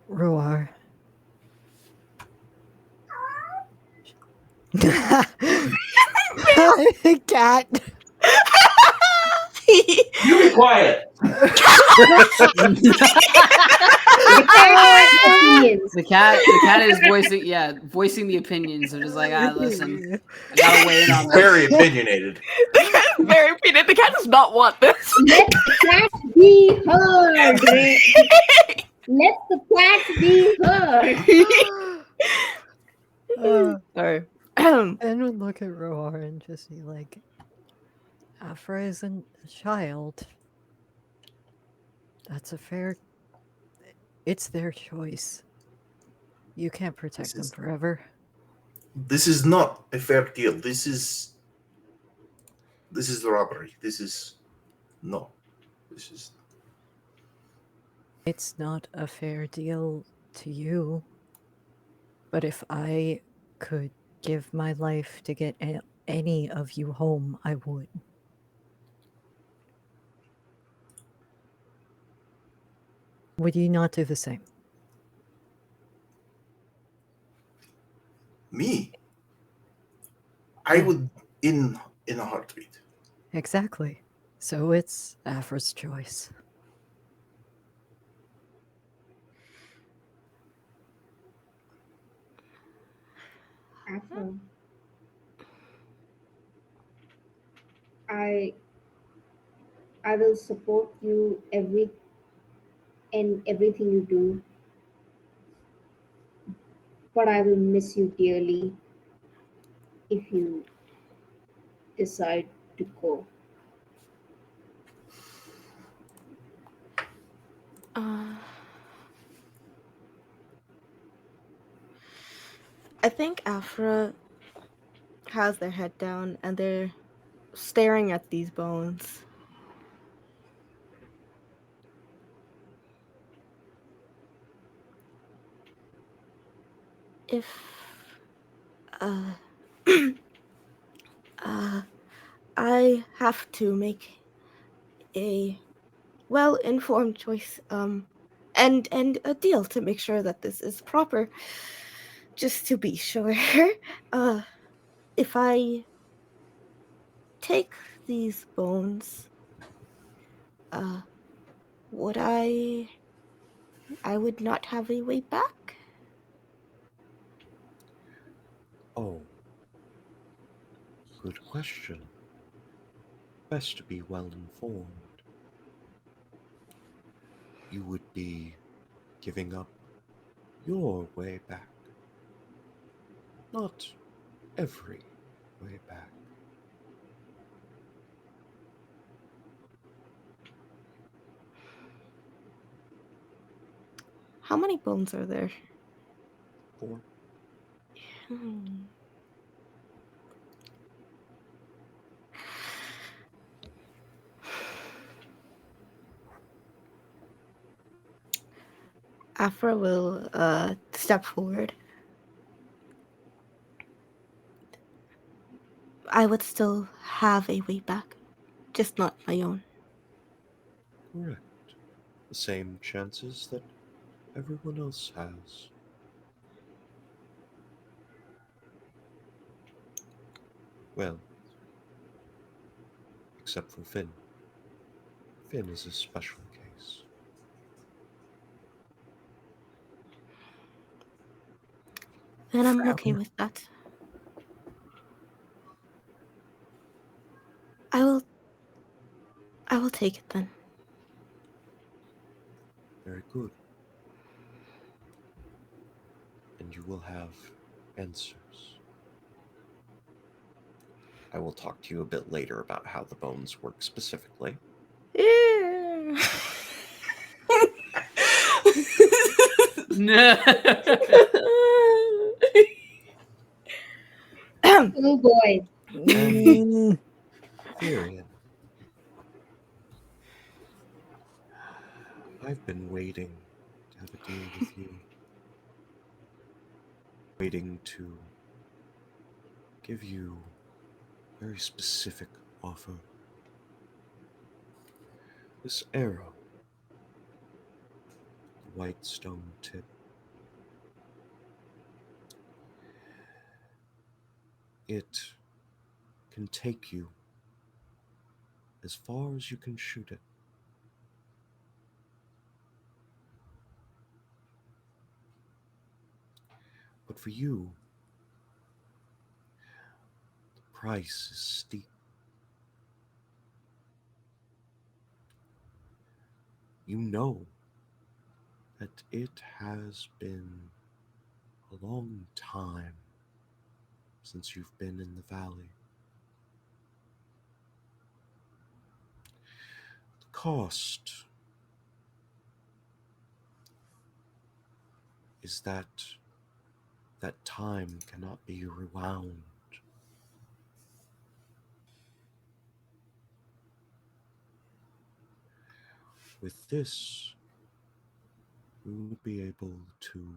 Roar. Cat. You be quiet. The cat has opinions. The cat is voicing the opinions of just like, listen, I gotta weigh in on this. Very opinionated. the cat is very opinionated. The cat does not want this. Let the cat be heard. Let the cat be heard. Sorry. And would look at Roar and just be like, Afra isn't a child. That's a fair. It's their choice. You can't protect them forever. This is not a fair deal. This is robbery. This is no. This is It's not a fair deal to you. But if I could give my life to get any of you home, I would. Would you not do the same? me. I would in a heartbeat. Exactly. So it's Afra's choice. Afra, I will support you in everything you do, but I will miss you dearly if you decide to go. I think Afra has their head down and they're staring at these bones. If I have to make a well-informed choice, and a deal to make sure that this is proper, just to be sure. If I take these bones, would I would not have a way back? Oh, good question. Best to be well informed. You would be giving up your way back. Not every way back. How many bones are there? 4. Afra will step forward. I would still have a way back, just not my own. Correct. The same chances that everyone else has. Well, except for Finn. Finn is a special case. And I'm okay Fair. with that. I will I will take it then. Very good. And you will have answers. I will talk to you a bit later about how the bones work specifically. Yeah. Oh boy. And Therian, I've been waiting to have a deal with you. Waiting to give you a very specific offer. This arrow, the white stone tip, it can take you as far as you can shoot it. But for you, the price is steep. You know that it has been a long time since you've been in the valley. The cost is that time cannot be rewound. With this, you will be able to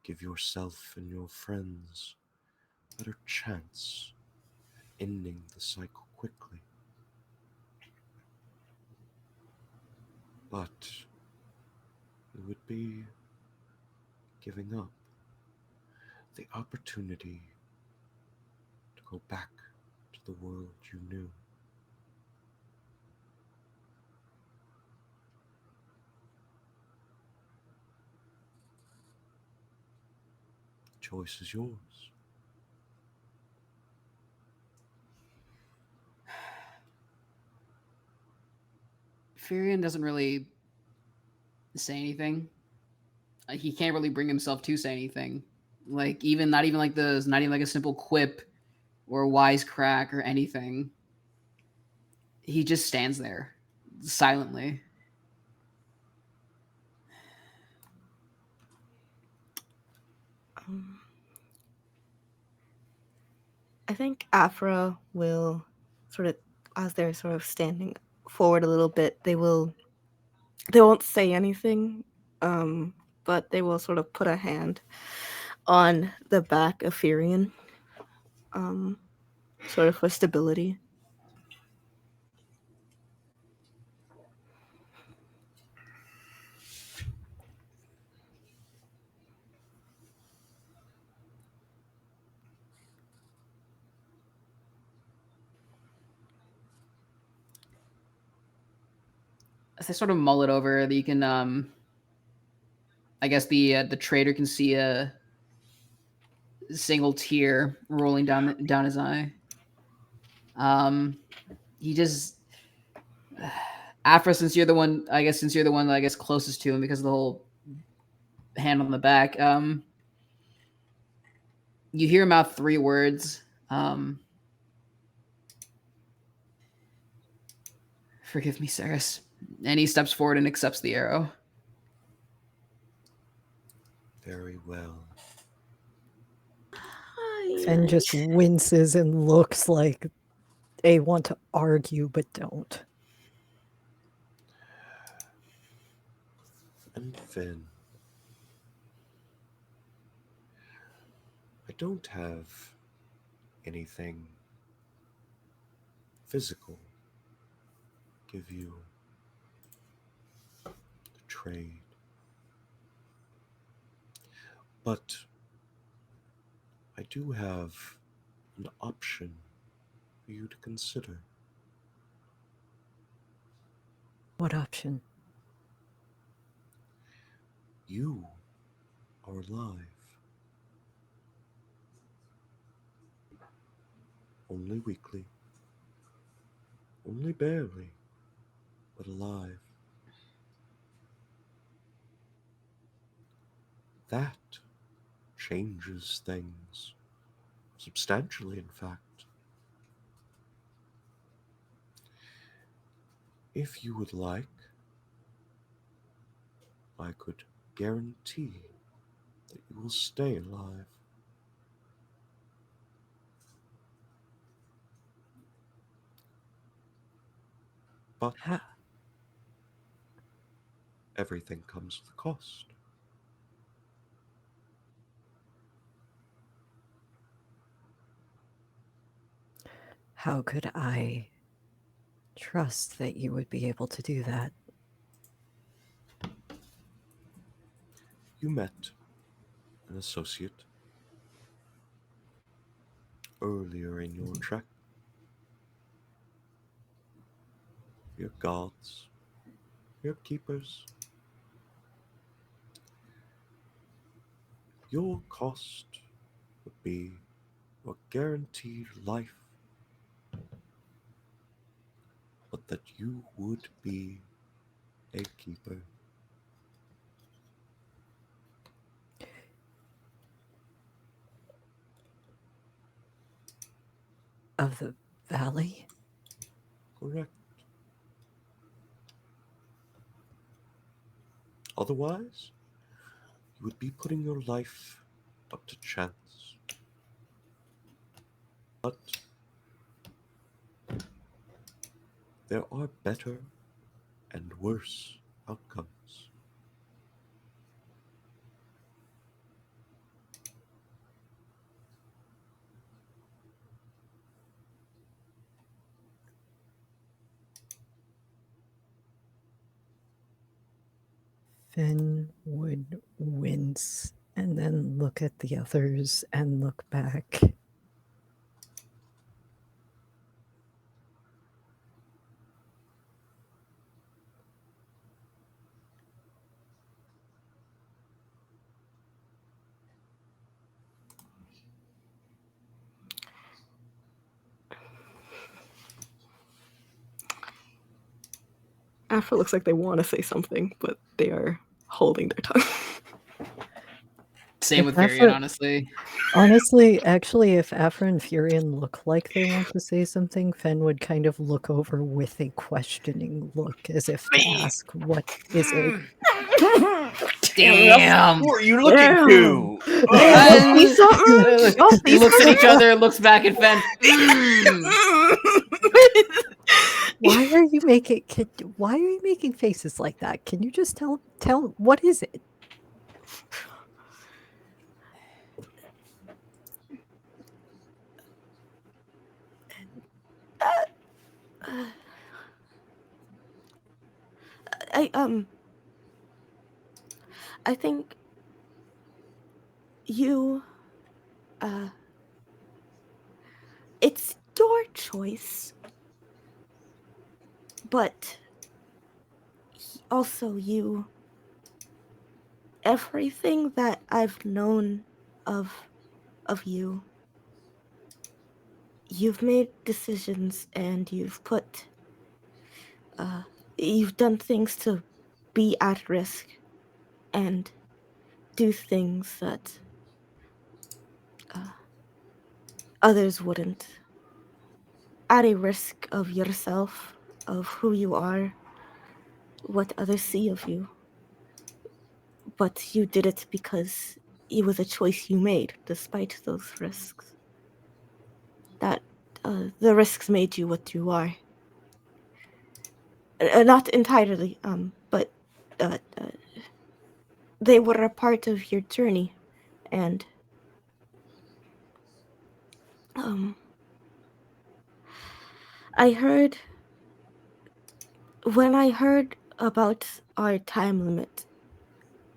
give yourself and your friends a better chance at ending the cycle quickly. But it would be giving up the opportunity to go back to the world you knew. The choice is yours. Furion doesn't really say anything. He can't really bring himself to say anything. Like even not even like the not even like a simple quip or a wisecrack or anything. He just stands there silently. Um, I think Afra will sort of, as they're sort of standing forward a little bit, they won't say anything, but they will sort of put a hand on the back of Furion, um, sort of for stability. As they sort of mull it over, you can I guess the trader can see a single tear rolling down his eye. He just Afra, since you're the one, I guess, since you're the one, I guess, closest to him because of the whole hand on the back. You hear him out three words. Forgive me, Saris. And he steps forward and accepts the arrow. Very well. Fen just winces and looks like they want to argue but don't. And Finn, I don't have anything physical to give you. afraid. But I do have an option for you to consider. What option? You are alive. Only weakly. Only barely, but alive. That changes things. Substantially, in fact. If you would like, I could guarantee that you will stay alive. But How, everything comes with a cost. how could I trust that you would be able to do that? You met an associate earlier in your trek. Your guards, your keepers. Your cost would be a guaranteed life, but that you would be a keeper. Of the valley? Correct. Otherwise, you would be putting your life up to chance. But there are better and worse outcomes. Finn would wince and then look at the others and look back. Afra looks like they want to say something, but they are holding their tongue. Same If with Varian, Afra- honestly. Honestly, actually, if Afra and Furion look like they want to say something, Fen would kind of look over with a questioning look as if to ask, what is it? Damn. Who are you looking to? Y'all see something? Y'all see Looks at something? each other, looks back at Fen. Why are you making faces like that? Can you just tell what is it? I I think you it's your choice, but also everything that I've known of you, you've made decisions and you've done things to be at risk and do things that others wouldn't, at a risk of yourself, of who you are, what others see of you. But you did it because it was a choice you made, despite those risks. That the risks made you what you are. Not entirely, but they were a part of your journey, and I heard when I heard about our time limit.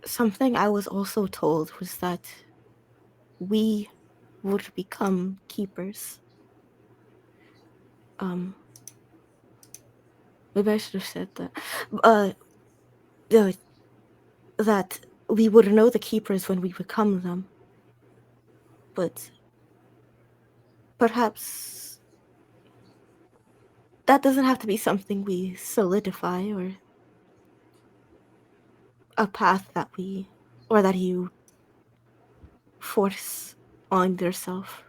Something I was also told was that we would become keepers. Um, maybe I should have said that. Uh, uh, that we would know the keepers when we become them. But perhaps that doesn't have to be something we solidify or a path that we or that you force on yourself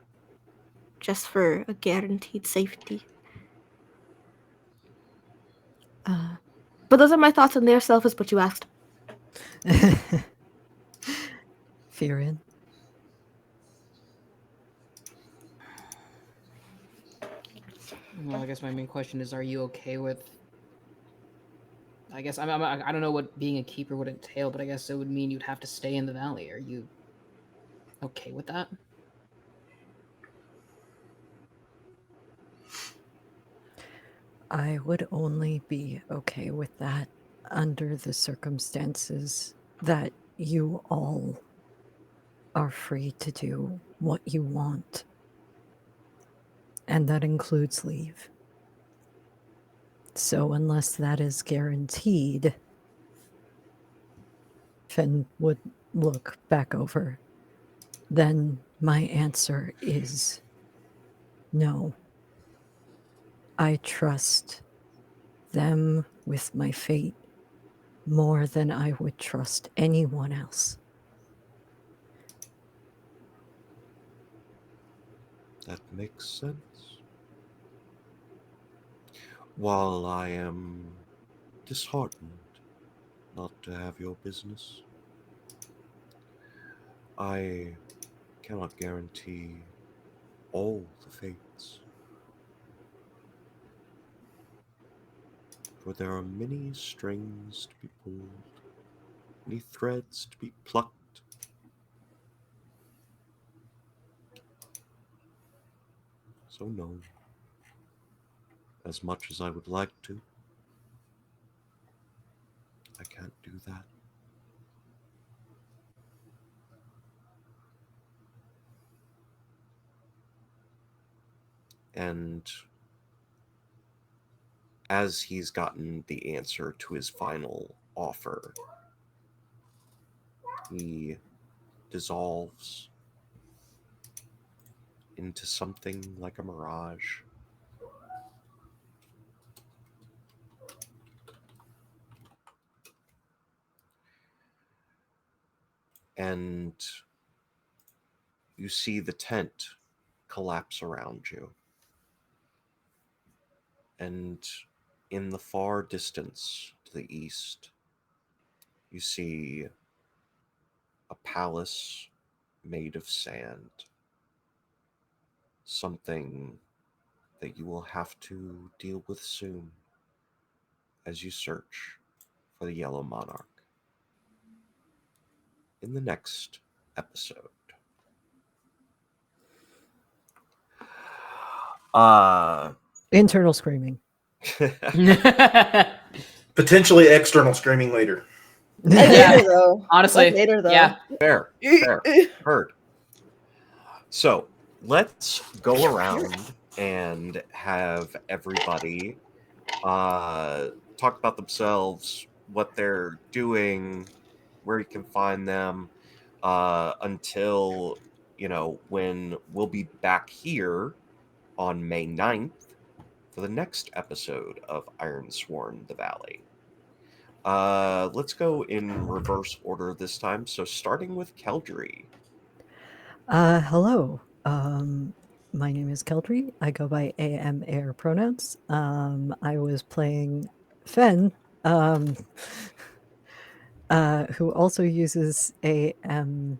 just for a guaranteed safety. Uh, But those are my thoughts on their self is what you asked. Furion. Well, I guess my main question is: are you okay with? I guess I don't know what being a keeper would entail, but I guess it would mean you'd have to stay in the valley. Are you okay with that? I would only be okay with that under the circumstances that you all are free to do what you want. And that includes leave. So, unless that is guaranteed, Finn would look back over. Then my answer is no. I trust them with my fate more than I would trust anyone else. That makes sense. While I am disheartened not to have your business, I cannot guarantee all the fates. For there are many strings to be pulled, many threads to be plucked. So, no, as much as I would like to, I can't do that. And as he's gotten the answer to his final offer, he dissolves into something like a mirage. And you see the tent collapse around you. And in the far distance to the east, you see a palace made of sand. Something that you will have to deal with soon as you search for the Yellow Monarch in the next episode. Internal screaming. Potentially external screaming later. Yeah. Later though. Honestly, Like later though. yeah. Fair. Heard. So let's go around and have everybody talk about themselves, what they're doing, where you can find them, until, when we'll be back here on May 9th for the next episode of Ironsworn, the Valley. Let's go in reverse order this time. So starting with Keldry. Hello. My name is Keldry. I go by AM Air pronouns. I was playing Fen, who also uses AM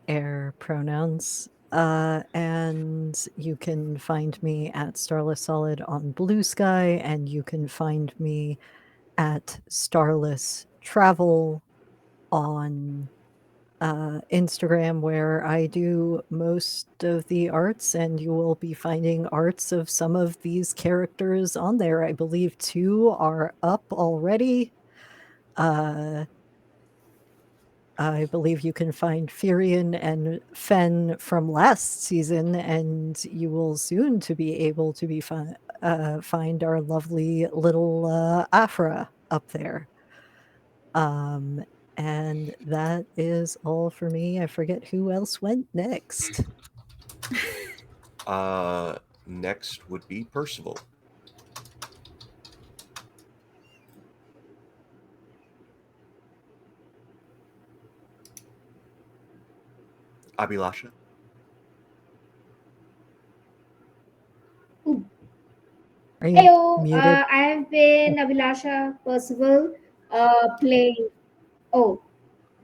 Air pronouns. And you can find me at Starless Solid on Blue Sky, and you can find me at Starless Travel on Instagram, where I do most of the arts, and you will be finding arts of some of these characters on there. I believe 2 are up already. Uh, I believe you can find Firion and Fen from last season, and you will soon to be able to find our lovely little Afra up there. Um, and that is all for me. I forget who else went next. Next would be Percival. Abhilasha. Are you Hello, muted? I have been Abhilasha Percival, playing. Oh,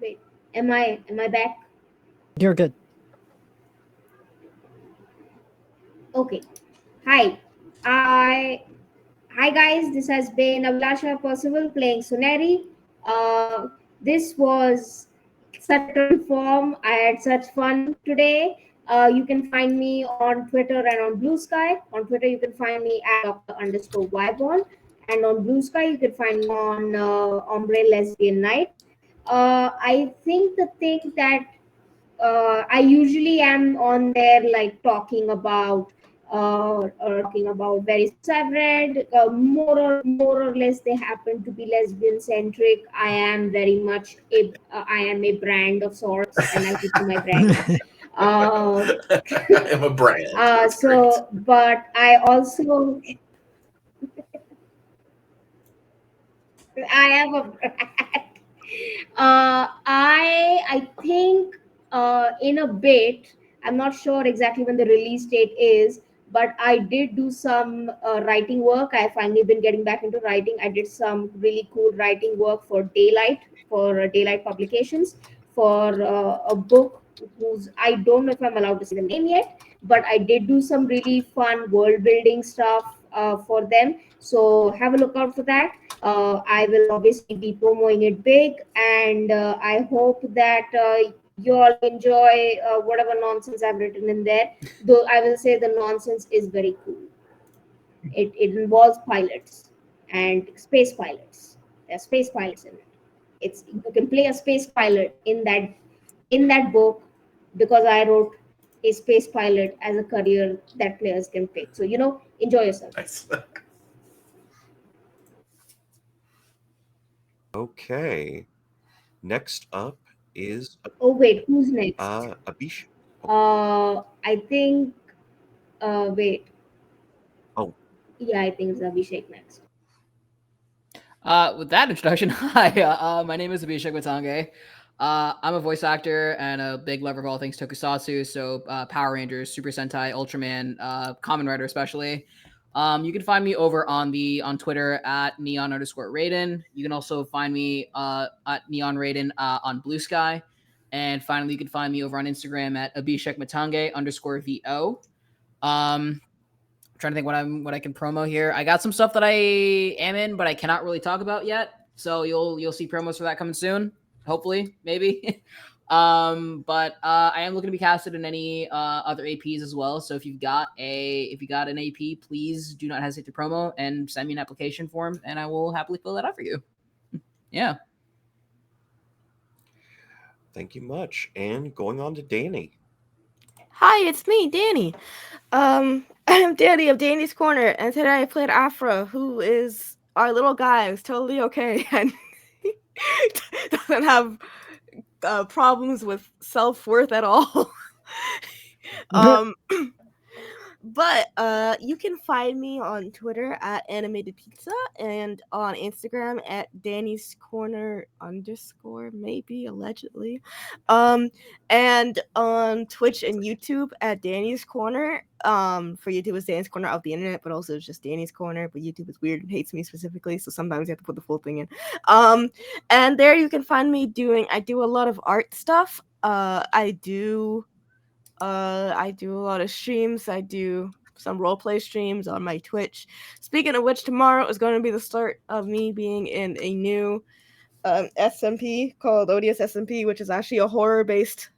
wait, am I back? You're good. Okay. Hi, I Hi guys, this has been Abhilasha Percival playing Suneri. This was such a total form. I had such fun today. You can find me on Twitter and on Blue Sky. On Twitter, you can find me at Dr_Vibon. And on Blue Sky, you can find me on Ombre Lesbian Night. I think the thing that I usually am on there like talking about various books I've read. More or less, they happen to be lesbian centric. I am a brand of sorts, and I'll keep to my brand. Uh, I am a brand. That's great. but I also I am a I think in a bit. I'm not sure exactly when the release date is, but I did do some writing work. I finally been getting back into writing. I did some really cool writing work for Daylight Publications for a book whose I don't know if I'm allowed to say the name yet, but I did do some really fun world building stuff for them. So have a look out for that. I will obviously be promoting it big, and I hope that you all enjoy whatever nonsense I've written in there. Though I will say the nonsense is very cool. It involves pilots and space pilots. There are space pilots in it. It's you can play a space pilot in that book because I wrote a space pilot as a career that players can pick. So enjoy yourself. Nice. Okay. Next up is Oh wait, who's next? Abish. I think. Wait. Oh, Yeah, I think it's Abhishek next. With that introduction, hi, my name is Abhishek Matange. I'm a voice actor and a big lover of all things tokusatsu, so Power Rangers, Super Sentai, Ultraman, Kamen Rider especially. You can find me over on Twitter at neon_Raiden. You can also find me at Neon Raiden on Blue Sky. And finally, you can find me over on Instagram at Abhishek Matange_VO. Trying to think what I can promo here. I got some stuff that I am in, but I cannot really talk about yet. So you'll see promos for that coming soon. Hopefully, maybe. But I am looking to be casted in any other APs as well. So if you got an AP, please do not hesitate to promo and send me an application form, and I will happily fill that out for you. Yeah. thank you much. And going on to Danny. Hi, it's me, Danny. I'm Danny of Danny's Corner, and today I played Afra, who is our little guy who's totally okay and doesn't have problems with self-worth at all. um, But you can find me on Twitter at Animated Pizza and on Instagram at Danny's Corner _ maybe allegedly, and on Twitch and YouTube at Danny's Corner. For YouTube is Danny's Corner of the internet, but also it's just Danny's Corner. But YouTube is weird and hates me specifically, so sometimes you have to put the full thing in. And there you can find me I do a lot of art stuff. I do a lot of streams. I do some roleplay streams on my Twitch. Speaking of which, tomorrow is going to be the start of me being in a new SMP called Odious SMP, which is actually a horror-based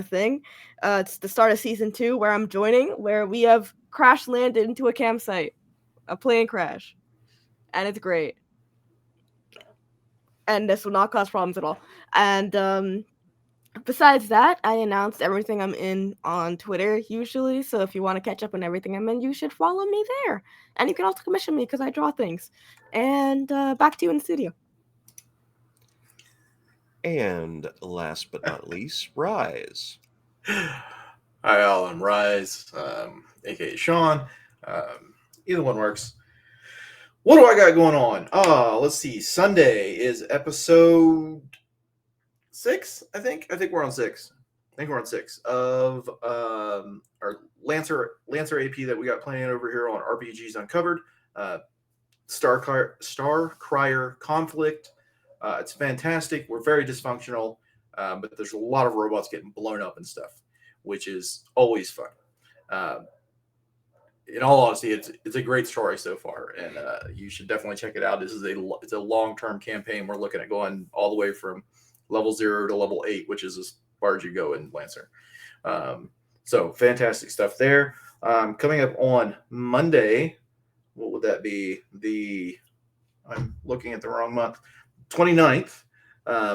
thing. It's the start of season 2 where I'm joining, where we have crash landed into a campsite, a plane crash, and it's great. and this will not cause problems at all. And besides that, I announce everything I'm in on Twitter usually. So if you want to catch up on everything I'm in, you should follow me there. And you can also commission me because I draw things. And back to you in the studio. And last but not least, Rise. Hi, all. I'm Rise, aka Sean. Either one works. What do I got going on? Let's see. Sunday is episode 6. I think we're on 6. I think we're on 6 of our Lancer AP that we got playing over here on RPGs Uncovered. Star Crier Conflict. It's fantastic. We're very dysfunctional, but there's a lot of robots getting blown up and stuff, which is always fun. In all honesty, it's a great story so far, and you should definitely check it out. It's a long-term campaign. We're looking at going all the way from level 0 to level 8, which is as far as you go in Lancer. So fantastic stuff there. Coming up on Monday, what would that be? I'm looking at the wrong month. 29th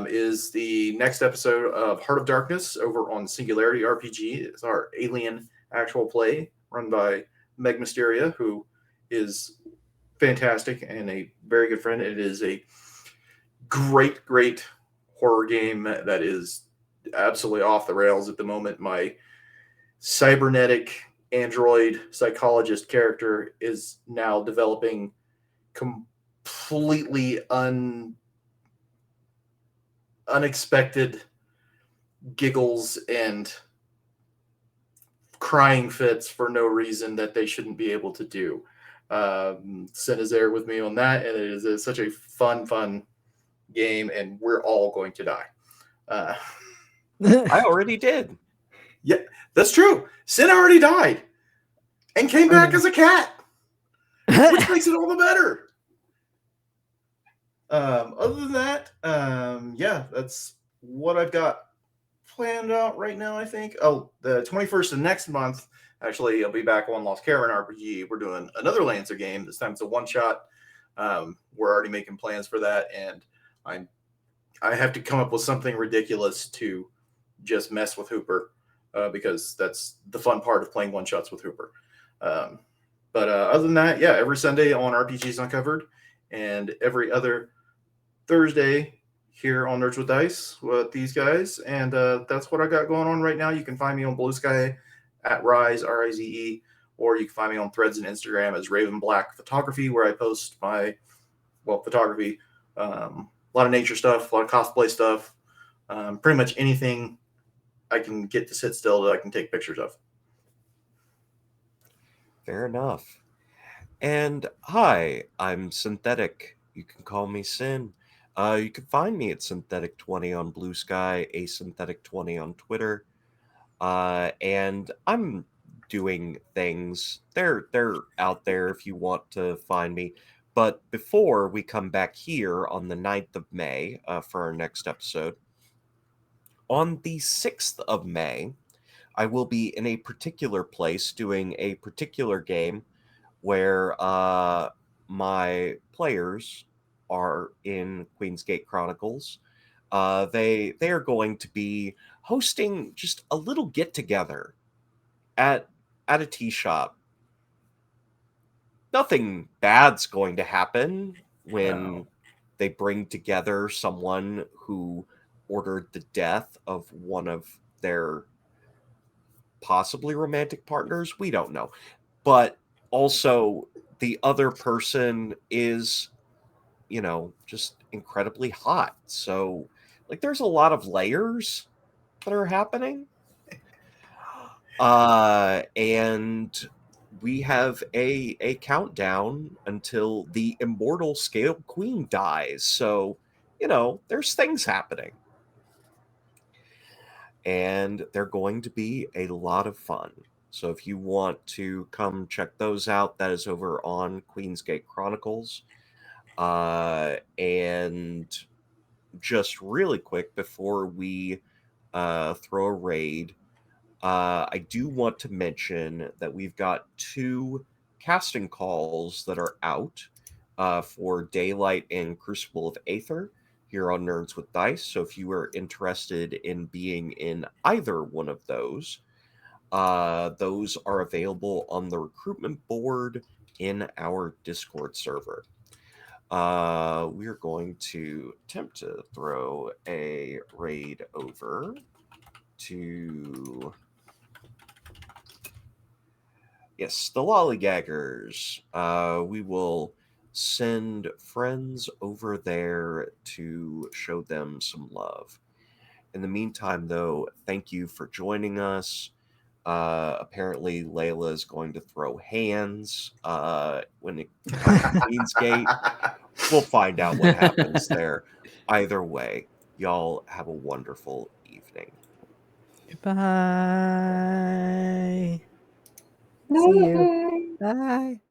is the next episode of Heart of Darkness over on Singularity RPG. It's our alien actual play run by Meg Mysteria, who is fantastic and a very good friend. It is a great horror game that is absolutely off the rails at the moment. My cybernetic android psychologist character is now developing completely unexpected giggles and crying fits for no reason that they shouldn't be able to do. Sin is there with me on that, and it is such a fun game, and we're all going to die. I already did. Yeah, that's true. Sin already died and came back as a cat, which makes it all the better. Other than that, yeah, that's what I've got planned out right now, I think. Oh, the 21st of next month, actually, I'll be back on Lost Caravan RPG. We're doing another Lancer game. This time it's a one-shot. We're already making plans for that, and I have to come up with something ridiculous to just mess with Hooper, because that's the fun part of playing one-shots with Hooper. But other than that, yeah, every Sunday on RPGs Uncovered, and every other Thursday here on Nerds with Dice with these guys, and that's what I got going on right now. You can find me on Blue Sky at Rise, Rize, or you can find me on Threads and Instagram as Raven Black Photography, where I post my photography, a lot of nature stuff, a lot of cosplay stuff, pretty much anything I can get to sit still that I can take pictures of. Fair enough. And hi, I'm Synthetic. You can call me Sin. You can find me at Synthetic20 on Blue Sky, Asynthetic20 on Twitter. And I'm doing things. They're out there if you want to find me. But before we come back here on the 9th of May for our next episode, on the 6th of May, I will be in a particular place doing a particular game where my players are in Queensgate Chronicles. They are going to be hosting just a little get together at a tea shop. Nothing bad's going to happen when they bring together someone who ordered the death of one of their possibly romantic partners. We don't know. But also the other person is, just incredibly hot. So, there's a lot of layers that are happening. And we have a countdown until the immortal Scale Queen dies. So, there's things happening. And they're going to be a lot of fun. So if you want to come check those out, that is over on Queensgate Chronicles. And just really quick before we throw a raid, I do want to mention that we've got 2 casting calls that are out for Daylight and Crucible of Aether. here on Nerds with Dice. So if you are interested in being in either one of those are available on the recruitment board in our Discord server. We're going to attempt to throw a raid over to, yes, the Lollygaggers. We will send friends over there to show them some love. In the meantime, though, thank you for joining us. Apparently, Layla is going to throw hands when it comes to Queen's Gate. We'll find out what happens there. Either way, y'all have a wonderful evening. Goodbye. See you. Bye.